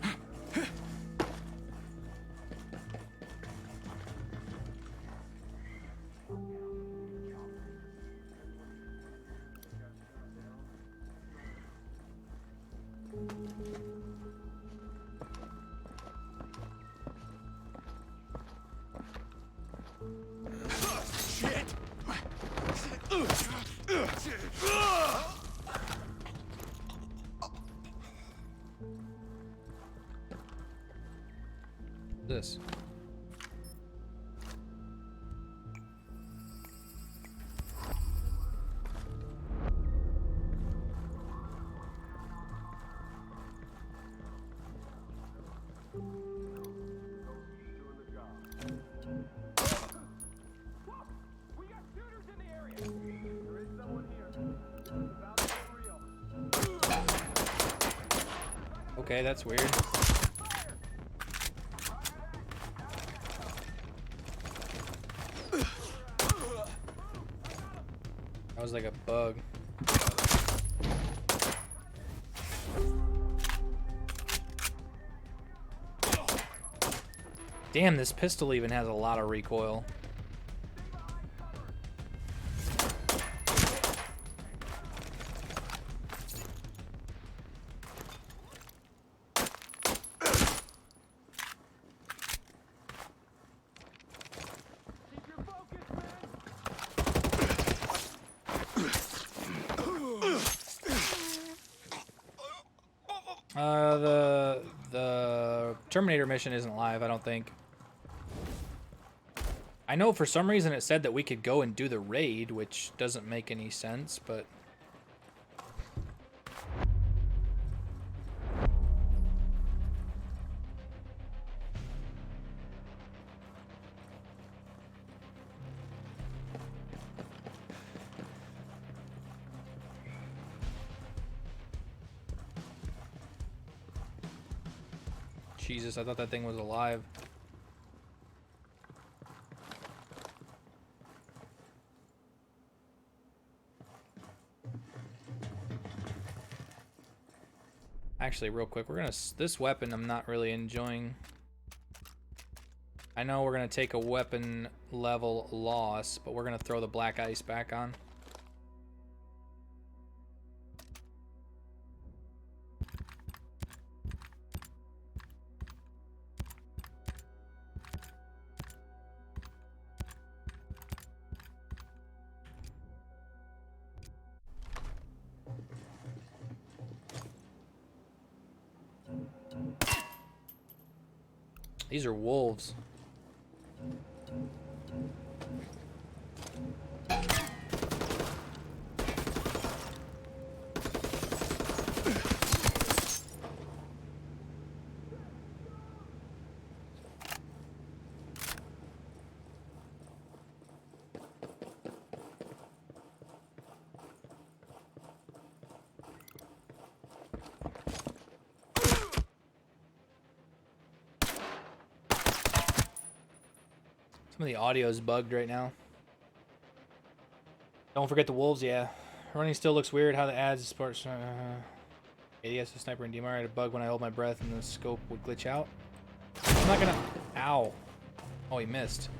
This. Okay, that's weird. That was like a bug. Damn, this pistol even has a lot of recoil. The Terminator mission isn't live, I don't think. I know for some reason it said that we could go and do the raid, which doesn't make any sense, but... Jesus, I thought that thing was alive. Actually, real quick, we're gonna... This weapon I'm not really enjoying. I know we're gonna take a weapon level loss, but we're gonna throw the black ice back on. These are wolves. Some of the audio is bugged right now. Don't forget the wolves, yeah. Running still looks weird. How the ads sports. ADS, a sniper, and DMR. I had a bug when I hold my breath and the scope would glitch out. I'm not gonna. Ow. Oh, he missed.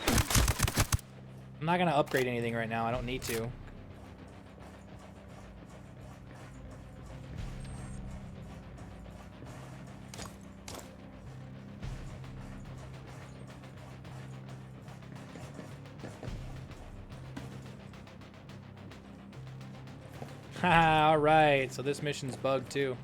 I'm not gonna upgrade anything right now. I don't need to. Haha, alright, so this mission's bugged too.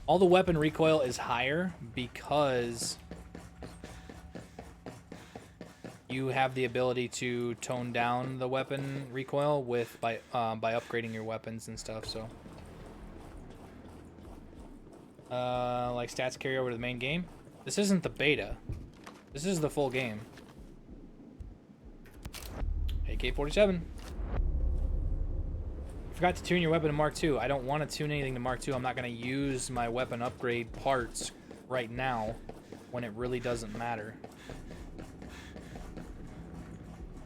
All the weapon recoil is higher because you have the ability to tone down the weapon recoil with by upgrading your weapons and stuff, so. Like stats carry over to the main game. This isn't the beta. This is the full game. AK-47. Forgot to tune your weapon to Mark II. I don't want to tune anything to Mark II. I'm not going to use my weapon upgrade parts right now when it really doesn't matter.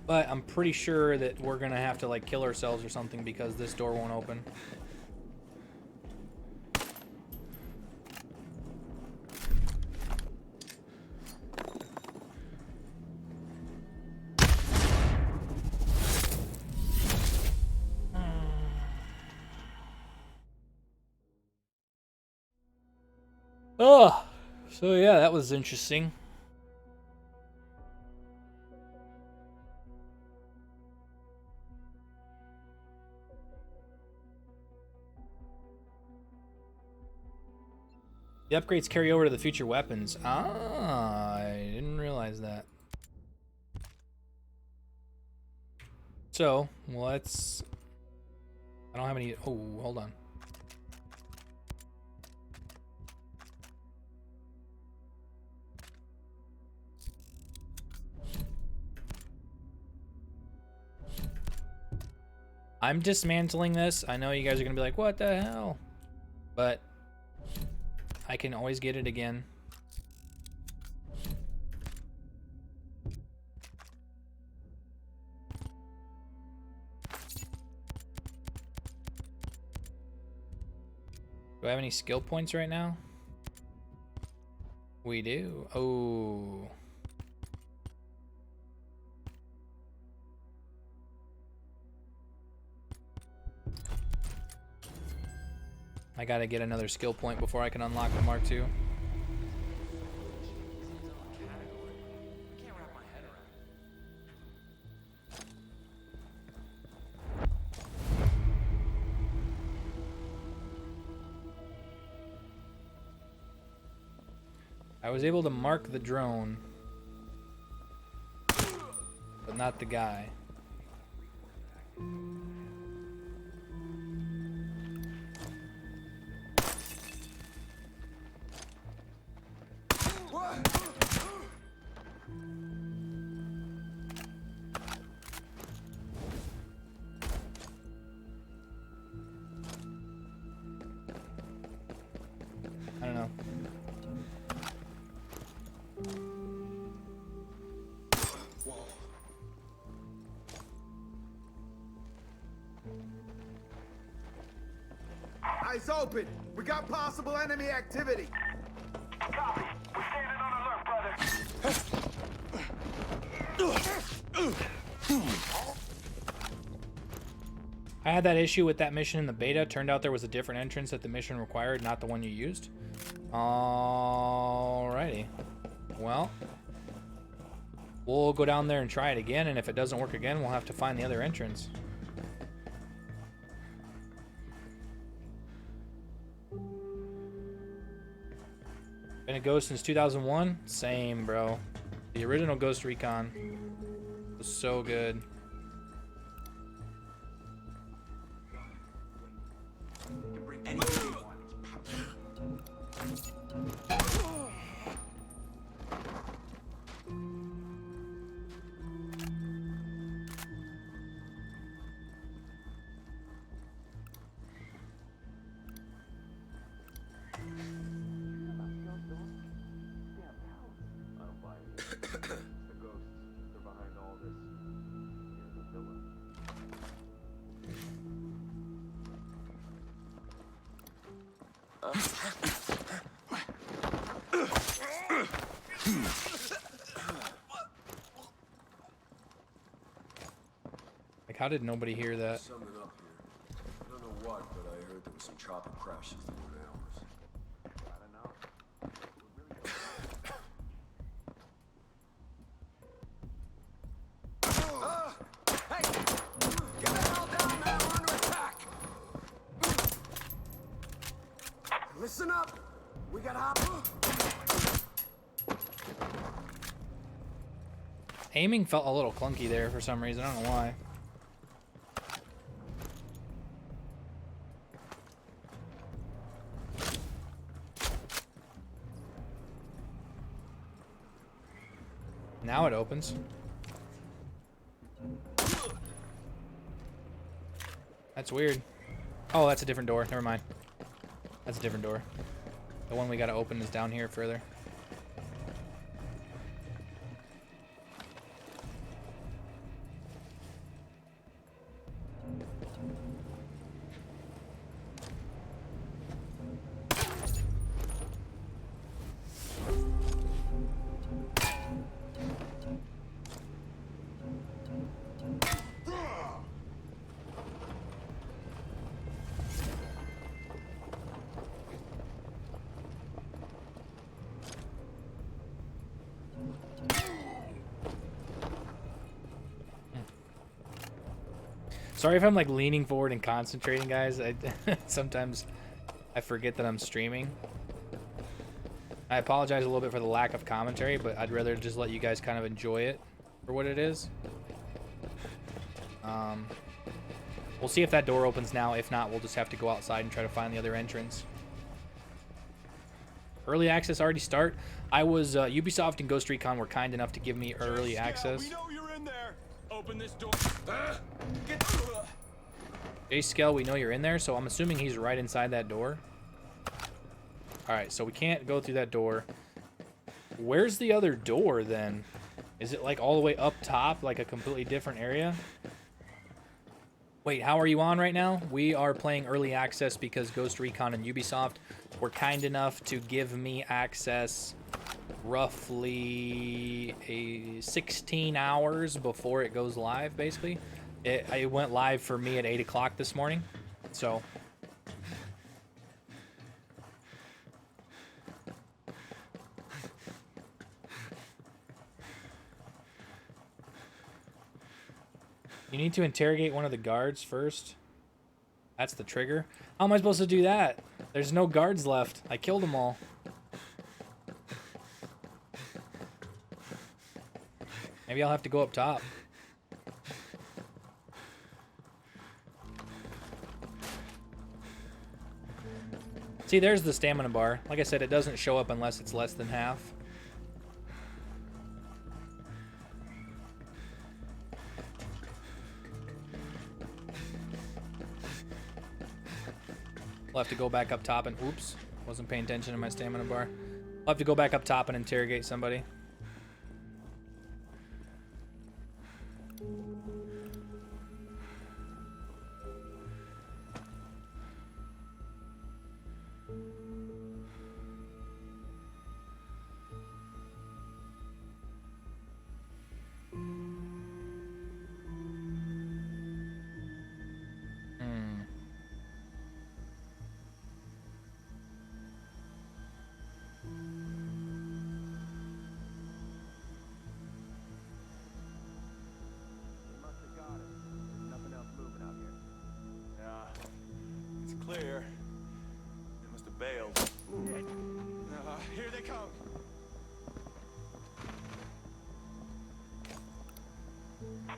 But I'm pretty sure that we're going to have to like kill ourselves or something because this door won't open. Oh, so yeah, that was interesting. The upgrades carry over to the future weapons. Ah, I didn't realize that. So, let's... I don't have any... Oh, hold on. I'm dismantling this. I know you guys are going to be like, what the hell? But I can always get it again. Do I have any skill points right now? We do. Oh. I gotta get another skill point before I can unlock the Mark II. I was able to mark the drone, but not the guy. I don't know. Eyes open. We got possible enemy activity. Copy. We're standing on alert, brother. I had that issue with that mission in the beta. Turned out there was a different entrance that the mission required, not the one you used. Alrighty. Well, we'll go down there and try it again, and if it doesn't work again, we'll have to find the other entrance. Been a Ghost since 2001? Same, bro. The original Ghost Recon was so good. Like, how did nobody hear that? Something up here. I don't know what, but I heard there was some chopper crashes that were ours. I don't know. Hey! Get the hell down, man! We're under attack! Listen up. We got hop. Aiming felt a little clunky there for some reason. I don't know why. Now it opens. That's weird. Oh, that's a different door. Never mind. That's a different door. The one we gotta open is down here further. Sorry if I'm like leaning forward and concentrating, guys. Sometimes I forget that I'm streaming. I apologize a little bit for the lack of commentary, but I'd rather just let you guys kind of enjoy it for what it is. We'll see if that door opens now. If not, we'll just have to go outside and try to find the other entrance. Early access already start. I was Ubisoft and Ghost Recon were kind enough to give me early access. We know you're in there. Open this door. Jay Skell, we know you're in there, so I'm assuming he's right inside that door. Alright, so we can't go through that door. Where's the other door, then? Is it, like, all the way up top, like a completely different area? Wait, how are you on right now? We are playing early access because Ghost Recon and Ubisoft were kind enough to give me access roughly 16 hours before it goes live, basically. It went live for me at 8 o'clock this morning, so... You need to interrogate one of the guards first. That's the trigger. How am I supposed to do that? There's no guards left. I killed them all. Maybe I'll have to go up top. See, there's the stamina bar. Like I said, it doesn't show up unless it's less than half. We'll have to go back up top and... Oops. Wasn't paying attention to my stamina bar. I'll have to go back up top and interrogate somebody. Clear. They must have bailed. Here they come.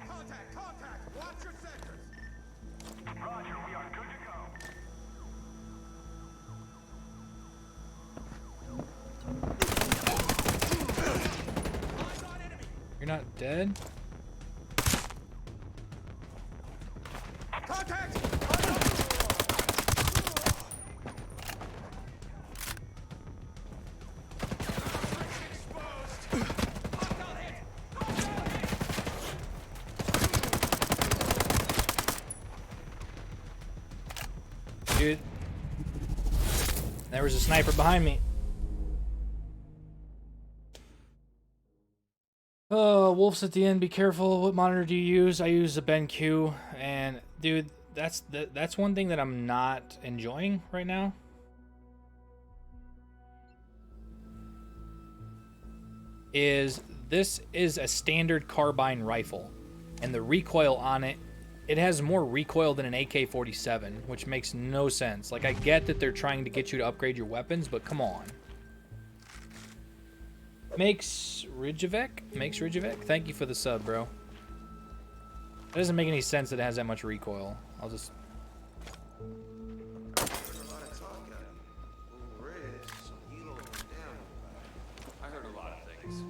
Contact! Contact! Watch your sectors! Roger, we are good to go. You're not dead? Contact! Dude, there was a sniper behind me. Oh, wolves at the end. Be careful. What monitor do you use? I use a BenQ, and dude, that's one thing that I'm not enjoying right now. This is a standard carbine rifle, and the recoil on it. It has more recoil than an AK-47, which makes no sense. Like, I get that they're trying to get you to upgrade your weapons, but come on. Makes Ridgevec? Thank you for the sub, bro. It doesn't make any sense that it has that much recoil. I'll just... I heard a lot of things.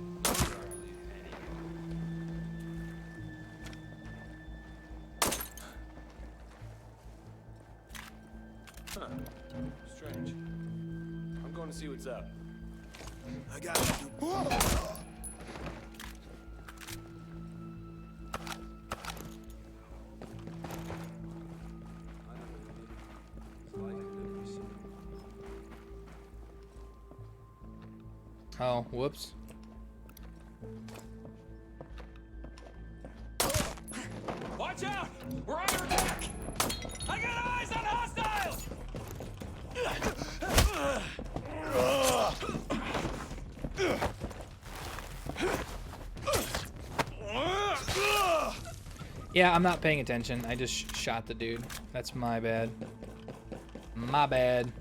Huh. Strange. I'm going to see what's up. I got you. Oh, whoops. Watch out! We're under attack! I got eyes on hostiles! Yeah, I'm not paying attention. I just shot the dude. That's my bad. My bad.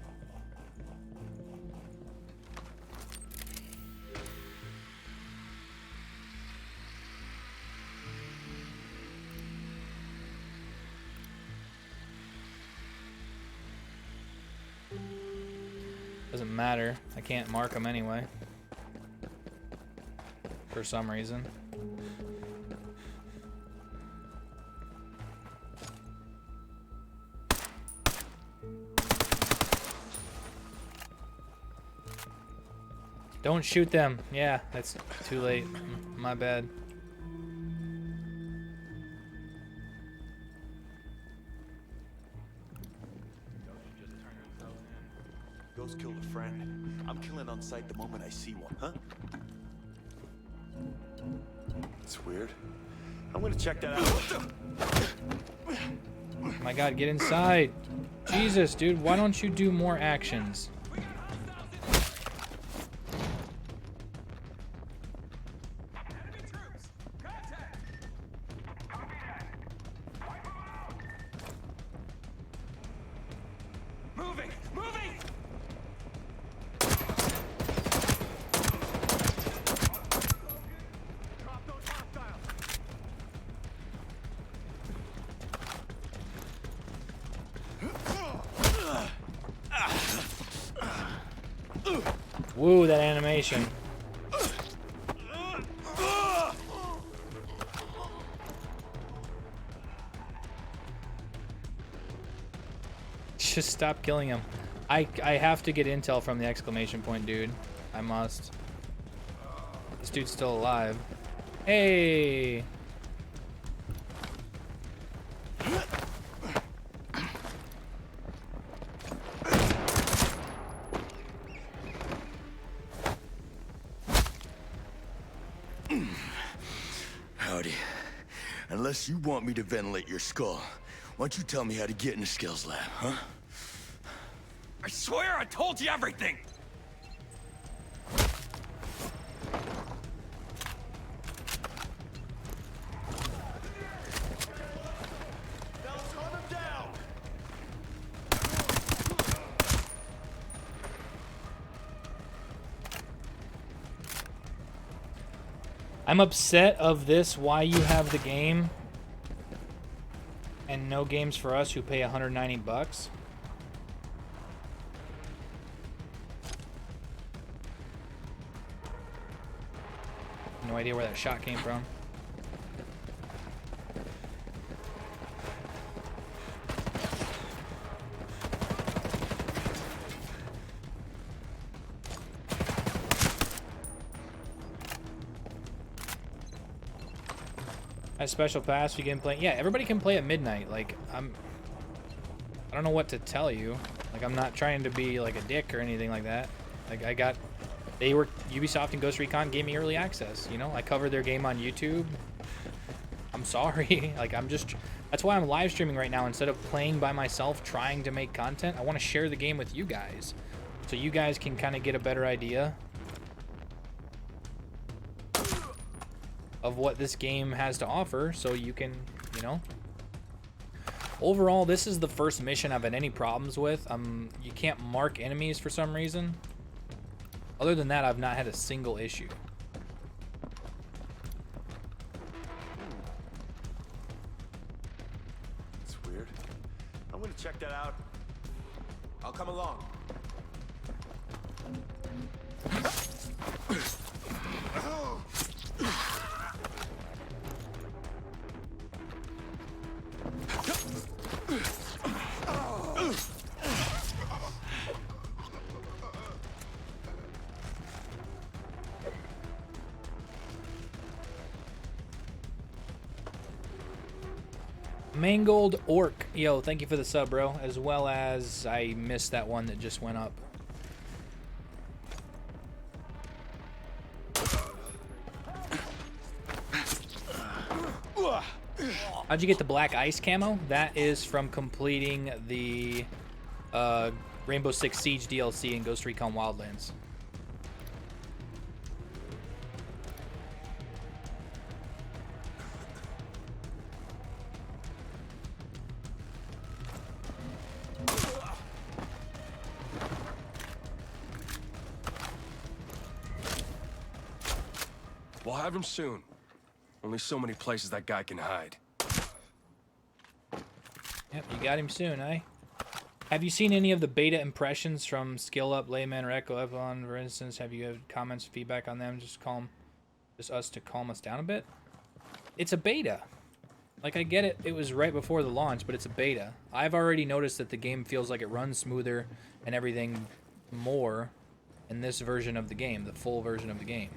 Doesn't matter. I can't mark them anyway. For some reason. Don't shoot them. Yeah, that's too late. My bad. sight the moment I see one, huh? It's weird. I'm gonna check that out. Oh my god, get inside. Jesus, dude, why don't you do more actions? Moving! Moving! Drop those hostiles! Woo, that animation. Just stop killing him. I have to get intel from the exclamation point, dude. I must. This dude's still alive. Hey! Howdy. Unless you want me to ventilate your skull, why don't you tell me how to get in the skills lab, huh? I swear I told you everything! I'm upset of this, why you have the game and no games for us who pay 190 bucks. No idea where that shot came from. A special pass you can play. Yeah, everybody can play at midnight. Like, I don't know what to tell you. Like, I'm not trying to be like a dick or anything like that. Like, Ubisoft and Ghost Recon gave me early access, you know? I covered their game on YouTube. I'm sorry. Like, that's why I'm live streaming right now instead of playing by myself trying to make content. I want to share the game with you guys so you guys can kind of get a better idea of what this game has to offer, so you can, you know. Overall, this is the first mission I've had any problems with. You can't mark enemies for some reason. Other than that, I've not had a single issue. It's weird. I'm gonna check that out. I'll come along. Mangled Orc. Yo, thank you for the sub, bro. As well as I missed that one that just went up. How'd you get the black ice camo? That is from completing the Rainbow Six Siege DLC in Ghost Recon Wildlands. We'll have him soon. Only so many places that guy can hide. Yep, you got him soon, eh? Have you seen any of the beta impressions from Skill Up, Layman, or Echo Evelyn, for instance? Have you had comments, feedback on them? Just us to calm us down a bit? It's a beta. Like, I get it, it was right before the launch, but it's a beta. I've already noticed that the game feels like it runs smoother and everything more in this version of the game, the full version of the game.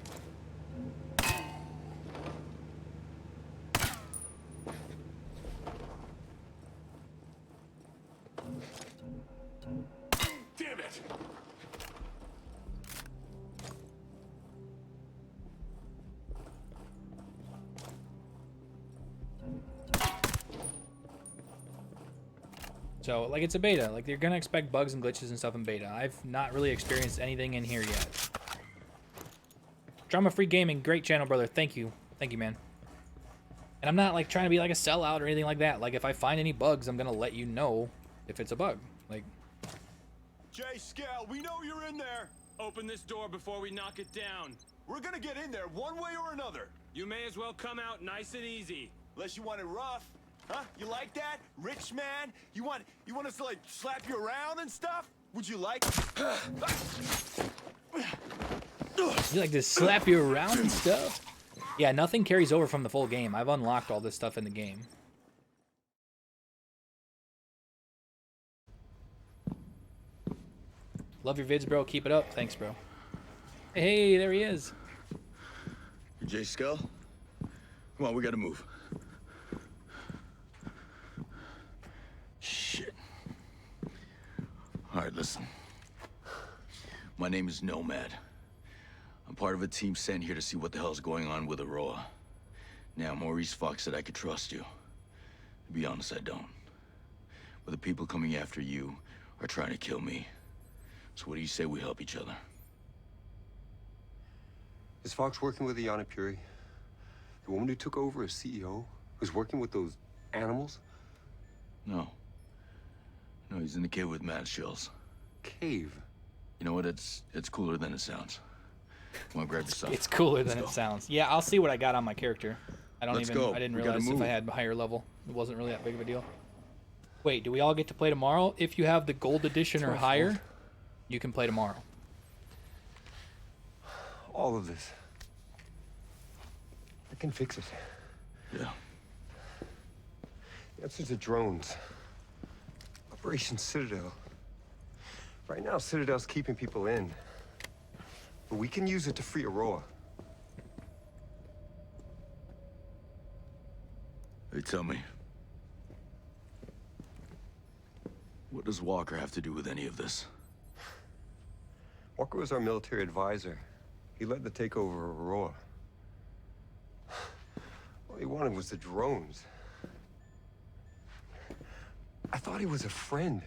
Damn it! So, like, it's a beta. Like, you're gonna expect bugs and glitches and stuff in beta. I've not really experienced anything in here yet. Drama Free Gaming, great channel, brother. Thank you. Thank you, man. And I'm not, like, trying to be, like, a sellout or anything like that. Like, if I find any bugs, I'm gonna let you know if it's a bug. Like... Jay Scale, we know you're in there. Open this door before we knock it down. We're gonna get in there one way or another. You may as well come out nice and easy. Unless you want it rough. Huh? You like that? Rich man? You want us to, like, slap you around and stuff? Would you like? You like to slap you around and stuff? Yeah, nothing carries over from the full game. I've unlocked all this stuff in the game. Love your vids, bro. Keep it up. Thanks, bro. Hey, there he is. Jay Skull? Come on, we gotta move. Shit. All right, listen. My name is Nomad. I'm part of a team sent here to see what the hell's going on with Aroa. Now, Maurice Fox said I could trust you. To be honest, I don't. But the people coming after you are trying to kill me. So what do you say we help each other? Is Fox working with Iana Puri? The woman who took over as CEO? Who's working with those animals? No. No, he's in the cave with mad shells. Cave? You know what? It's cooler than it sounds. Come on, grab your stuff. It's cooler than it sounds. Yeah, I'll see what I got on my character. I Let's go. I didn't We gotta realize if move. I had a higher level. It wasn't really that big of a deal. Wait, do we all get to play tomorrow? If you have the gold edition or higher, you can play tomorrow. All of this. I can fix it. Yeah. The answer's the drones. Operation Citadel. Right now, Citadel's keeping people in. But we can use it to free Aroa. Hey, tell me. What does Walker have to do with any of this? Walker was our military advisor. He led the takeover of Aroa. All he wanted was the drones. I thought he was a friend.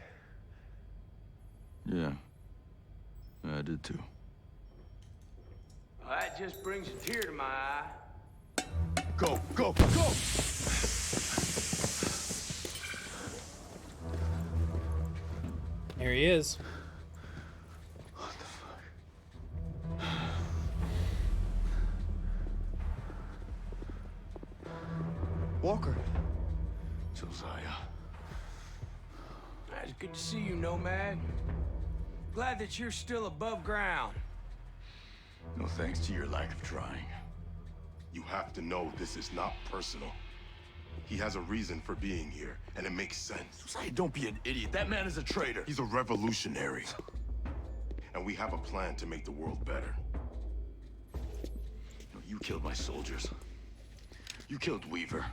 Yeah. I did too. Well, that just brings a tear to my eye. Go, go, go! Here he is. Walker. Josiah. It's good to see you, Nomad. Glad that you're still above ground. No thanks to your lack of trying. You have to know this is not personal. He has a reason for being here, and it makes sense. Josiah, don't be an idiot. That man is a traitor. He's a revolutionary. And we have a plan to make the world better. No, you killed my soldiers. You killed Weaver.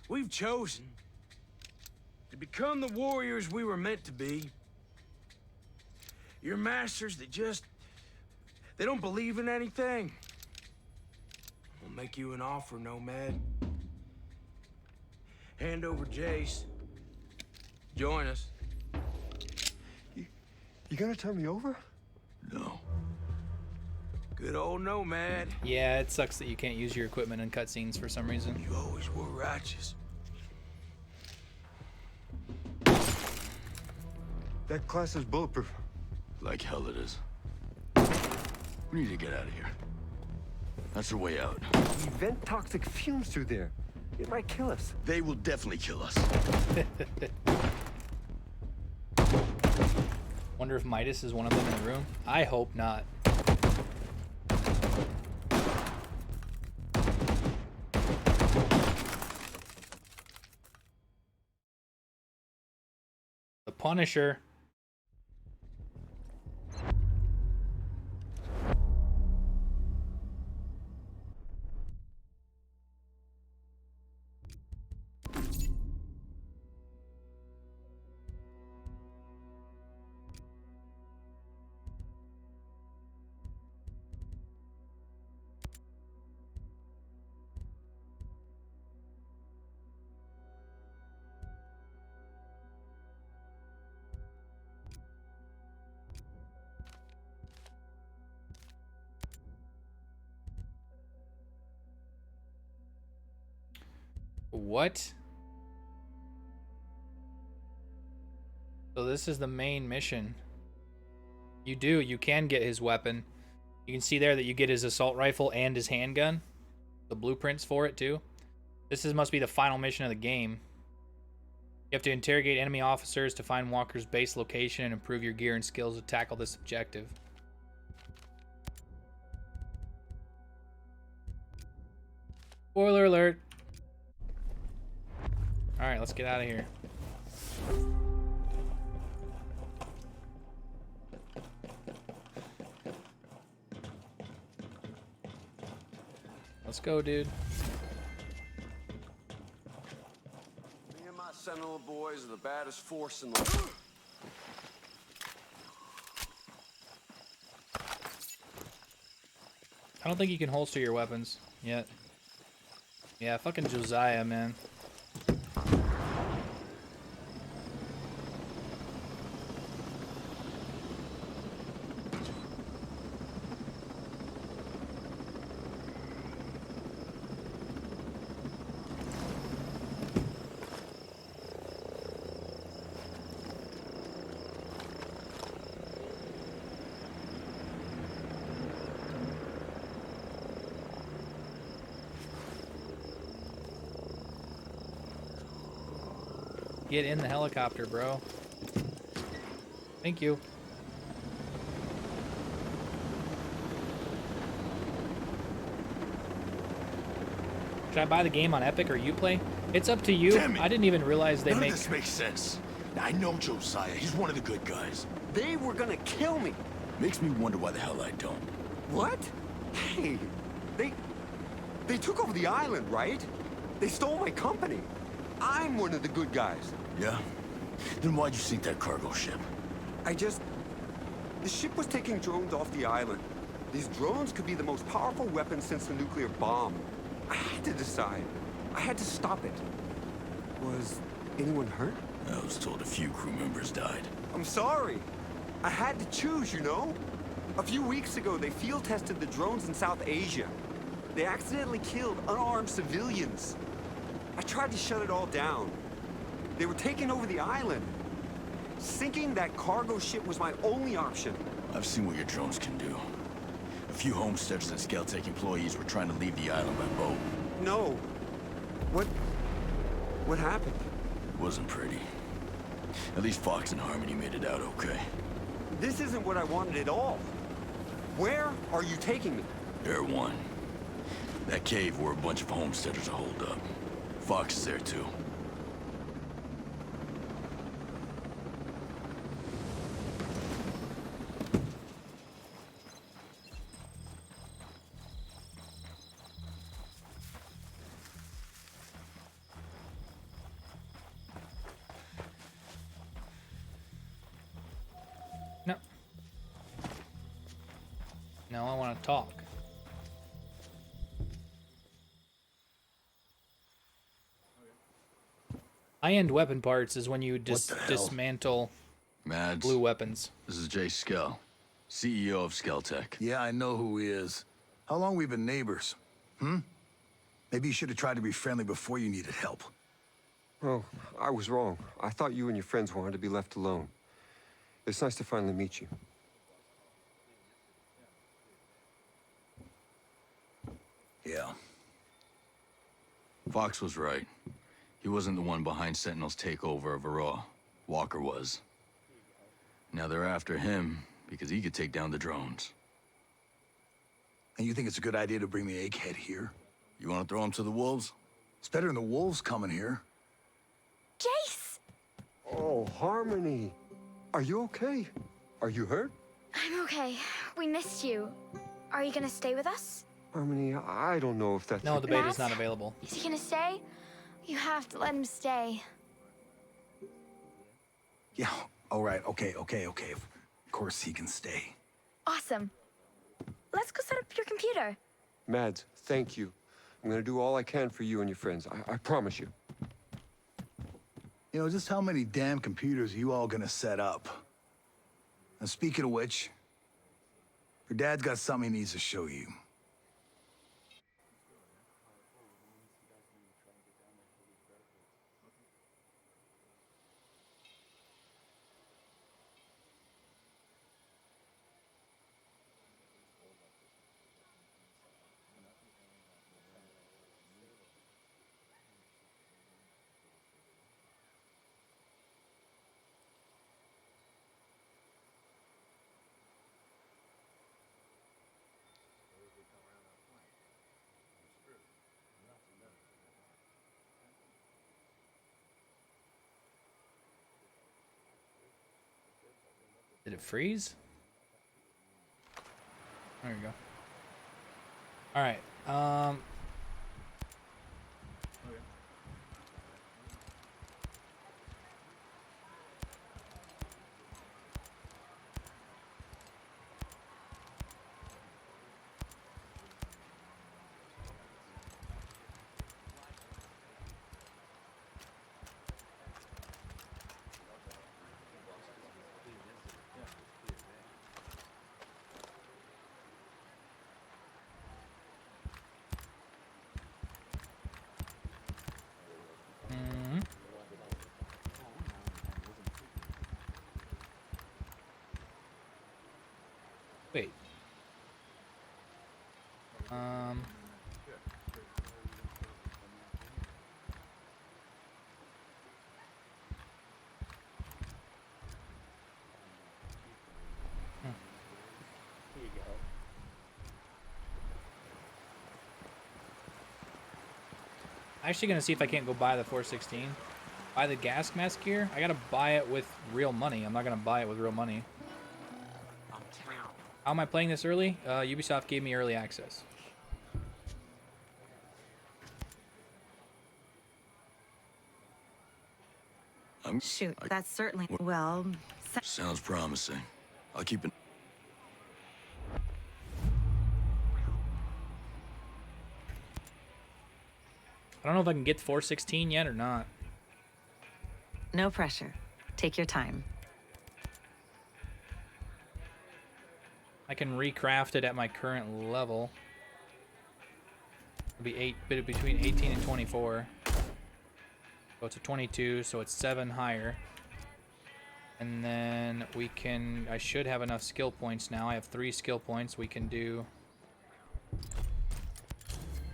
We've chosen to become the warriors we were meant to be. Your masters that just... they don't believe in anything. We'll make you an offer, Nomad. Hand over Jace. Join us. You gonna turn me over? No. Good old Nomad. Yeah, it sucks that you can't use your equipment in cutscenes for some reason. You always were righteous. That class is bulletproof. Like hell it is. We need to get out of here. That's the way out. We vent toxic fumes through there. It might kill us. They will definitely kill us. Wonder if Midas is one of them in the room. I hope not. The Punisher. What? So this is the main mission. You can get his weapon. You can see there that you get his assault rifle and his handgun. The blueprints for it too. Must be the final mission of the game. You have to interrogate enemy officers to find Walker's base location and improve your gear and skills to tackle this objective. Spoiler alert. Alright, let's get out of here. Let's go, dude. Me and my Sentinel boys are the baddest force in the... I don't think you can holster your weapons yet. Yeah, fucking Josiah, man. Get in the helicopter, bro. Thank you. Should I buy the game on Epic or Uplay? It's up to you. I didn't even realize they None make... of this makes sense. I know Josiah. He's one of the good guys. They were gonna kill me. Makes me wonder why the hell I don't. What? Hey, they took over the island, right? They stole my company. I'm one of the good guys. Yeah? Then why'd you sink that cargo ship? The ship was taking drones off the island. These drones could be the most powerful weapon since the nuclear bomb. I had to decide. I had to stop it. Was anyone hurt? I was told a few crew members died. I'm sorry. I had to choose, you know? A few weeks ago, they field tested the drones in South Asia. They accidentally killed unarmed civilians. I tried to shut it all down. They were taking over the island. Sinking that cargo ship was my only option. I've seen what your drones can do. A few homesteaders and Skeltec employees were trying to leave the island by boat. No. What happened? It wasn't pretty. At least Fox and Harmony made it out okay. This isn't what I wanted at all. Where are you taking me? Air 1. That cave where a bunch of homesteaders are holed up. Fox is there too. No, I want to talk. High-end weapon parts is when you dismantle Mads, blue weapons. This is Jay Skell, CEO of Skeltec. Yeah, I know who he is. How long we been neighbors? Maybe you should have tried to be friendly before you needed help. Oh, I was wrong. I thought you and your friends wanted to be left alone. It's nice to finally meet you. Yeah. Fox was right. He wasn't the one behind Sentinel's takeover of Aurora. Walker was. Now they're after him because he could take down the drones. And you think it's a good idea to bring the egghead here? You want to throw him to the wolves? It's better than the wolves coming here. Jace! Oh, Harmony. Are you okay? Are you hurt? I'm okay. We missed you. Are you gonna stay with us? Harmony, I don't know if that's... No, the beta's not available. Is he gonna stay? You have to let him stay. Yeah, all right, okay. Of course he can stay. Awesome. Let's go set up your computer. Mads, thank you. I'm gonna do all I can for you and your friends. I promise you. You know, just how many damn computers are you all gonna set up? And speaking of which, your dad's got something he needs to show you. Did it freeze? There you go. All right. Wait. Here you go. I'm actually gonna see if I can't go buy the 416. Buy the gas mask gear. I gotta buy it with real money. I'm not gonna buy it with real money. How am I playing this early? Ubisoft gave me early access. Shoot, that's certainly well. Sounds promising. I'll keep it. I don't know if I can get the 416 yet or not. No pressure. Take your time. I can recraft it at my current level. It'll be between 18 and 24. So it's a 22, so it's 7 higher. And then we can, I should have enough skill points now. I have 3 skill points. We can do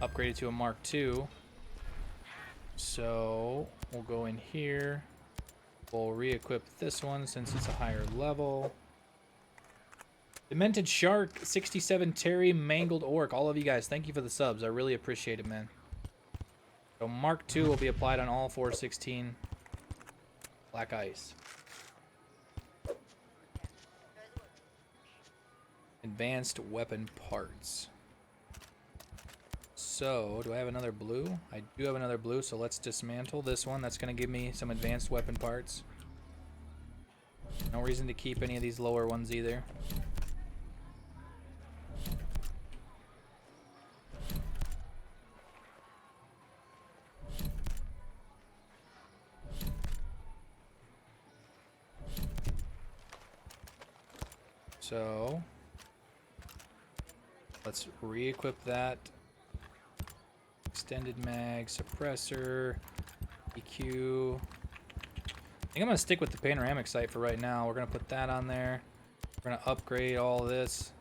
upgrade it to a Mark II. So we'll go in here. We'll re-equip this one since it's a higher level. Demented Shark, 67 Terry, Mangled Orc. All of you guys, thank you for the subs. I really appreciate it, man. So Mark II will be applied on all 416 Black Ice. Advanced weapon parts. So, do I have another blue? I do have another blue, so let's dismantle this one. That's going to give me some advanced weapon parts. No reason to keep any of these lower ones either. So, let's re-equip that. Extended mag, suppressor, EQ. I think I'm gonna stick with the panoramic sight for right now. We're gonna put that on there. We're gonna upgrade all this.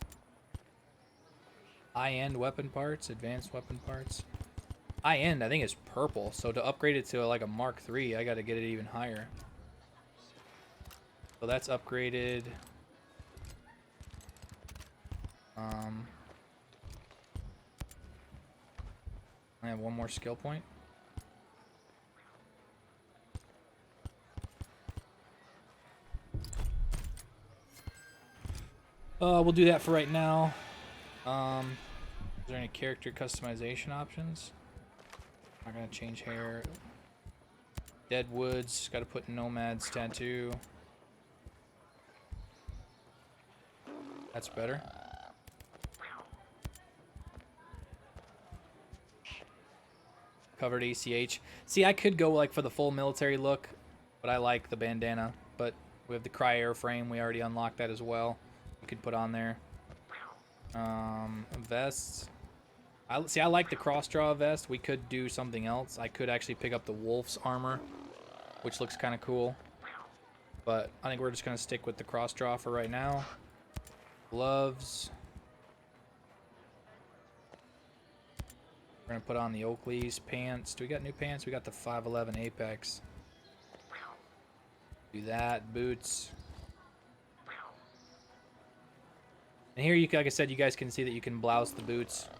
High-end weapon parts, advanced weapon parts. High-end, I think, is purple. So to upgrade it to like a Mark III, I gotta get it even higher. So that's upgraded. I have one more skill point. We'll do that for right now. Is there any character customization options? I'm not gonna change hair. Deadwoods, gotta put Nomad's tattoo. That's better. Covered ACH. See, I could go like for the full military look, but I like the bandana. But we have the Cry airframe. We already unlocked that as well. We could put on there. Vests. I like the cross draw vest. We could do something else. I could actually pick up the Wolf's armor, which looks kind of cool. But I think we're just gonna stick with the cross draw for right now. Gloves. We're gonna put on the Oakley's pants. Do we got new pants? We got the 511 Apex. Do that. Boots. And here, like I said, you guys can see that you can blouse the boots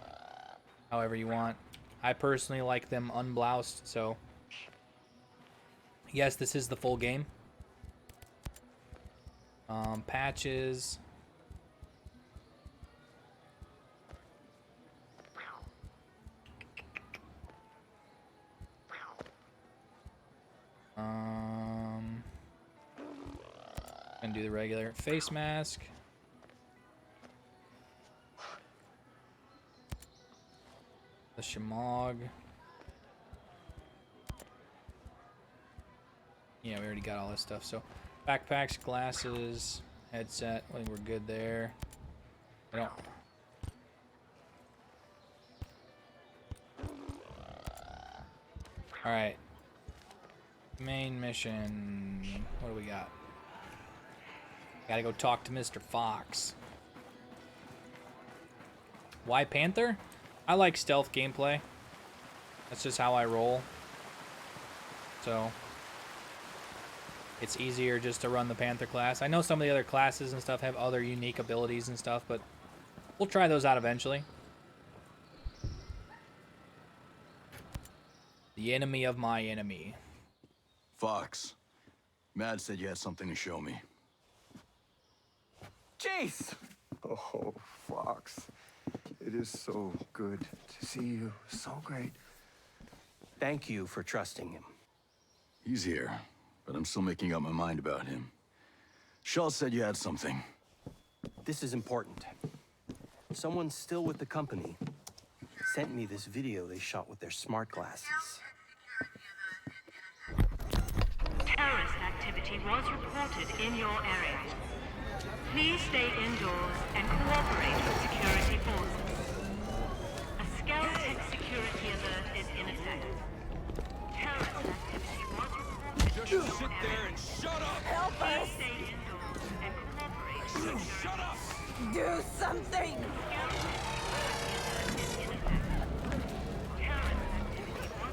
however you want. I personally like them unbloused, so yes, this is the full game. Patches. Gonna do the regular face mask. The Shamog. Yeah, we already got all this stuff. So, backpacks, glasses, headset. I think we're good there. I don't. All right. Main mission. What do we got? Gotta go talk to Mr. Fox. Why Panther? I like stealth gameplay. That's just how I roll. So it's easier just to run the Panther class. I know some of the other classes and stuff have other unique abilities and stuff, but we'll try those out eventually. The enemy of my enemy. Fox, Mad said you had something to show me. Jace! Oh, Fox. It is so good to see you. So great. Thank you for trusting him. He's here, but I'm still making up my mind about him. Shaw said you had something. This is important. Someone still with the company sent me this video they shot with their smart glasses. Terrorist activity was reported in your area. Please stay indoors and cooperate with security forces. A Skeltec security alert is in effect. Terrorist activity was reported in your Just sit area. there and shut up! Help us! Please stay indoors and cooperate with security. Shut up! Do something!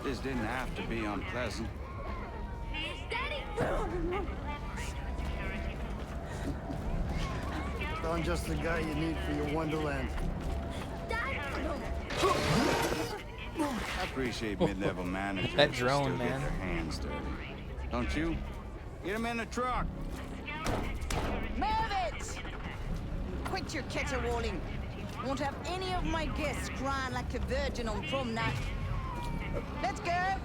This didn't have to be unpleasant. I'm just the guy you need for your Wonderland. I appreciate mid-level managers That who drone, still man. get their hands dirty. Don't you? Get him in the truck. Move it! Quit your caterwauling. Won't have any of my guests crying like a virgin on prom night. Let's go!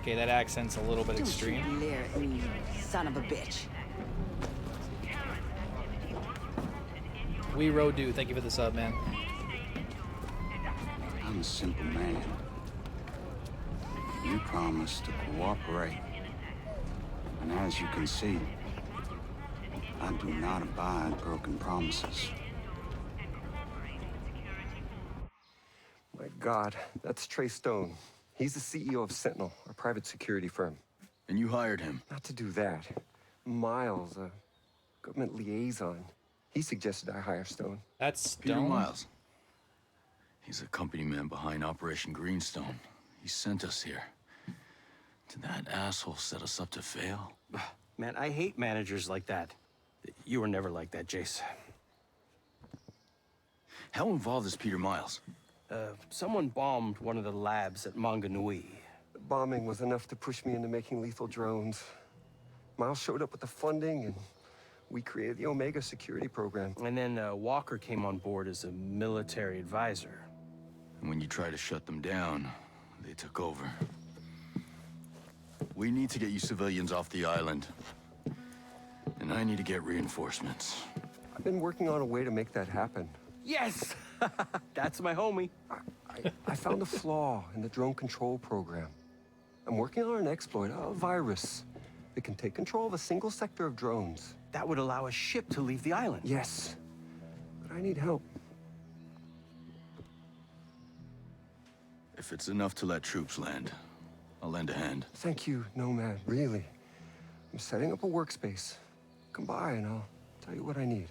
Okay, that accent's a little bit Don't extreme. you leer at me, son of a bitch. We Rodu, thank you for the sub, man. I'm a simple man. You promised to cooperate. And as you can see, I do not abide broken promises. My God, that's Trey Stone. He's the CEO of Sentinel, our private security firm. And you hired him? Not to do that. Miles, a government liaison. He suggested I hire Stone. That's Peter Stone? Miles. He's a company man behind Operation Greenstone. He sent us here. Did that asshole set us up to fail? Man, I hate managers like that. You were never like that, Jace. How involved is Peter Miles? Someone bombed one of the labs at Manganui. The bombing was enough to push me into making lethal drones. Miles showed up with the funding, and we created the Omega security program. And then Walker came on board as a military advisor. And when you tried to shut them down, they took over. We need to get you civilians off the island. And I need to get reinforcements. I've been working on a way to make that happen. Yes! That's my homie. I found a flaw in the drone control program. I'm working on an exploit, a virus, that can take control of a single sector of drones. That would allow a ship to leave the island. Yes, but I need help. If it's enough to let troops land, I'll lend a hand. Thank you, Nomad, really. I'm setting up a workspace. Come by and I'll tell you what I need.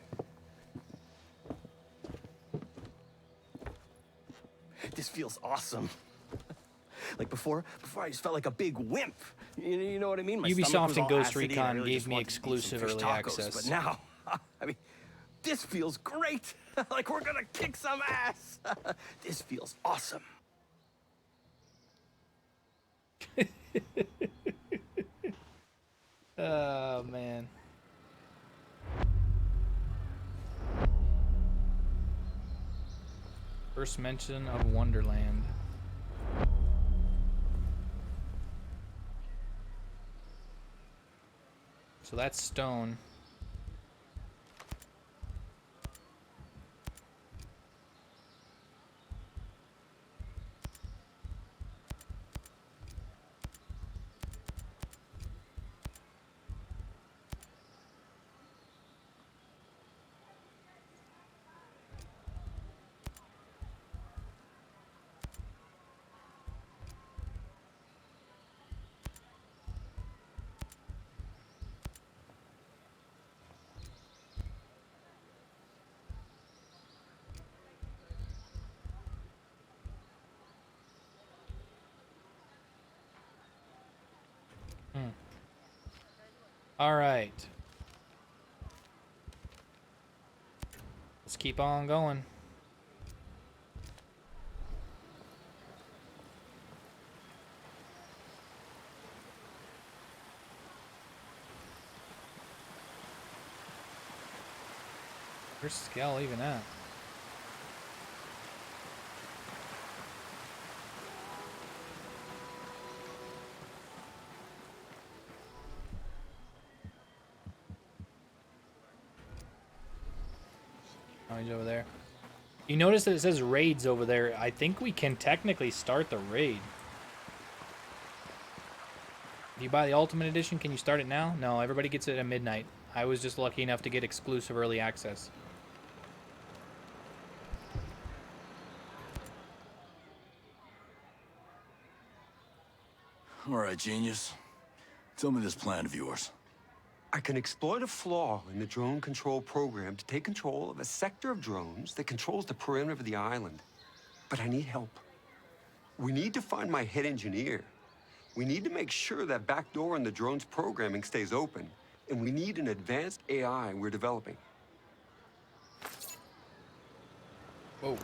This feels awesome. Like before I just felt like a big wimp. You know what I mean? My stomach Ubisoft was and all Ghost acidy, and I Recon really gave just me wanted to eat some exclusive fish early tacos. access. But now, I mean, this feels great. Like we're gonna kick some ass. This feels awesome. Oh, man. First mention of Wonderland. So that's stone. All right. Let's keep on going. Where's Scal even at? Oh, he's over there. You notice that it says raids over there. I think we can technically start the raid. If you buy the Ultimate Edition, can you start it now? No, everybody gets it at midnight. I was just lucky enough to get exclusive early access. All right, genius. Tell me this plan of yours. I can exploit a flaw in the drone control program to take control of a sector of drones that controls the perimeter of the island. But I need help. We need to find my head engineer. We need to make sure that back door in the drone's programming stays open. And we need an advanced AI we're developing. Whoa.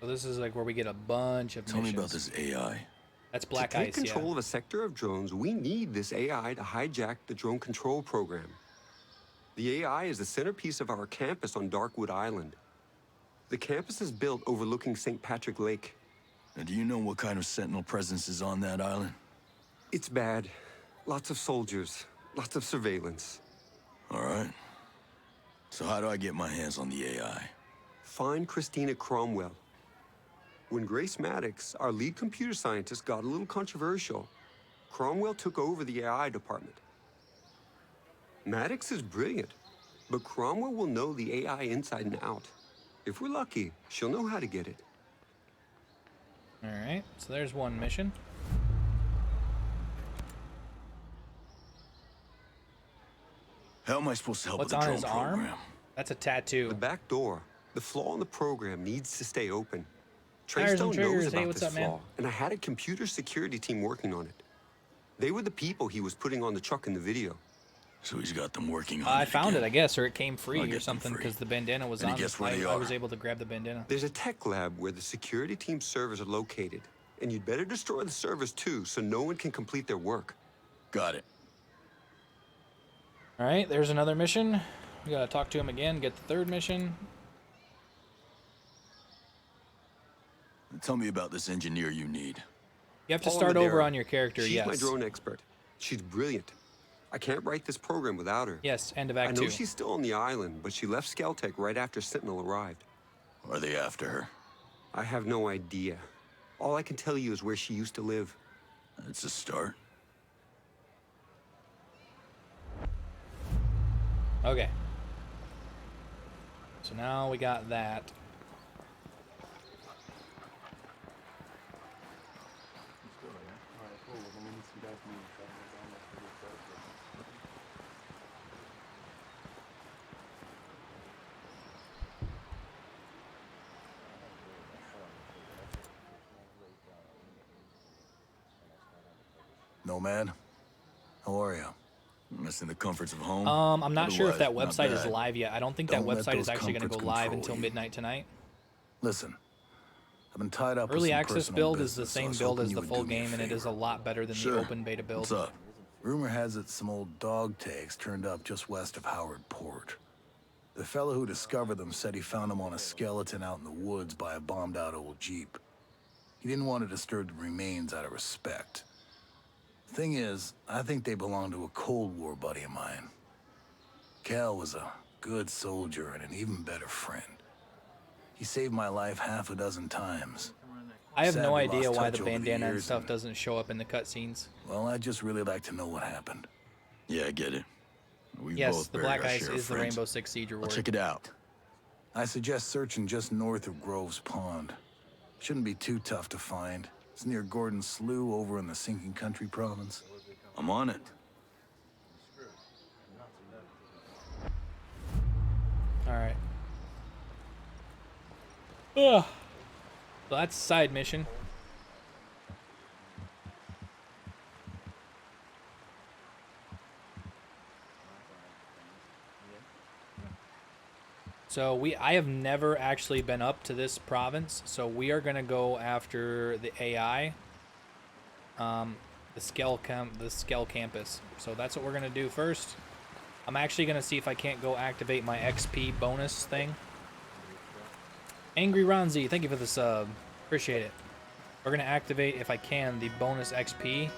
So this is like where we get a bunch of Tell missions. me about this AI. That's Black To take Ice, control yeah. of a sector of drones, we need this AI to hijack the drone control program. The AI is the centerpiece of our campus on Darkwood Island. The campus is built overlooking St. Patrick Lake. Now, do you know what kind of Sentinel presence is on that island? It's bad. Lots of soldiers, lots of surveillance. All right. So how do I get my hands on the AI? Find Christina Cromwell. When Grace Maddox, our lead computer scientist, got a little controversial, Cromwell took over the AI department. Maddox is brilliant, but Cromwell will know the AI inside and out. If we're lucky, she'll know how to get it. All right, so there's one mission. How am I supposed to help What's with the on drone his program? arm? That's a tattoo. The back door, the flaw in the program needs to stay open. Tires and Treystone knows triggers. about Hey, what's this up, man? flaw, and I had a computer security team working on it. They were the people he was putting on the truck in the video. So he's got them working on I it found again. it, I guess, or it came I'll free get or them something free. because the bandana was Any on. guess where they I are? was able to grab the bandana. There's a tech lab where the security team servers are located, and you'd better destroy the servers too, so no one can complete their work. Got it. All right, there's another mission. We gotta talk to him again, get the third mission. Tell me about this engineer you need. You have to Paula start over Madero. on your character, She's yes. my drone expert. She's brilliant. I can't write this program without her. Yes, end of I Act know 2. she's still on the island, but she left Skeltec right after Sentinel arrived. Are they after her? I have no idea. All I can tell you is where she used to live. That's a start. Okay. So now we got that. Nomad, how are you? Missing the comforts of home. I'm not sure if that Otherwise, website not is bad. live yet. I don't think Don't that let website is those actually going to go comforts live control until you. midnight tonight. Listen, I've been tied up with Early some access personal build is the business, so I same was build hoping as you the would full do me a game, and it is a favor. lot better than Sure. the open beta build. What's up? Rumor has it some old dog tags turned up just west of Howard Port. The fellow who discovered them said he found them on a skeleton out in the woods by a bombed-out old Jeep. He didn't want to disturb the remains out of respect. Thing is, I think they belong to a Cold War buddy of mine. Cal was a good soldier and an even better friend. He saved my life half a dozen times. I have no Sadly idea lost why touch the over bandana and years, stuff doesn't show up in the cutscenes. Well, I'd just really like to know what happened. Yeah, I get it. We've Yes, both the buried Black our Ice share of is the friends. Rainbow Six Siege reward. I'll check it out. I suggest searching just north of Grove's Pond. Shouldn't be too tough to find. It's near Gordon Slough over in the Sinking Country province. I'm on it. Alright. Ugh. So that's a side mission. So I have never actually been up to this province, so we are gonna go after the AI, the Skell campus. So that's what we're gonna do first. I'm actually gonna see if I can't go activate my XP bonus thing. Angry Ronzi, thank you for the sub. Appreciate it. We're gonna activate, if I can, the bonus XP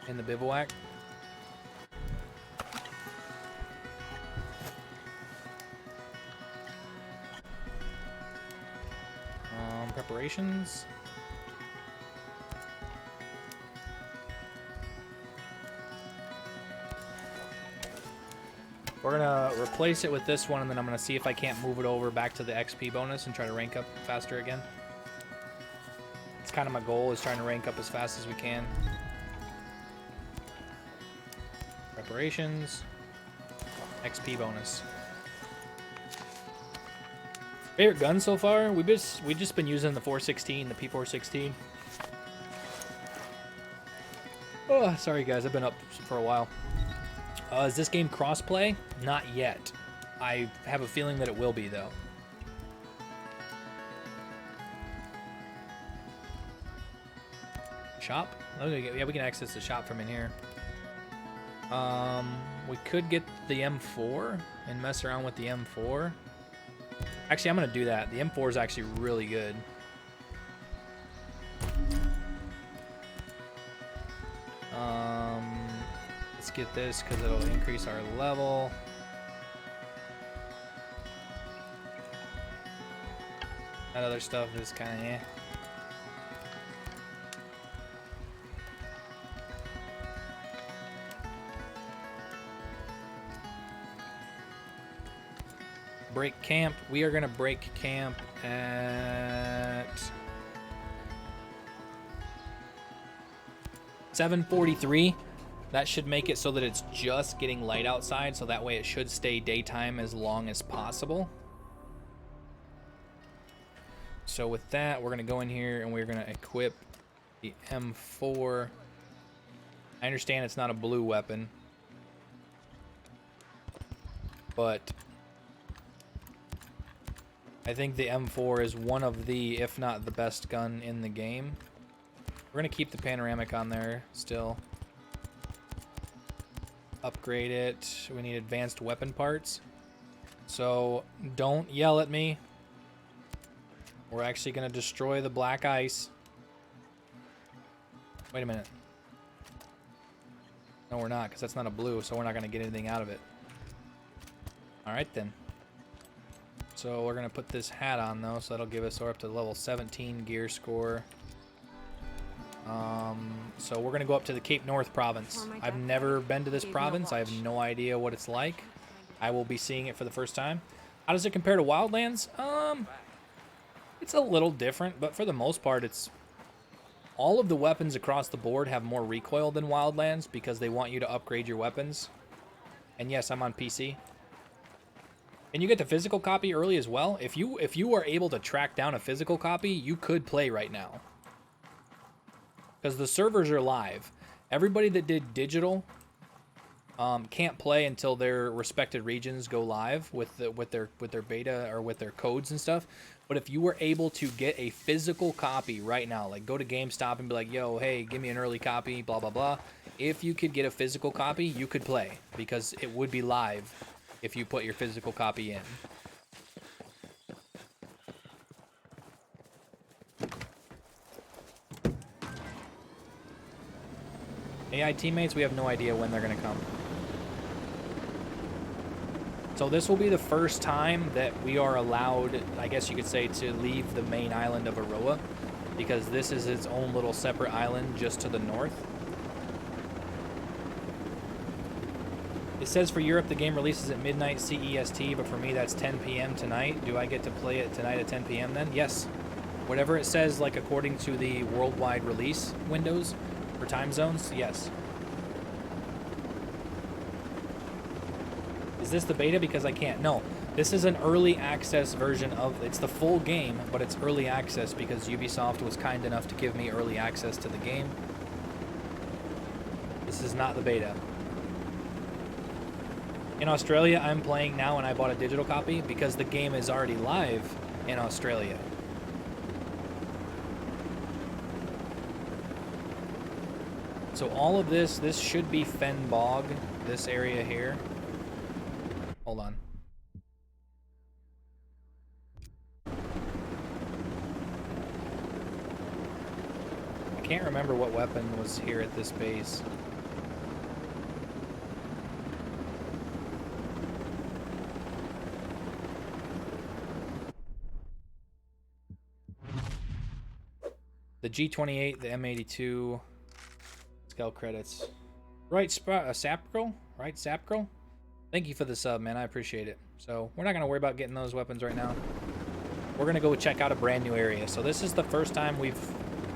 in the bivouac. Preparations. We're gonna replace it with this one, and then I'm gonna see if I can't move it over back to the XP bonus and try to rank up faster again. It's kind of my goal, is trying to rank up as fast as we can. Preparations. XP bonus. Favorite gun so far? We've just been using the 416, the P416. Oh, sorry guys, I've been up for a while. Is this game crossplay? Not yet. I have a feeling that it will be though. Shop? Okay, yeah, we can access the shop from in here. We could get the M4 and mess around with the M4. Actually, I'm gonna do that. The M4 is actually really good. Let's get this because it'll increase our level. That other stuff is kind of eh. Break camp. We are gonna break camp at 7:43. That should make it so that it's just getting light outside, so that way it should stay daytime as long as possible. So with that, we're gonna go in here and we're gonna equip the M4. I understand it's not a blue weapon, but I think the M4 is one of the, if not the best gun in the game. We're gonna keep the panoramic on there still. Upgrade it. We need advanced weapon parts. So don't yell at me. We're actually gonna destroy the black ice. Wait a minute. No, we're not, because that's not a blue, so we're not gonna get anything out of it. Alright then. So we're gonna put this hat on though, so that'll give us, we're up to level 17 gear score. So we're gonna go up to the Cape North province. I've never been to this province. I have no idea what it's like. I will be seeing it for the first time. How does it compare to Wildlands? It's a little different, but for the most part, it's all of the weapons across the board have more recoil than Wildlands because they want you to upgrade your weapons. And yes, I'm on PC. And you get the physical copy early as well. If you are able to track down a physical copy, you could play right now. because the servers are live. Everybody that did digital can't play until their respected regions go live with their beta or with their codes and stuff. But if you were able to get a physical copy right now, like go to GameStop and be like, yo, hey, give me an early copy, blah, blah, blah. If you could get a physical copy, you could play because it would be live if you put your physical copy in. AI teammates, we have no idea when they're going to come. So this will be the first time that we are allowed, I guess you could say, to leave the main island of Aroa, because this is its own little separate island just to the north. It says for Europe the game releases at midnight CEST, but for me that's 10 p.m. tonight. Do I get to play it tonight at 10 p.m. then? Yes. Whatever it says, like according to the worldwide release windows for time zones, yes. Is this the beta? Because I can't. No, this is an early access version of, it's the full game, but it's early access because Ubisoft was kind enough to give me early access to the game. This is not the beta. In Australia, I'm playing now and I bought a digital copy because the game is already live in Australia. So all of this should be Fen Bog, this area here. Hold on. I can't remember what weapon was here at this base. The G28, the M82, Skull credits. Right, Sapgirl? Right, Sapgirl? Thank you for the sub, man. I appreciate it. So, we're not going to worry about getting those weapons right now. We're going to go check out a brand new area. So, this is the first time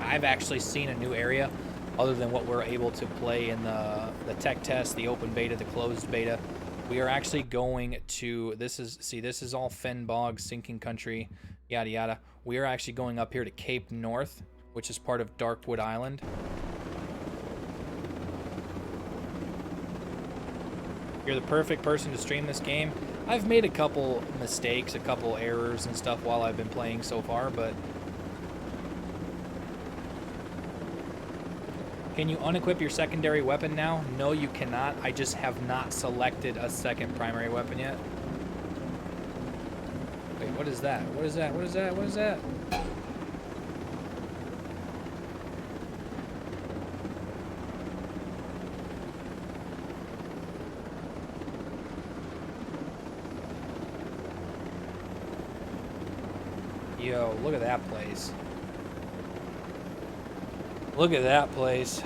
I've actually seen a new area other than what we're able to play in the tech test, the open beta, the closed beta. We are actually going to, this is all Fen Bog, Sinking Country, yada yada. We are actually going up here to Cape North, which is part of Darkwood Island. You're the perfect person to stream this game. I've made a couple mistakes, a couple errors and stuff while I've been playing so far, but... Can you unequip your secondary weapon now? No, you cannot. I just have not selected a second primary weapon yet. Wait, what is that? What is that? What is that? What is that? Yo, look at that place. Look at that place.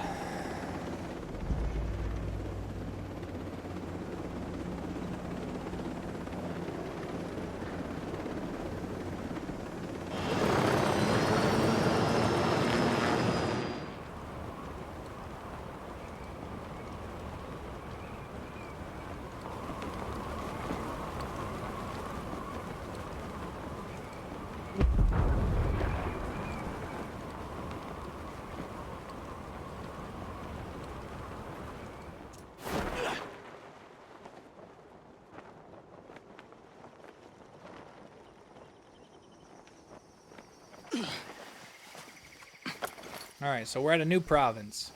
Alright, so we're at a new province.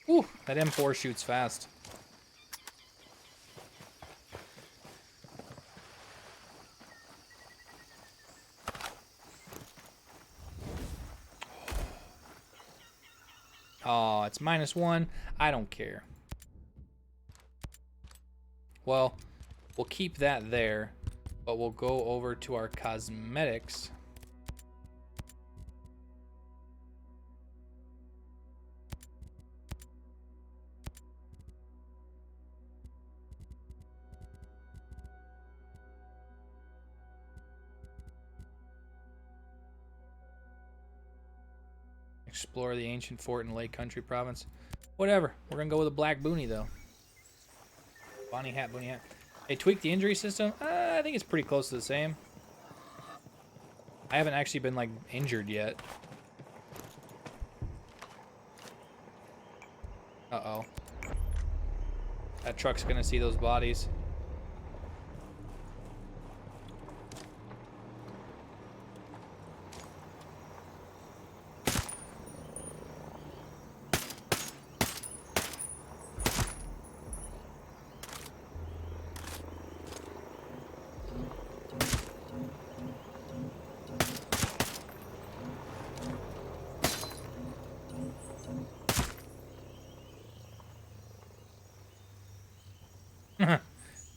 Ooh, that M4 shoots fast. Oh, it's -1. I don't care. Well, we'll keep that there, but we'll go over to our cosmetics. Explore the ancient fort in Lake Country province. Whatever. We're gonna go with a black boonie though. Bonnie hat, boonie hat. They tweaked the injury system. I think it's pretty close to the same. I haven't actually been like injured yet. Uh-oh. That truck's gonna see those bodies.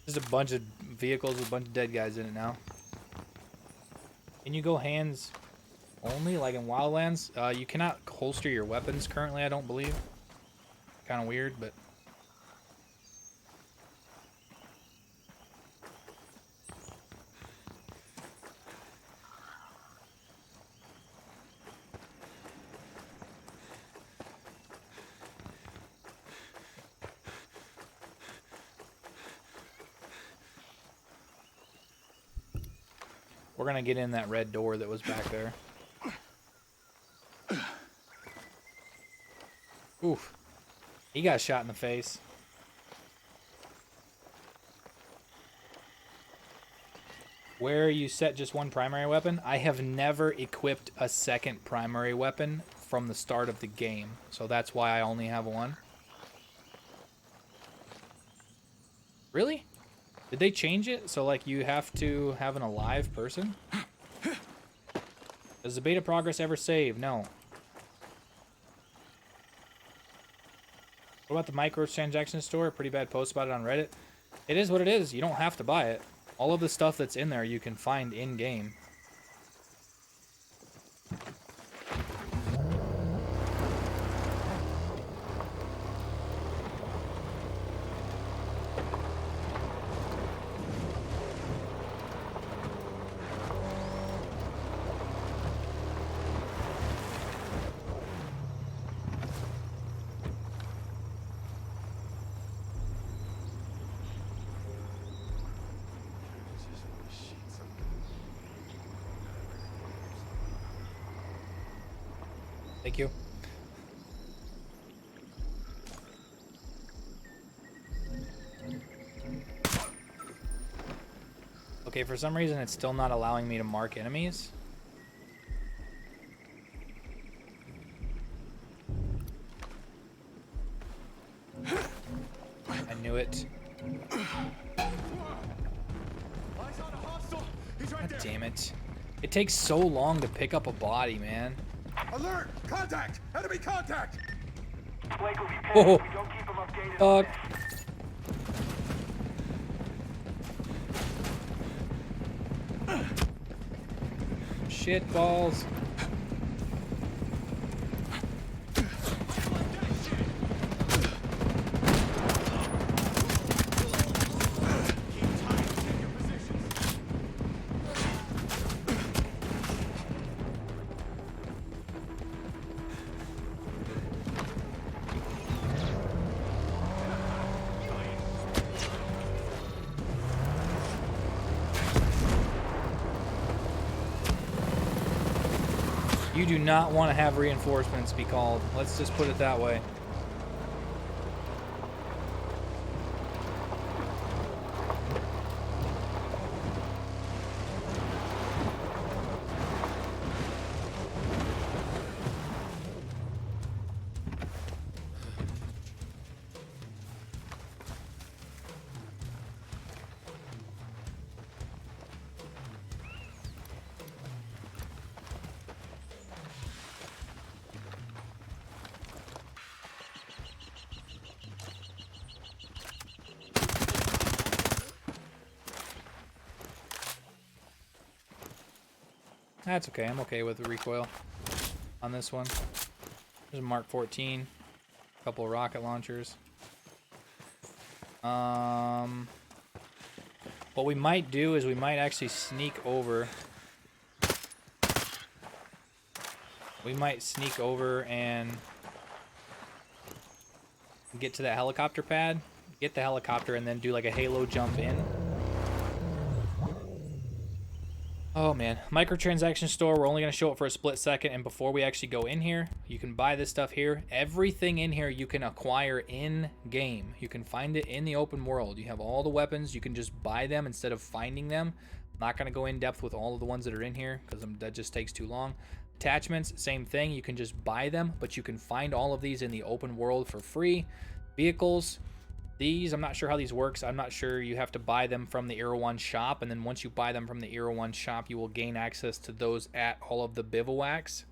There's a bunch of vehicles with a bunch of dead guys in it now. Can you go hands only, like in Wildlands? You cannot holster your weapons currently, I don't believe. Kind of weird, but... We're gonna get in that red door that was back there. Oof. He got shot in the face. Where you set just one primary weapon? I have never equipped a second primary weapon from the start of the game, so that's why I only have one. Really? Did they change it so like you have to have an alive person? Does the beta progress ever save? No. What about the microtransactions store? Pretty bad post about it on Reddit. It is what it is. You don't have to buy it. All of the stuff that's in there you can find in-game. Thank you. Okay, for some reason it's still not allowing me to mark enemies. I knew it. God damn it. It takes so long to pick up a body, man. Alert! Contact! Enemy contact! Blake will be pissed Oh, if we don't keep him updated on fuck. Shit balls. You do not want to have reinforcements be called. Let's just put it that way. That's okay. I'm okay with the recoil on this one. There's a Mark 14. A couple of rocket launchers. What we might do is we might actually sneak over. We might sneak over and get to that helicopter pad. Get the helicopter and then do like a halo jump in. Oh man, microtransaction store. We're only going to show it for a split second, and before we actually go in here, you can buy this stuff here. Everything in here you can acquire in game. You can find it in the open world. You have all the weapons. You can just buy them instead of finding them. I'm not going to go in depth with all of the ones that are in here because that just takes too long. Attachments, same thing. You can just buy them, but you can find all of these in the open world for free. Vehicles. These, I'm not sure how these works. I'm not sure. You have to buy them from the Era 1 shop, and then once you buy them from the Era 1 shop, you will gain access to those at all of the bivouacs.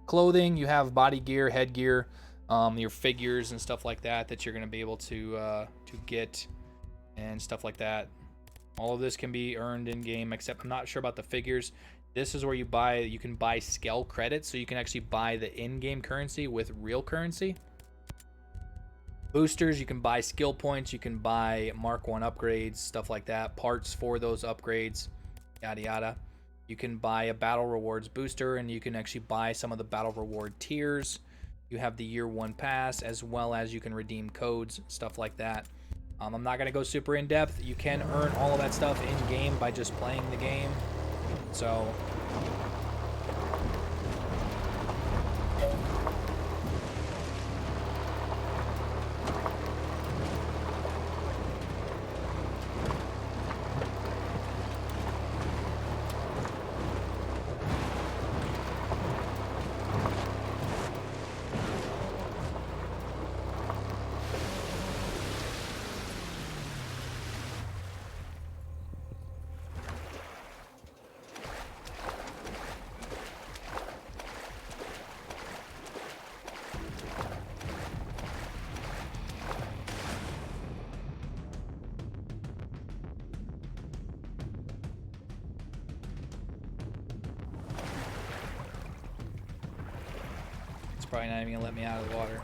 Clothing, you have body gear, headgear, your figures and stuff like that that you're going to be able to get and stuff like that. All of this can be earned in game, except I'm not sure about the figures. This is where you can buy scale credits, so you can actually buy the in-game currency with real currency. Boosters, you can buy skill points, you can buy Mark 1 upgrades, stuff like that, parts for those upgrades, yada yada. You can buy a battle rewards booster, and you can actually buy some of the battle reward tiers. You have the year 1 pass, as well as you can redeem codes, stuff like that. I'm not going to go super in depth. You can earn all of that stuff in game by just playing the game. So probably not even gonna let me out of the water.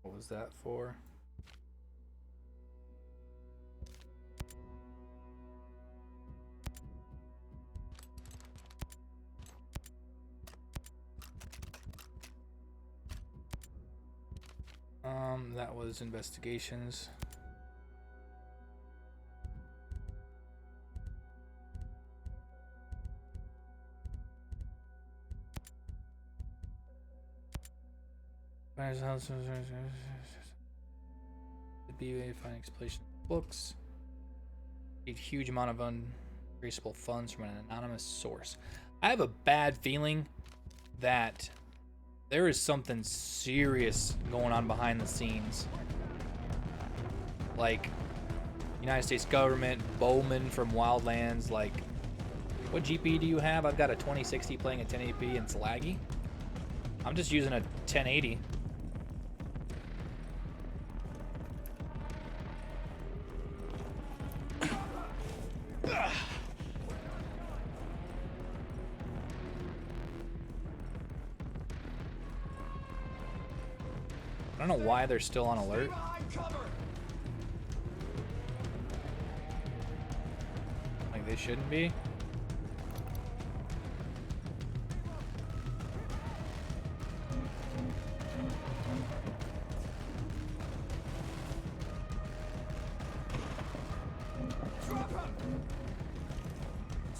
What was that for? That was investigations. Be a fine explanation of books. A huge amount of untraceable funds from an anonymous source. I have a bad feeling that there is something serious going on behind the scenes. Like United States government, Bowman from Wildlands. Like, what GPU do you have? I've got a 2060 playing at 1080p and it's laggy. I'm just using a 1080. I don't know why they're still on alert. Like they shouldn't be.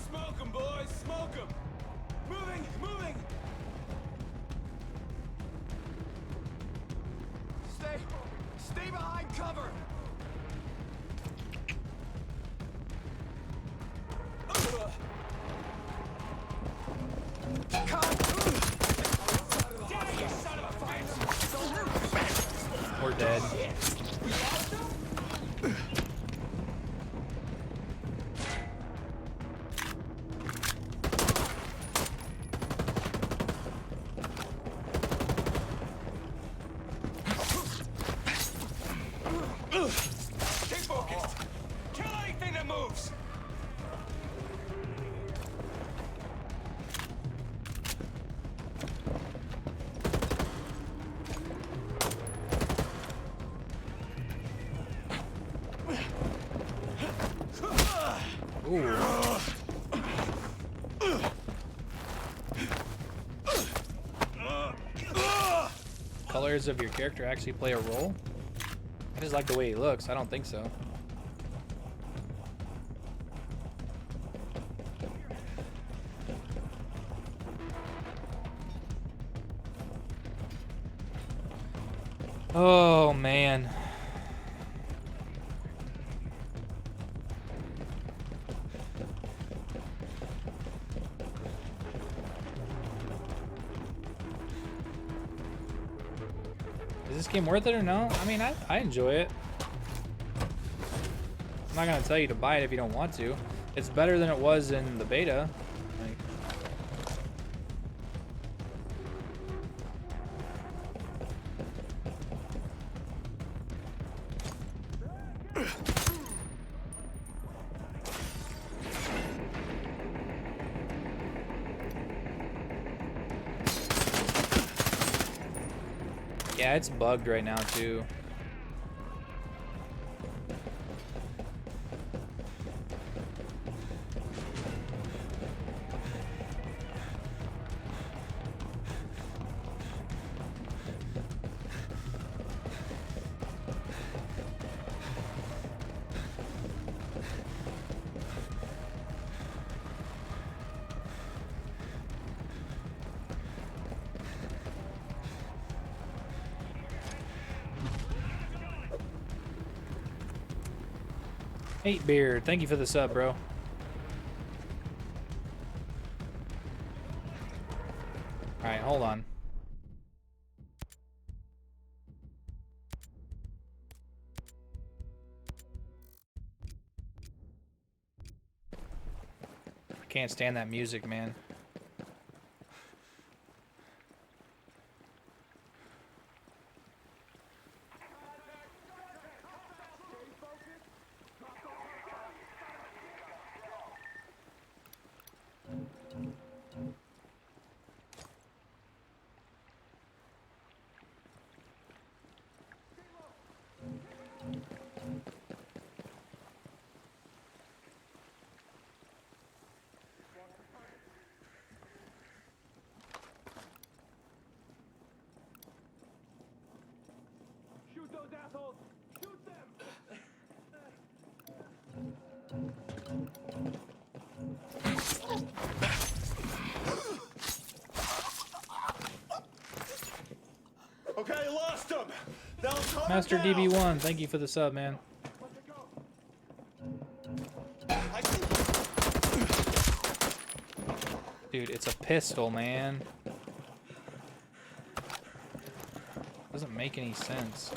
Smoke 'em, boys! Smoke 'em! Moving! Moving! Stay behind cover! We're dead. Stay focused! Kill anything that moves! Ooh. Colors of your character actually play a role? I just like the way he looks. I don't think so. Oh, man. Is this game worth it or no? I mean, I enjoy it. I'm not gonna tell you to buy it if you don't want to. It's better than it was in the beta. Like, yeah, it's bugged right now too. Eight Beard, thank you for the sub, bro. Alright, hold on. I can't stand that music, man. Shoot those assholes! Shoot them! Okay, lost him. Now calm Master down. DB1, thank you for the sub, man. Dude, it's a pistol, man. Doesn't make any sense.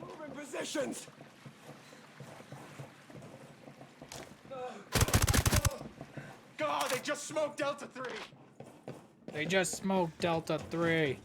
Moving positions. God, they just smoked Delta 3. They just smoked Delta 3.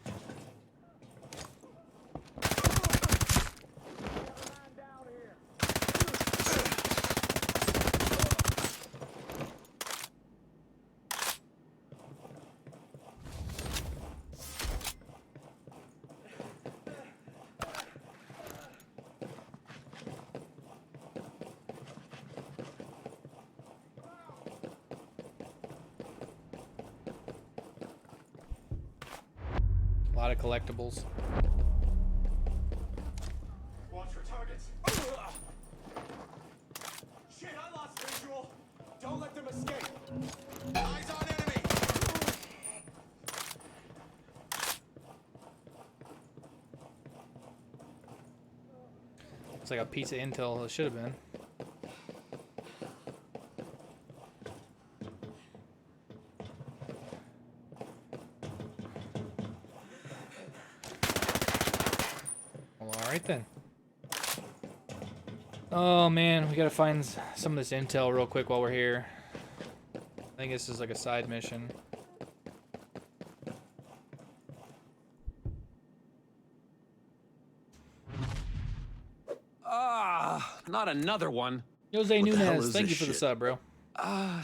A lot of collectibles. Watch for targets. Shit, I lost visual. Don't let them escape. Eyes on enemy. It's like a piece of intel. It should have been. Alright then. Oh man, we gotta find some of this intel real quick while we're here. I think this is like a side mission. Not another one. Jose Nunez, thank you for the sub, bro.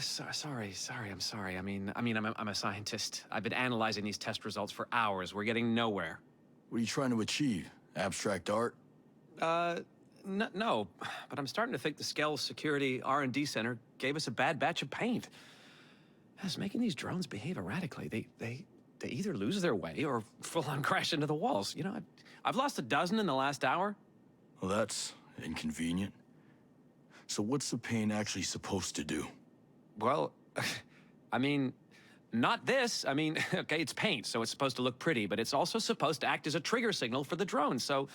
Sorry. I'm sorry. I mean, I'm a scientist. I've been analyzing these test results for hours. We're getting nowhere. What are you trying to achieve? Abstract art? No, but I'm starting to think the Skell Security R&D Center gave us a bad batch of paint. It's making these drones behave erratically. They either lose their way or full-on crash into the walls. You know, I've lost a dozen in the last hour. Well, that's inconvenient. So what's the paint actually supposed to do? Well, I mean, not this. I mean, okay, it's paint, so it's supposed to look pretty, but it's also supposed to act as a trigger signal for the drone, so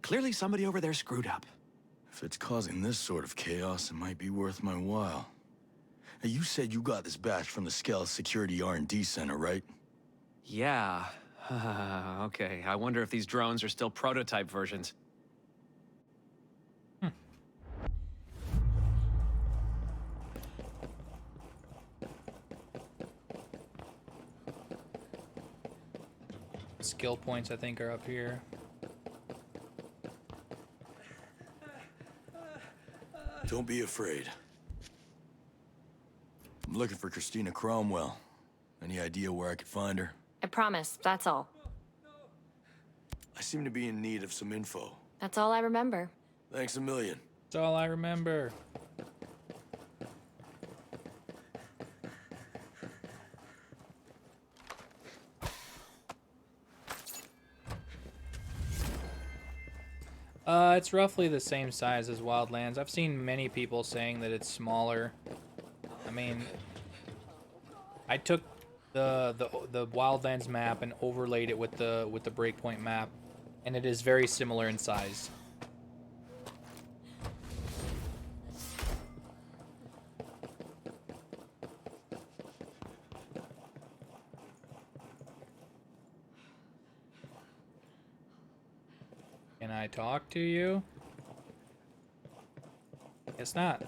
clearly somebody over there screwed up. If it's causing this sort of chaos, it might be worth my while. Now, you said you got this batch from the Skell Security R&D Center, right? Yeah. Okay, I wonder if these drones are still prototype versions. Skill points, I think, are up here. Don't be afraid. I'm looking for Christina Cromwell. Any idea where I could find her? I promise, that's all. I seem to be in need of some info. That's all I remember. Thanks a million. That's all I remember. It's roughly the same size as Wildlands. I've seen many people saying that it's smaller. I mean, I took the Wildlands map and overlaid it with the Breakpoint map, and it is very similar in size. Can I talk to you? Guess not.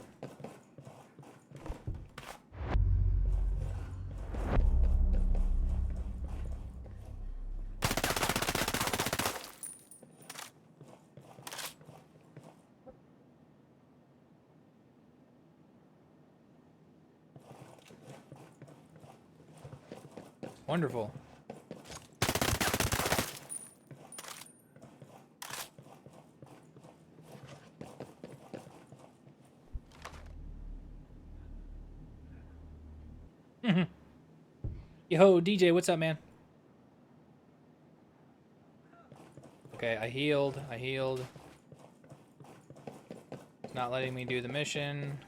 Wonderful. Yo, DJ, what's up, man? Okay, I healed. It's not letting me do the mission.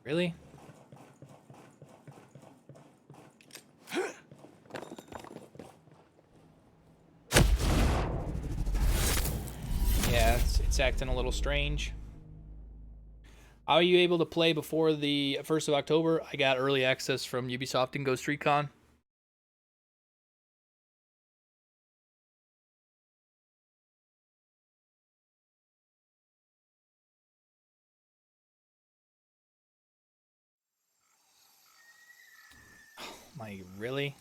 Really? Yeah, it's acting a little strange. How are you able to play before the 1st of October? I got early access from Ubisoft and Ghost Recon. My, really?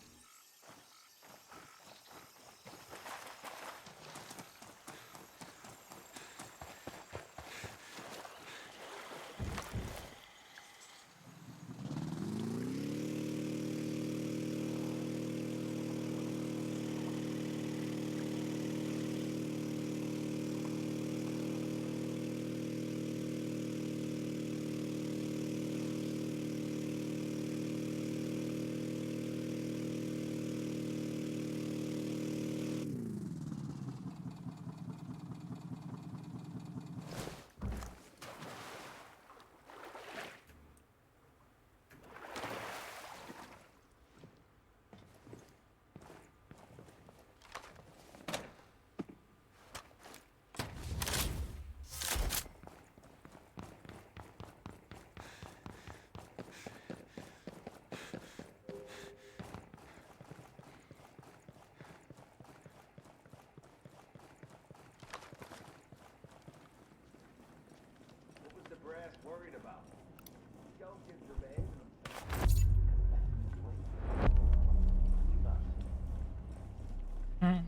Worried about.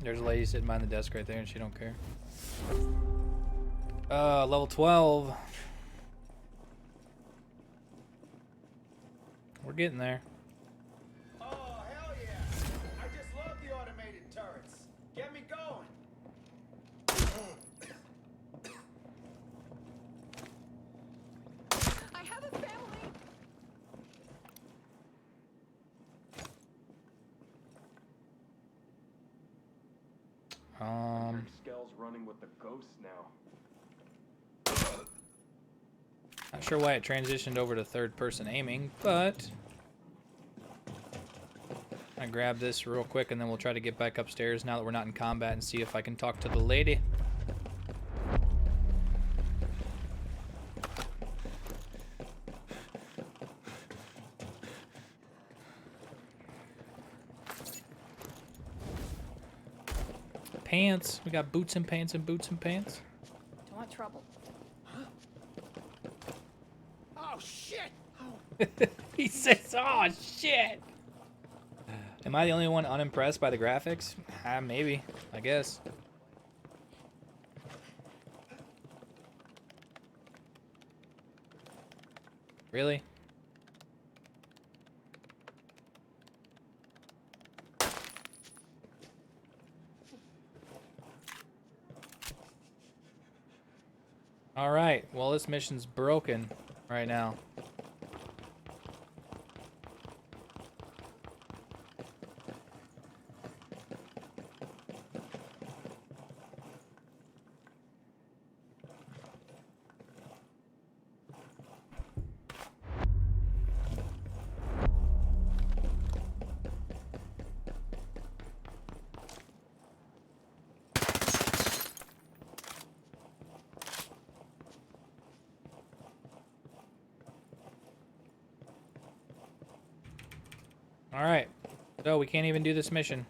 There's a lady sitting behind the desk right there, and she don't care. Level 12. getting there. Oh, hell yeah. I just love the automated turrets. Get me going. I have a family. Skell's running with the ghosts now. Not sure why it transitioned over to third-person aiming, but I grab this real quick and then we'll try to get back upstairs now that we're not in combat and see if I can talk to the lady. Pants. We got boots and pants and boots and pants. Don't want trouble. Oh, shit! He says, "Oh shit." Am I the only one unimpressed by the graphics? Maybe. I guess. Really? All right. Well, this mission's broken right now. Alright, so we can't even do this mission.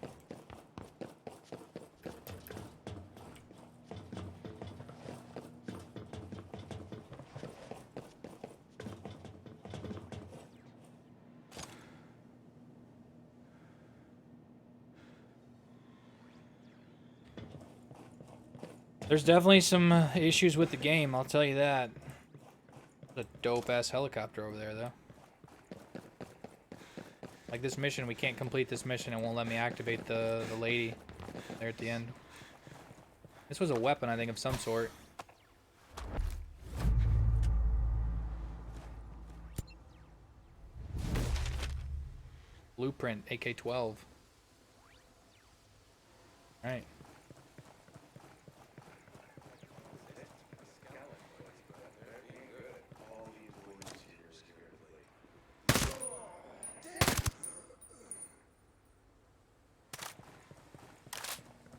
There's definitely some issues with the game, I'll tell you that. There's a dope-ass helicopter over there, though. Like this mission, we can't complete this mission. It won't let me activate the lady there at the end. This was a weapon, I think, of some sort. Blueprint, AK-12. Alright.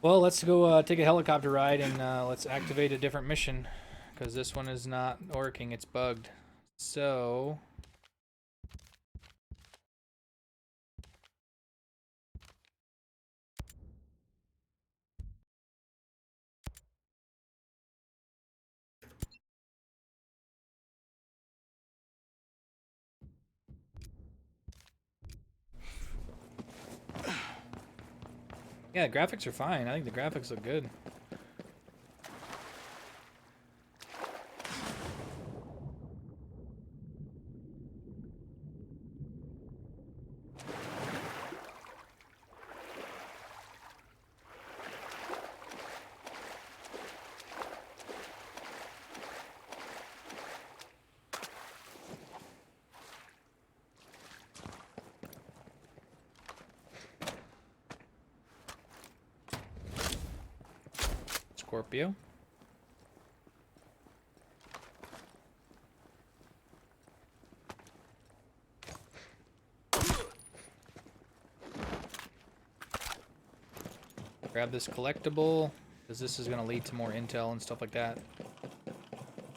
Well, let's go take a helicopter ride and let's activate a different mission, because this one is not working. It's bugged. So yeah, the graphics are fine. I think the graphics look good. Scorpio. Grab this collectible, because this is going to lead to more intel and stuff like that.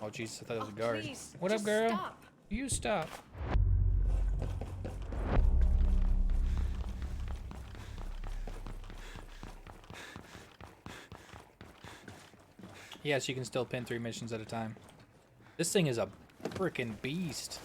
Oh, jeez, I thought it was a guard. Please, What up, just girl? stop. You stop. Yes, you can still pin 3 missions at a time. This thing is a freaking beast.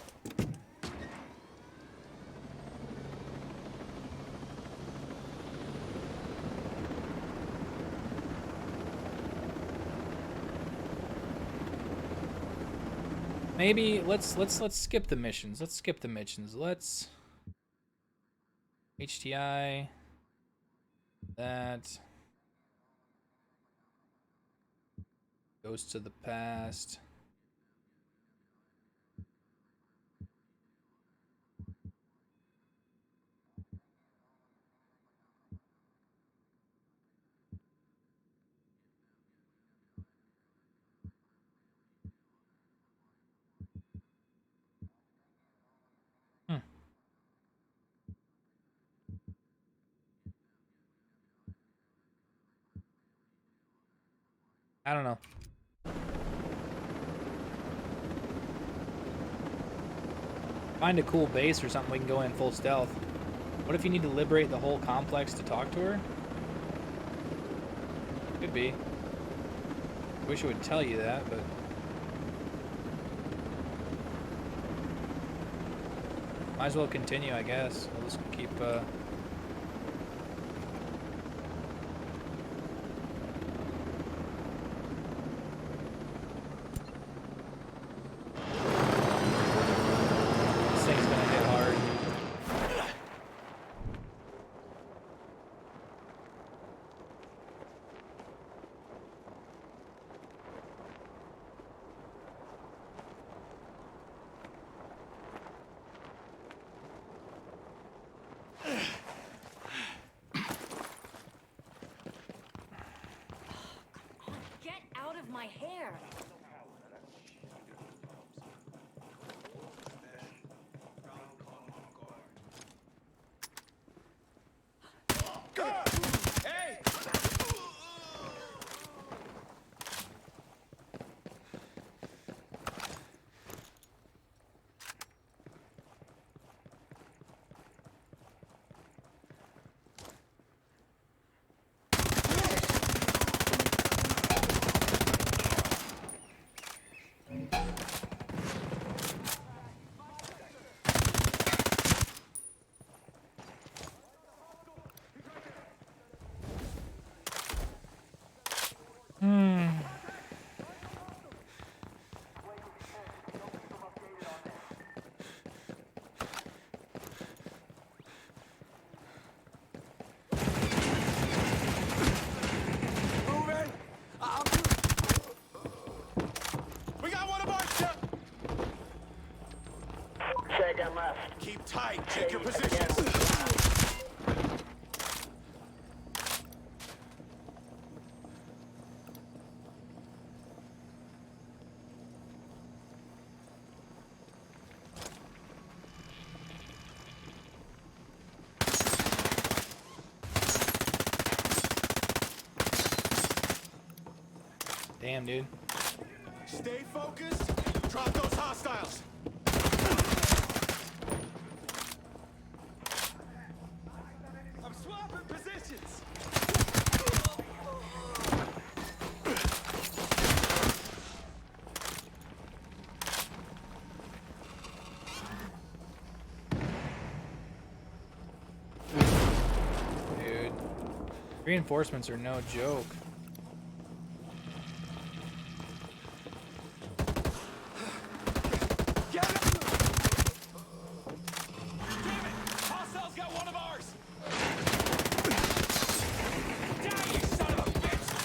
Maybe let's skip the missions. Let's skip the missions. Let's HTI. That goes to the past. I don't know. Find a cool base or something we can go in full stealth. What if you need to liberate the whole complex to talk to her? Could be. Wish it would tell you that, but... Might as well continue, I guess. We'll just keep, This thing's gonna hit hard. Get out of my hair! Hey! Moving! We got one of our stuff! Second left. Keep tight. Check your positions. Damn, dude. Stay focused. Drop those hostiles. I'm swapping positions. Dude. Reinforcements are no joke. Hostiles got one of ours. Die, you son of a bitch!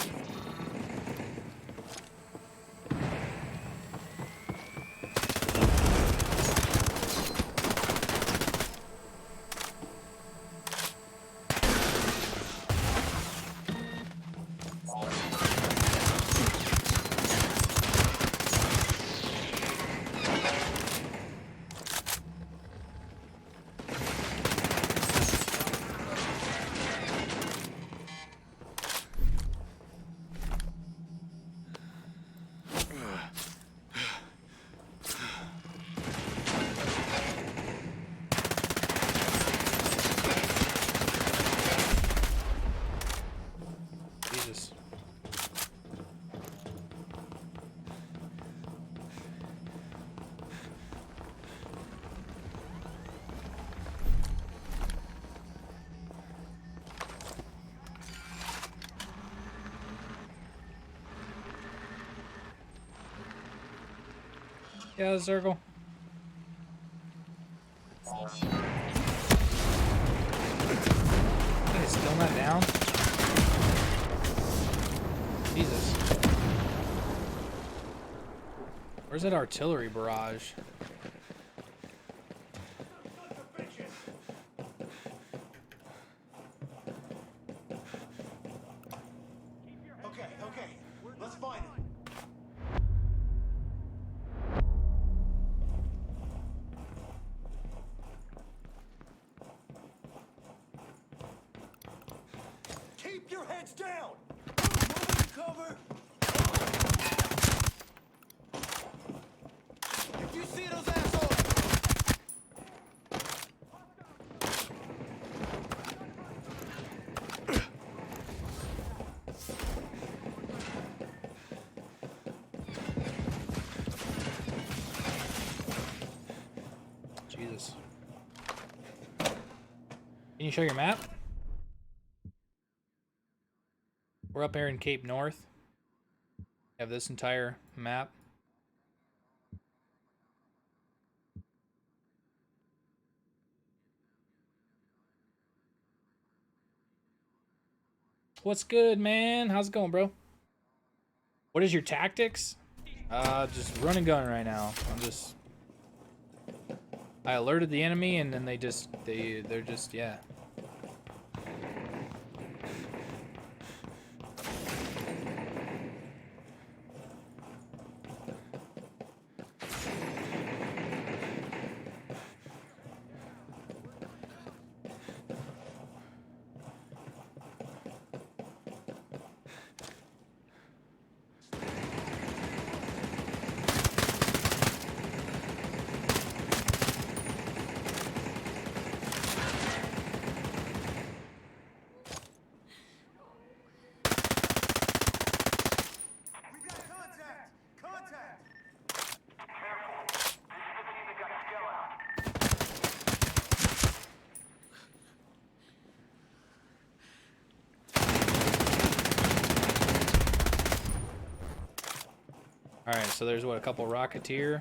Jesus. Yeah, the circle. Still not down? Jesus. Where's that artillery barrage? Okay, let's find him. Keep your heads down! Move to cover! If you see those assholes... Jesus. Can you show your map? We're up here in Cape North. Have this entire map. What's good, man? How's it going, bro? What is your tactics? Just run and gun right now. I alerted the enemy and then they're just, yeah. Alright, so there's what, a couple Rocketeer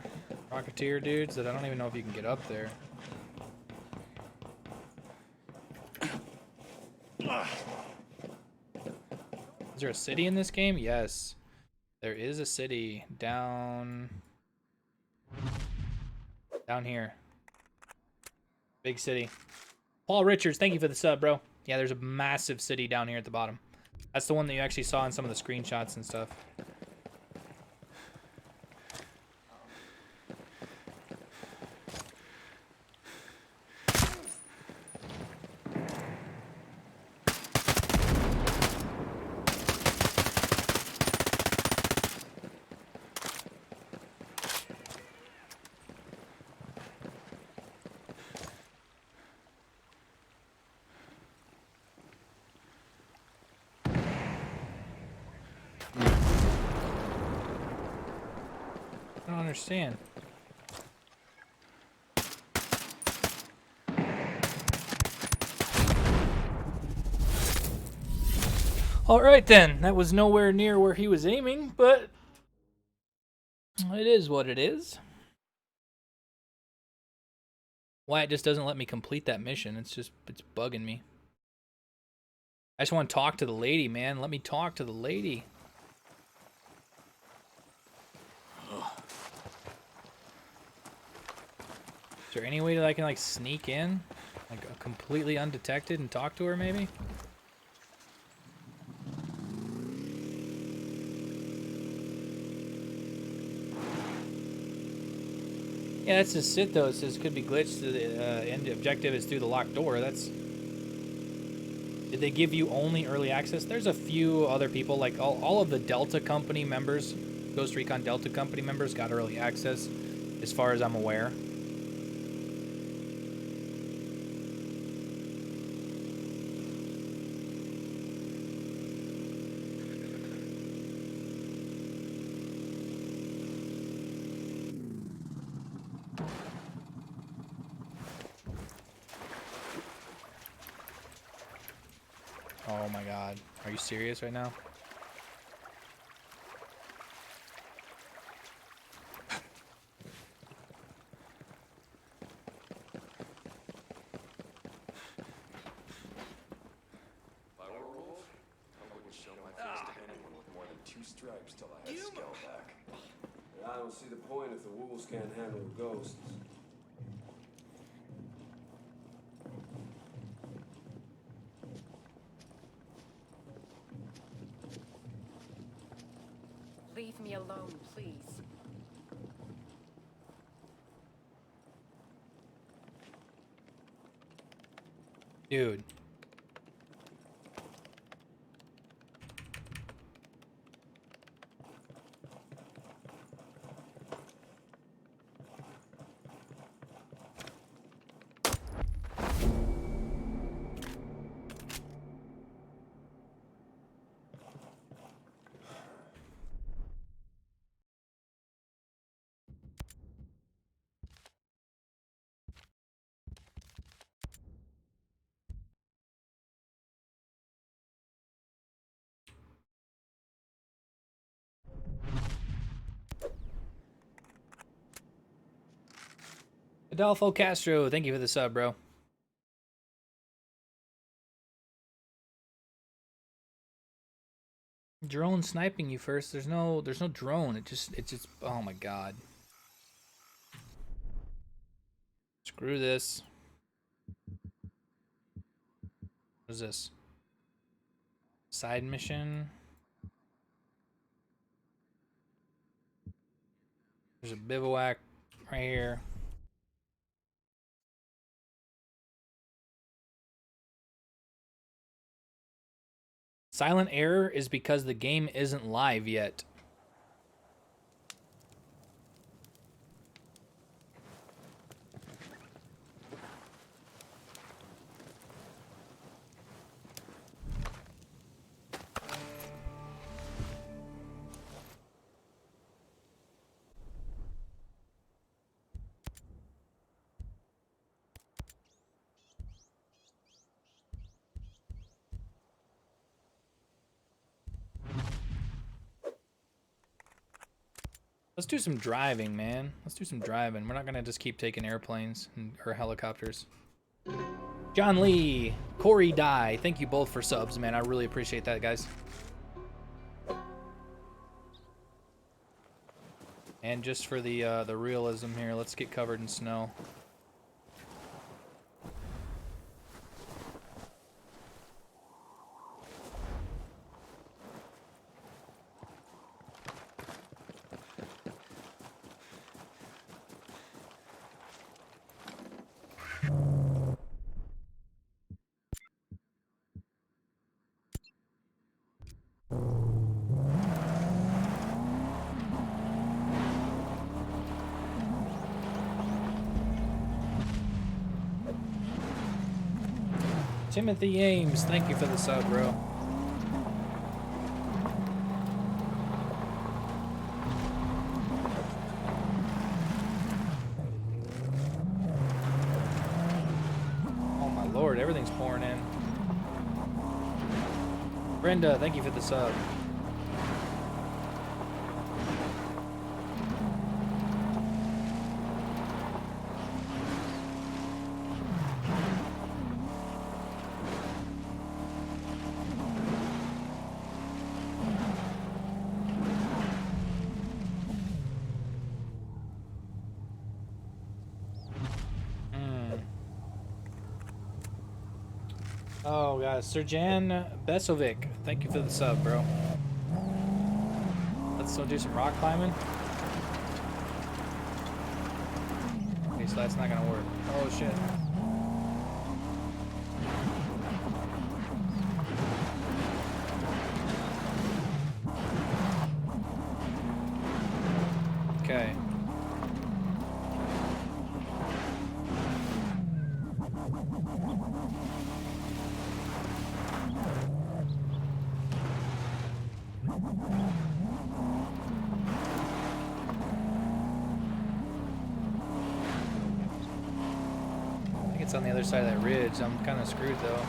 dudes that I don't even know if you can get up there. Is there a city in this game? Yes. There is a city down here. Big city. Paul Richards, thank you for the sub, bro. Yeah, there's a massive city down here at the bottom. That's the one that you actually saw in some of the screenshots and stuff. I don't understand. All right then, that was nowhere near where he was aiming, but it is what it is. Why it just doesn't let me complete that mission? It's bugging me. I just want to talk to the lady, man. Let me talk to the lady. Is there any way that I can like sneak in, like completely undetected, and talk to her maybe? Yeah, that's just it though. It says could be glitched. The end objective is through the locked door. That's. Did they give you only early access? There's a few other people, like all of the Delta Company members, Ghost Recon Delta Company members got early access, as far as I'm aware. Oh my god. Are you serious right now? don't see the point if the wolves can't handle the ghosts. Leave me alone, please. Dude. Adolfo Castro, thank you for the sub, bro. Drone sniping you first. There's no drone. It's just oh my god. Screw this. What is this? Side mission. There's a bivouac right here. Silent error is because the game isn't live yet. Let's do some driving, man. Let's do some driving. We're not gonna just keep taking airplanes or helicopters. John Lee, Corey Dye, thank you both for subs, man. I really appreciate that, guys. And just for the realism here, let's get covered in snow. Timothy Ames, thank you for the sub, bro. Oh my lord, everything's pouring in. Brenda, thank you for the sub. Oh, guys, Serjan Besovic, thank you for the sub, bro. Let's go do some rock climbing. Okay, so that's not gonna work. Oh shit. Okay. It's on the other side of that ridge. I'm kind of screwed though.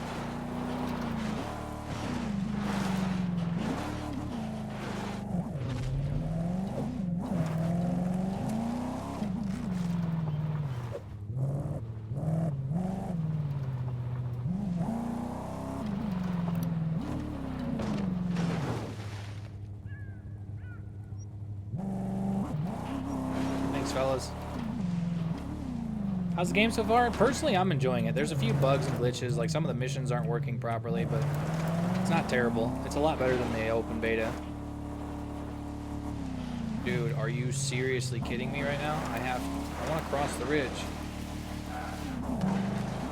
fellas. How's the game so far? Personally, I'm enjoying it. There's a few bugs and glitches, like some of the missions aren't working properly, but it's not terrible. It's a lot better than the open beta. Dude, are you seriously kidding me right now? I want to cross the ridge.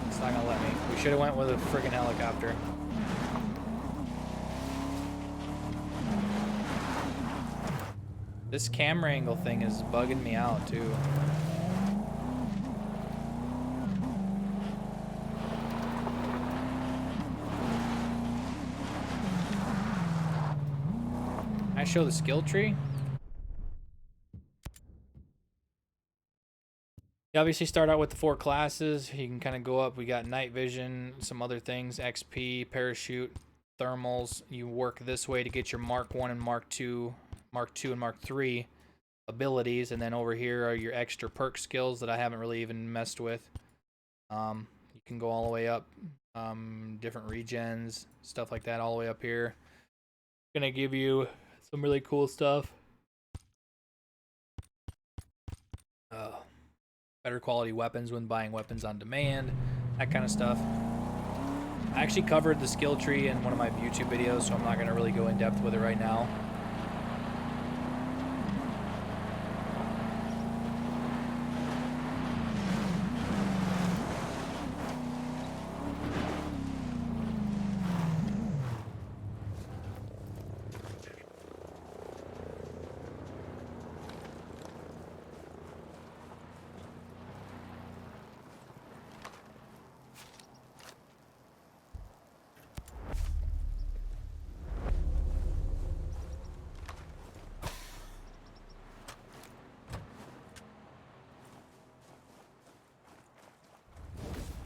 It's not gonna let me. We should have went with a friggin' helicopter. This camera angle thing is bugging me out too. Can I show the skill tree? You obviously start out with the 4 classes. You can kind of go up. We got night vision, some other things, XP, parachute, thermals. You work this way to get your Mark 1 and Mark 2 and Mark 3 abilities, and then over here are your extra perk skills that I haven't really even messed with. You can go all the way up, different regens, stuff like that, all the way up here. Gonna give you some really cool stuff. Better quality weapons when buying weapons on demand, that kind of stuff. I actually covered the skill tree in one of my YouTube videos, so I'm not gonna really go in depth with it right now.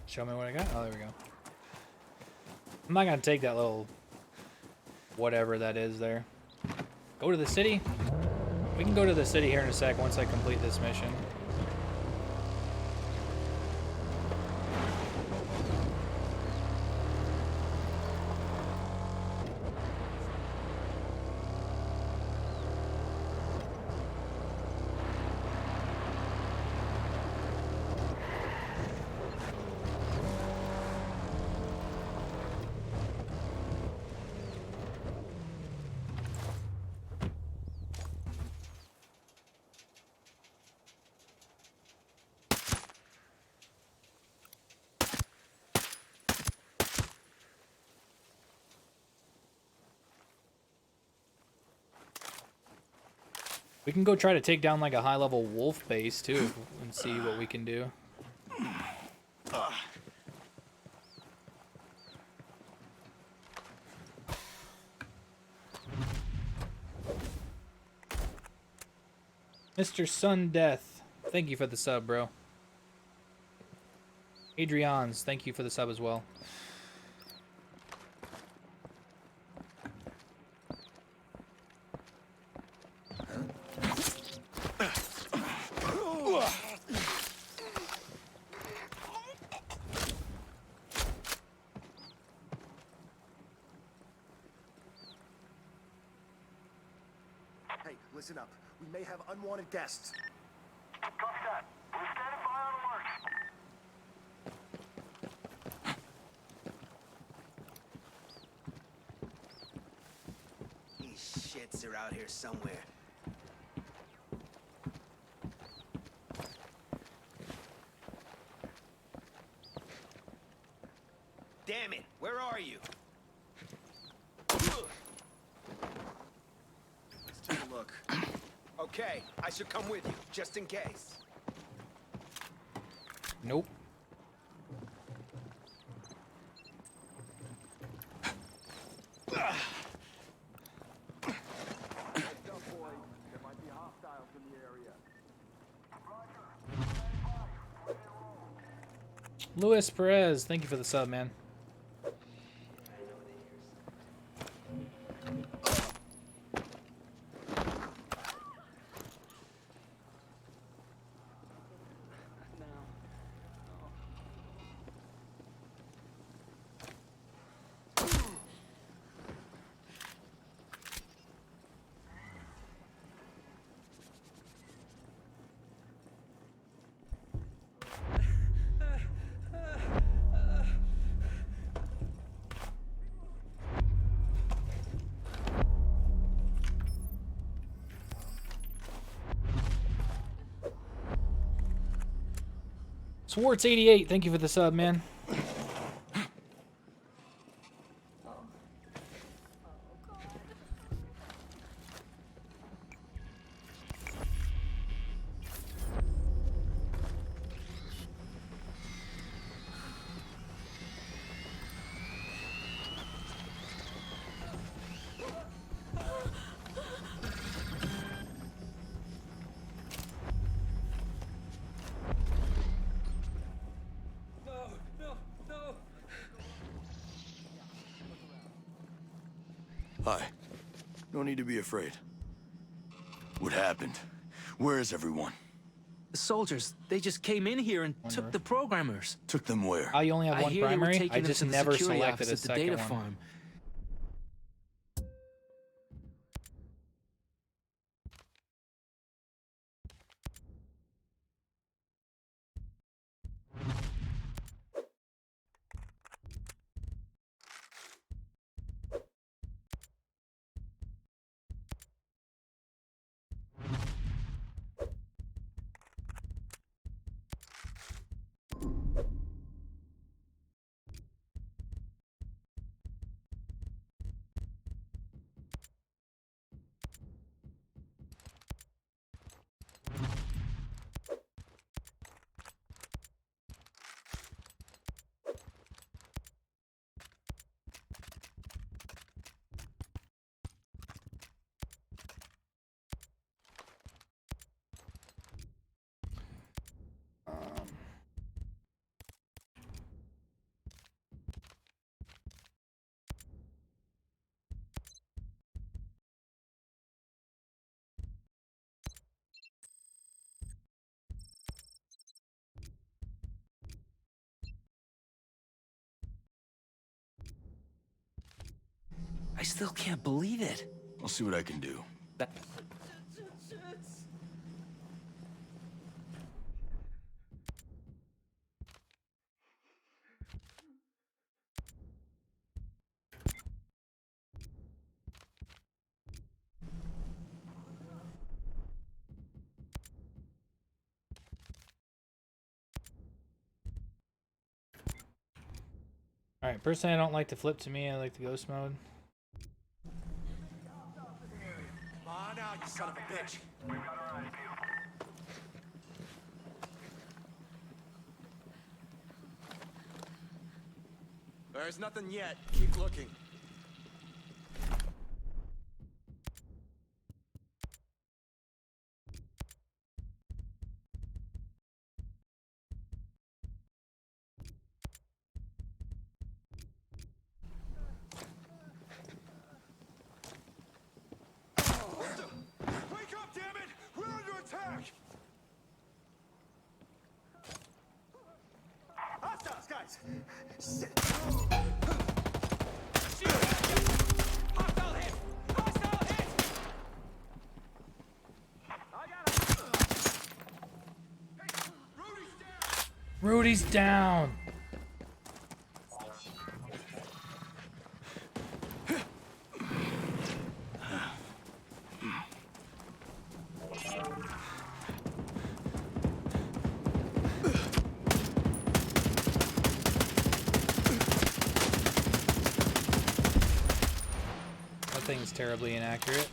Show me what I got. Oh, there we go. I'm not gonna take that little whatever that is there. Go to the city. We can go to the city here in a sec once I complete this mission. We can go try to take down like a high-level wolf base too and see what we can do. Mr. Sun Death, thank you for the sub, bro. Adrian's, thank you for the sub as well. Hey, listen up. We may have unwanted guests. Copy that. We're standing by on alert. These shits are out here somewhere. Damn it, where are you? Let's take a look. Okay, I should come with you, just in case. Nope. Luis Perez, thank you for the sub, man. Swartz88, thank you for the sub, man. Hi. No need to be afraid. What happened? Where is everyone? The soldiers, they just came in here and took the programmers. Took them where? Oh, you only have I one hear they were primary? taking I them just to the never security selected office a at the second data one. farm. I still can't believe it. I'll see what I can do. Alright, personally I don't like to flip to me, I like the ghost mode. Come on out, you son of a bitch. There's nothing yet. Keep looking. Wake up, damn it! We're under attack! Hostiles, guys! Shit. Hostile hit! Hostile hit! I got him! Hey, Rudy's down! That thing's terribly inaccurate.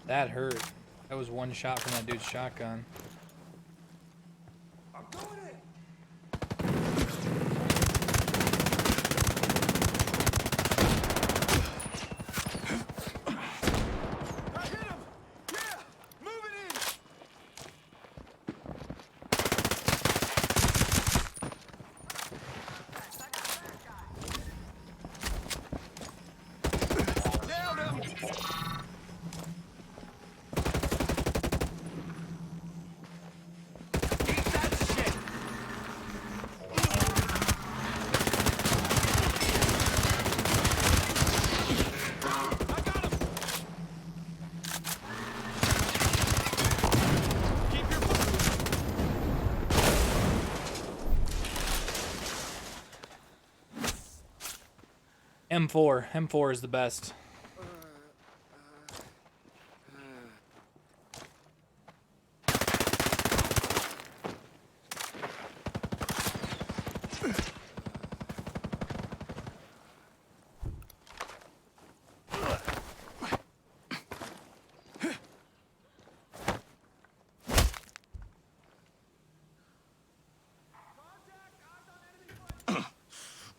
That hurt. That was one shot from that dude's shotgun. I'm going in! I hit him! Yeah! Moving in! Nailed him! Eat that shit! I got him! Keep your M4. M4 is the best.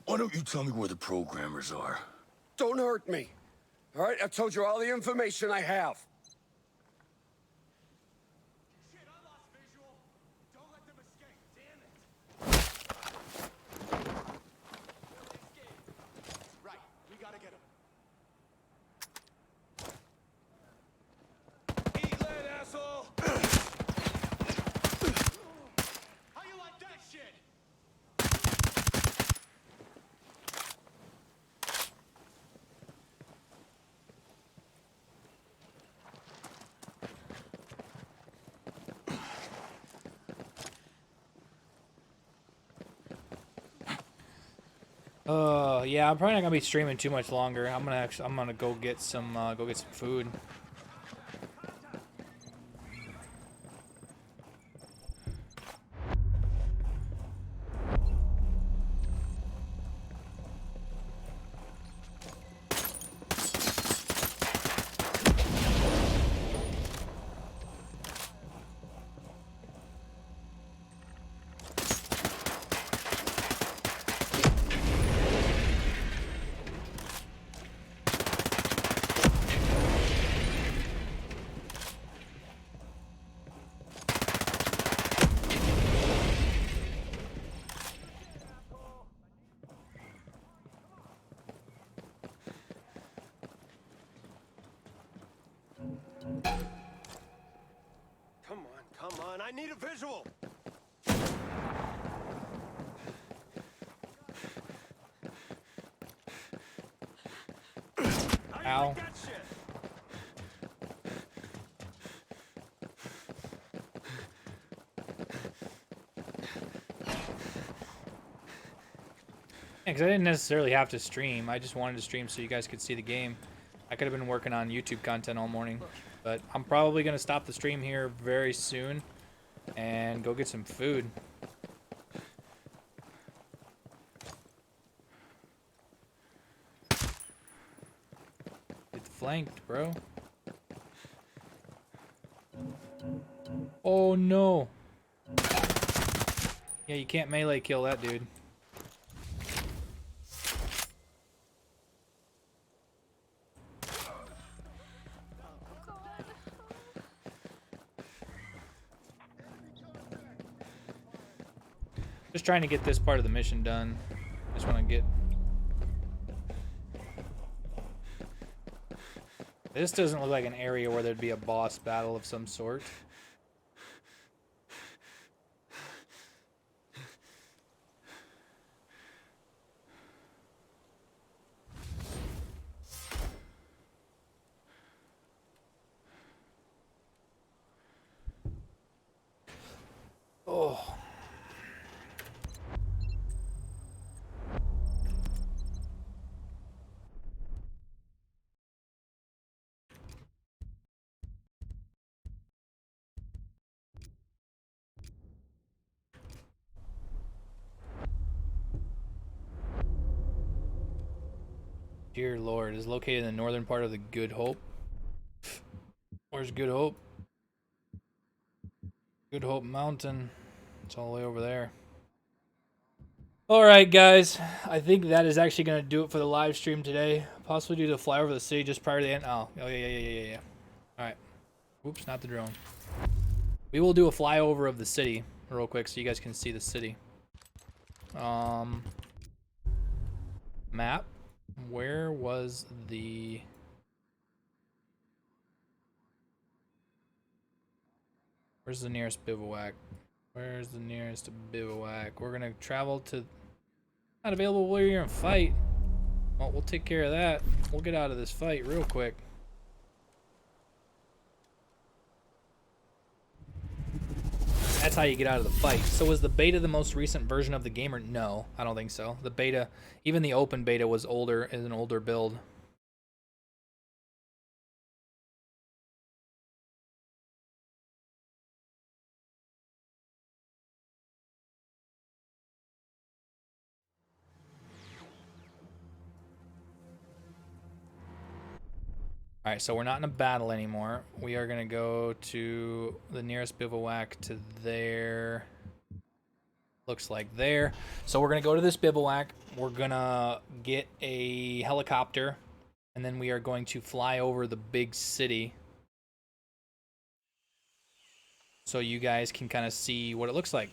Why don't you tell me where the programmers are? Don't hurt me. All right, I've told you all the information I have. Right, we gotta get him. Eat lead, asshole! How you like that shit? Yeah, I'm probably not gonna be streaming too much longer. I'm gonna go get some food. Come on, I need a visual! Ow. Because I didn't necessarily have to stream. I just wanted to stream so you guys could see the game. I could have been working on YouTube content all morning. But I'm probably going to stop the stream here very soon and go get some food. Get flanked, bro. Oh, no. Yeah, you can't melee kill that dude. Just trying to get this part of the mission done. Just want to get... This doesn't look like an area where there'd be a boss battle of some sort. Oh. Dear Lord, is located in the northern part of the Good Hope. Where's Good Hope? Good Hope Mountain. It's all the way over there. Alright, guys. I think that is actually going to do it for the live stream today. Possibly do the flyover of the city just prior to the end. Oh, yeah. Alright. Oops, not the drone. We will do a flyover of the city real quick so you guys can see the city. Map. Where was the... Where's the nearest bivouac? Where's the nearest bivouac? We're gonna travel to... Not available where you're in fight. Well, we'll take care of that. We'll get out of this fight real quick. That's how you get out of the fight. So was the beta the most recent version of the game or no? I don't think so. The beta, even the open beta was older, is an older build. Alright, so we're not in a battle anymore. We are going to go to the nearest bivouac to there. Looks like there. So we're going to go to this bivouac. We're going to get a helicopter. And then we are going to fly over the big city. So you guys can kind of see what it looks like.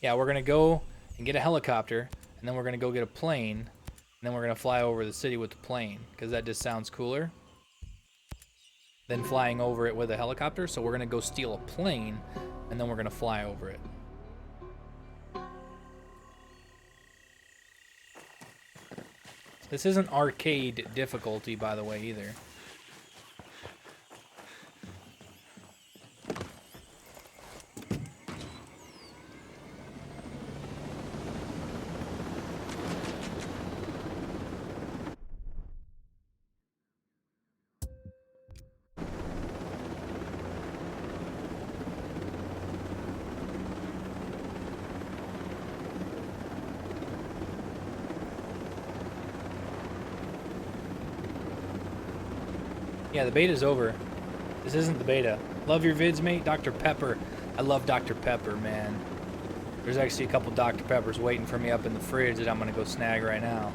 Yeah, we're going to go and get a helicopter. And then we're going to go get a plane. And then we're going to fly over the city with the plane. Because that just sounds cooler than flying over it with a helicopter. So we're going to go steal a plane. And then we're going to fly over it. This isn't arcade difficulty, by the way, either. Yeah, the beta's over. This isn't the beta. Love your vids, mate. Dr. Pepper. I love Dr. Pepper, man. There's actually a couple Dr. Peppers waiting for me up in the fridge that I'm going to go snag right now.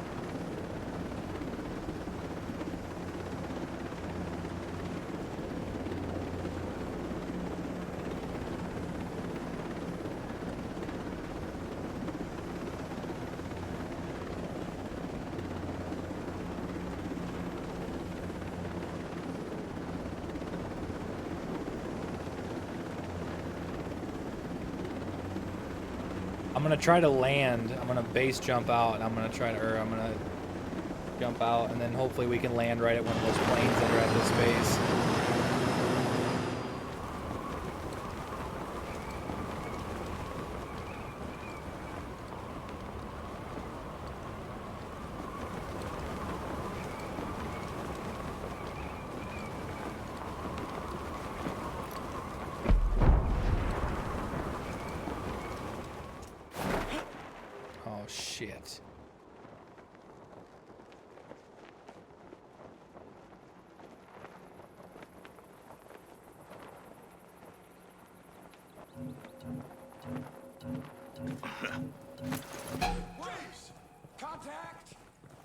I'm gonna try to land. I'm gonna base jump out, and I'm gonna try to, or I'm gonna jump out, and then hopefully we can land right at one of those planes that are at this base. Oh, shit. Contact!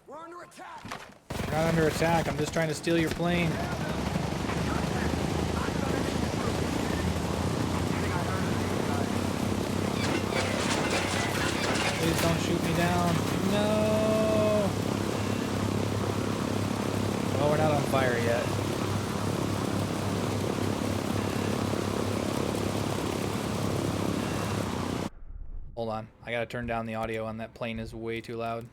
We're under attack! You're not under attack. I'm just trying to steal your plane. Please don't shoot me down. No! Well, we're not on fire yet. Hold on. I gotta turn down the audio on that plane. Is way too loud.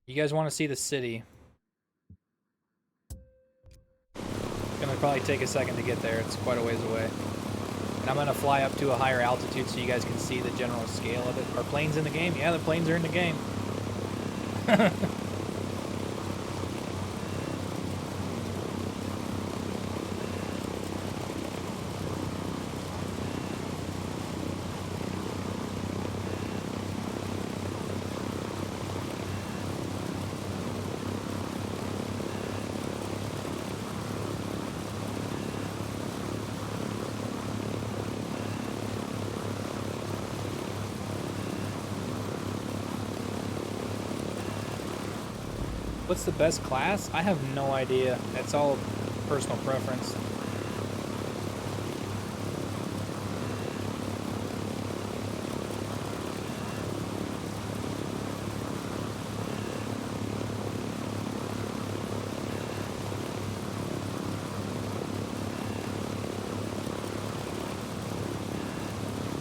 You guys want to see the city? It's gonna probably take a second to get there. It's quite a ways away. And I'm gonna fly up to a higher altitude so you guys can see the general scale of it. Are planes in the game? Yeah, the planes are in the game. What's the best class? I have no idea. It's all personal preference.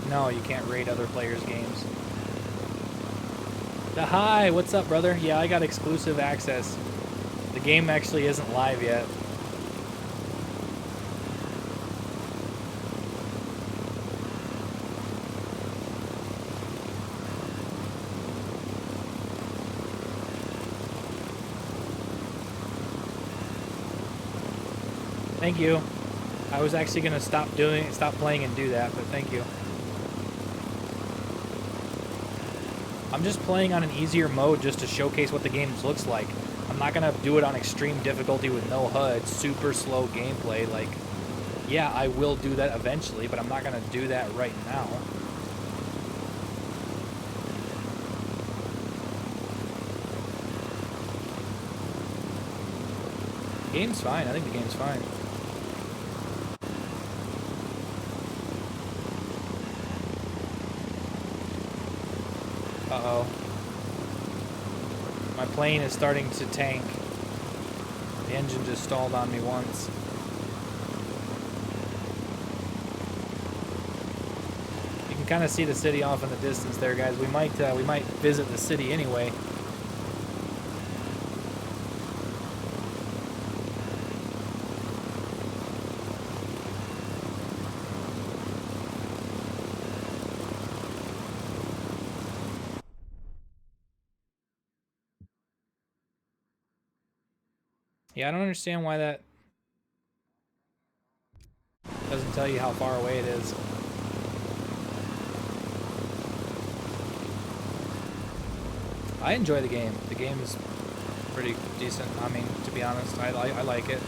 No, you can't raid other players' games. Hi, what's up, brother? Yeah, I got exclusive access. The game actually isn't live yet. Thank you. I was actually gonna stop playing and do that, but thank you. I'm just playing on an easier mode just to showcase what the game looks like. I'm not gonna do it on extreme difficulty with no HUD, super slow gameplay. Like, yeah, I will do that eventually, but I'm not gonna do that right now. The game's fine. I think the game's fine. Uh-oh. My plane is starting to tank. The engine just stalled on me once. You can kind of see the city off in the distance there, guys. We might visit the city anyway. Yeah, I don't understand why that doesn't tell you how far away it is. I enjoy the game. The game is pretty decent. I mean, to be honest, I like it.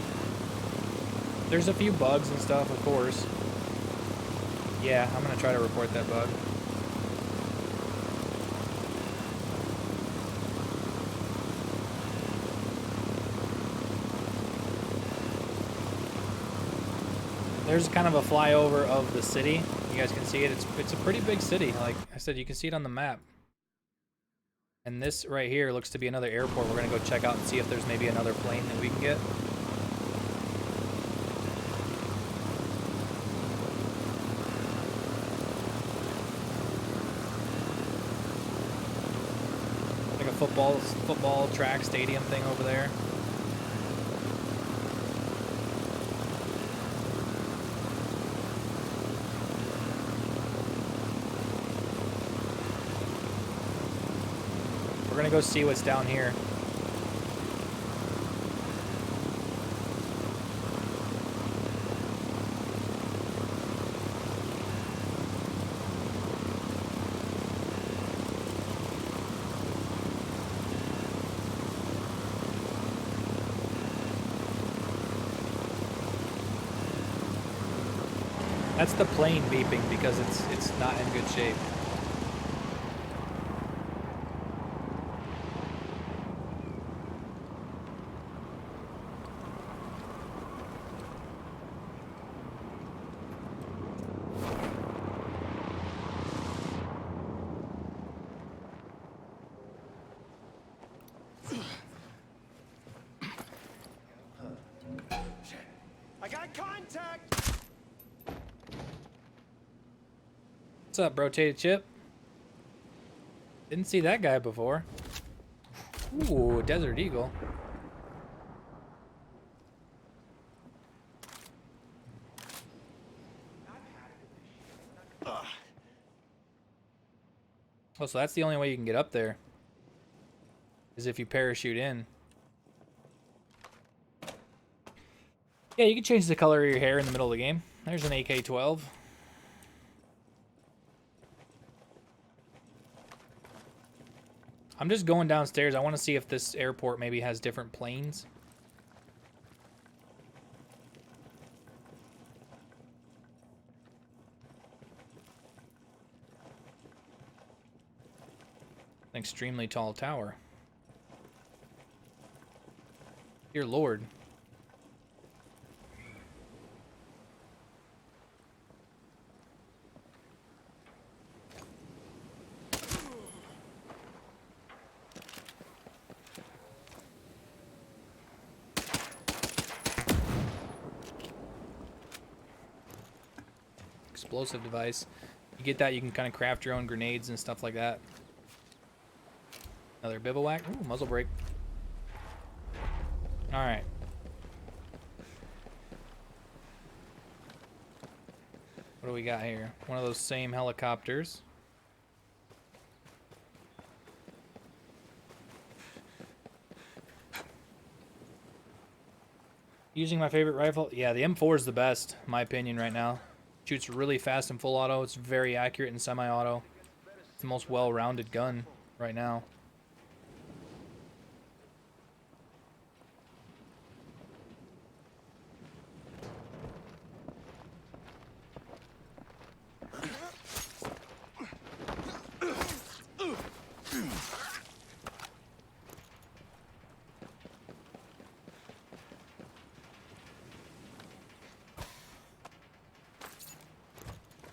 There's a few bugs and stuff, of course. Yeah, I'm gonna try to report that bug. There's kind of a flyover of the city. You guys can see it. It's a pretty big city. Like I said, you can see it on the map. And this right here looks to be another airport. We're gonna go check out and see if there's maybe another plane that we can get. Like a football track stadium thing over there. We're gonna go see what's down here. That's the plane beeping because it's not in good shape. I got contact! What's up, rotated chip? Didn't see that guy before. Ooh, Desert Eagle. Oh, so that's the only way you can get up there, is if you parachute in. Yeah, you can change the color of your hair in the middle of the game. There's an AK-12. I'm just going downstairs. I want to see if this airport maybe has different planes. An extremely tall tower. Dear Lord. Explosive device. You get that, you can kind of craft your own grenades and stuff like that. Another bivouac. Ooh, muzzle brake. Alright. What do we got here? One of those same helicopters. Using my favorite rifle? Yeah, the M4 is the best, in my opinion, right now. Shoots really fast in full auto. It's very accurate in semi-auto. It's the most well-rounded gun right now.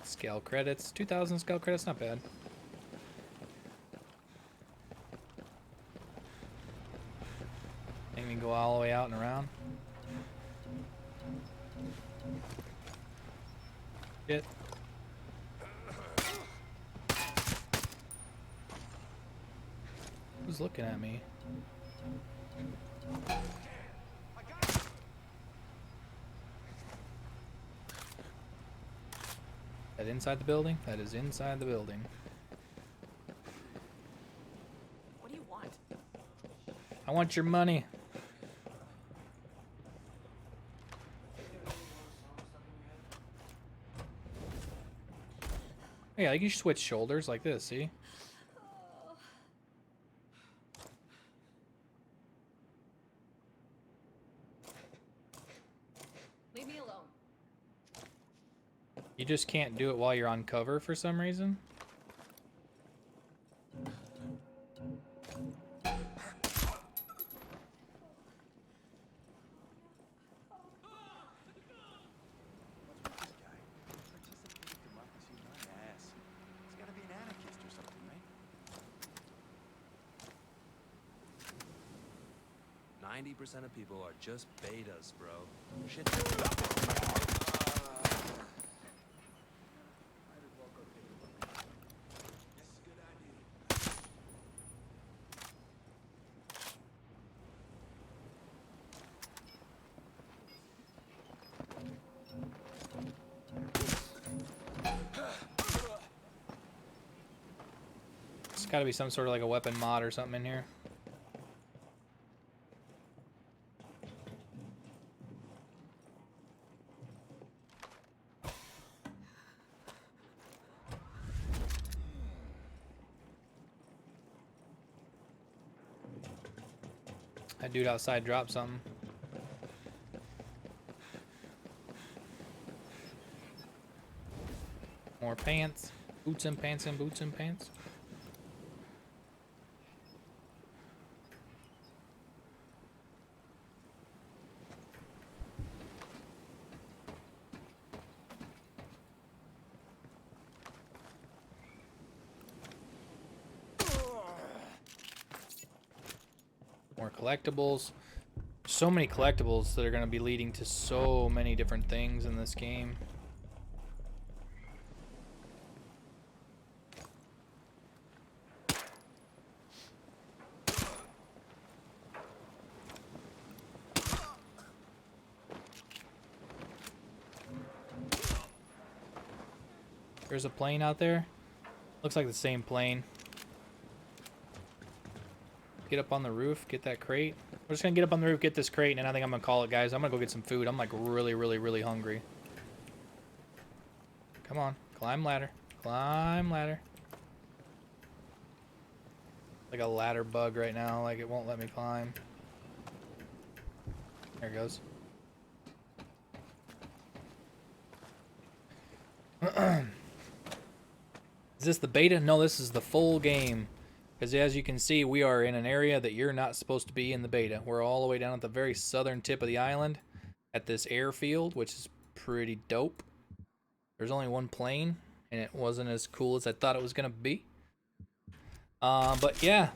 Scale credits. 2,000 scale credits, not bad. Make me go all the way out and around. Shit. Who's looking at me? That inside the building? That is inside the building. What do you want? I want your money. Yeah, you can switch shoulders like this, see? Leave me alone. You just can't do it while you're on cover for some reason. He's gotta be an anarchist or something, right? 90% of people are just betas, bro. Shit. It's gotta be some sort of like a weapon mod or something in here. That dude outside dropped something. More pants. Boots and pants and boots and pants. More collectibles. So many collectibles that are going to be leading to so many different things in this game. There's a plane out there. Looks like the same plane. Get up on the roof, get that crate. We're just gonna get up on the roof, get this crate, and I think I'm gonna call it, guys. I'm gonna go get some food. I'm like really hungry. Come on, climb ladder. Climb ladder. Like a ladder bug right now, like it won't let me climb. There it goes. Is this the beta? No, this is the full game. Because as you can see, we are in an area that you're not supposed to be in the beta. We're all the way down at the very southern tip of the island at this airfield, which is pretty dope. There's only one plane, and it wasn't as cool as I thought it was going to be. But yeah,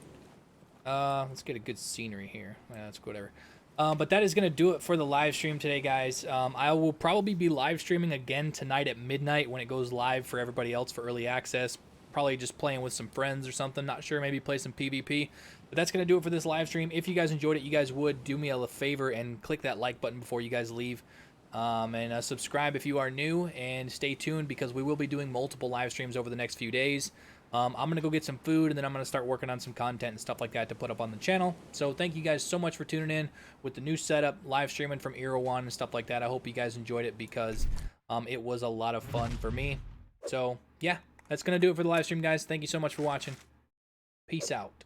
let's get a good scenery here. Yeah, that's whatever. But that is going to do it for the live stream today, guys. I will probably be live streaming again tonight at midnight when it goes live for everybody else for early access. Probably just playing with some friends or something. Not sure. Maybe play some PvP. But that's going to do it for this live stream. If you guys enjoyed it, you guys would do me a favor and click that like button before you guys leave. And subscribe if you are new. And stay tuned because we will be doing multiple live streams over the next few days. I'm going to go get some food, and then I'm going to start working on some content and stuff like that to put up on the channel. So thank you guys so much for tuning in with the new setup, live streaming from Era 1 and stuff like that. I hope you guys enjoyed it because it was a lot of fun for me. So, yeah, that's going to do it for the live stream, guys. Thank you so much for watching. Peace out.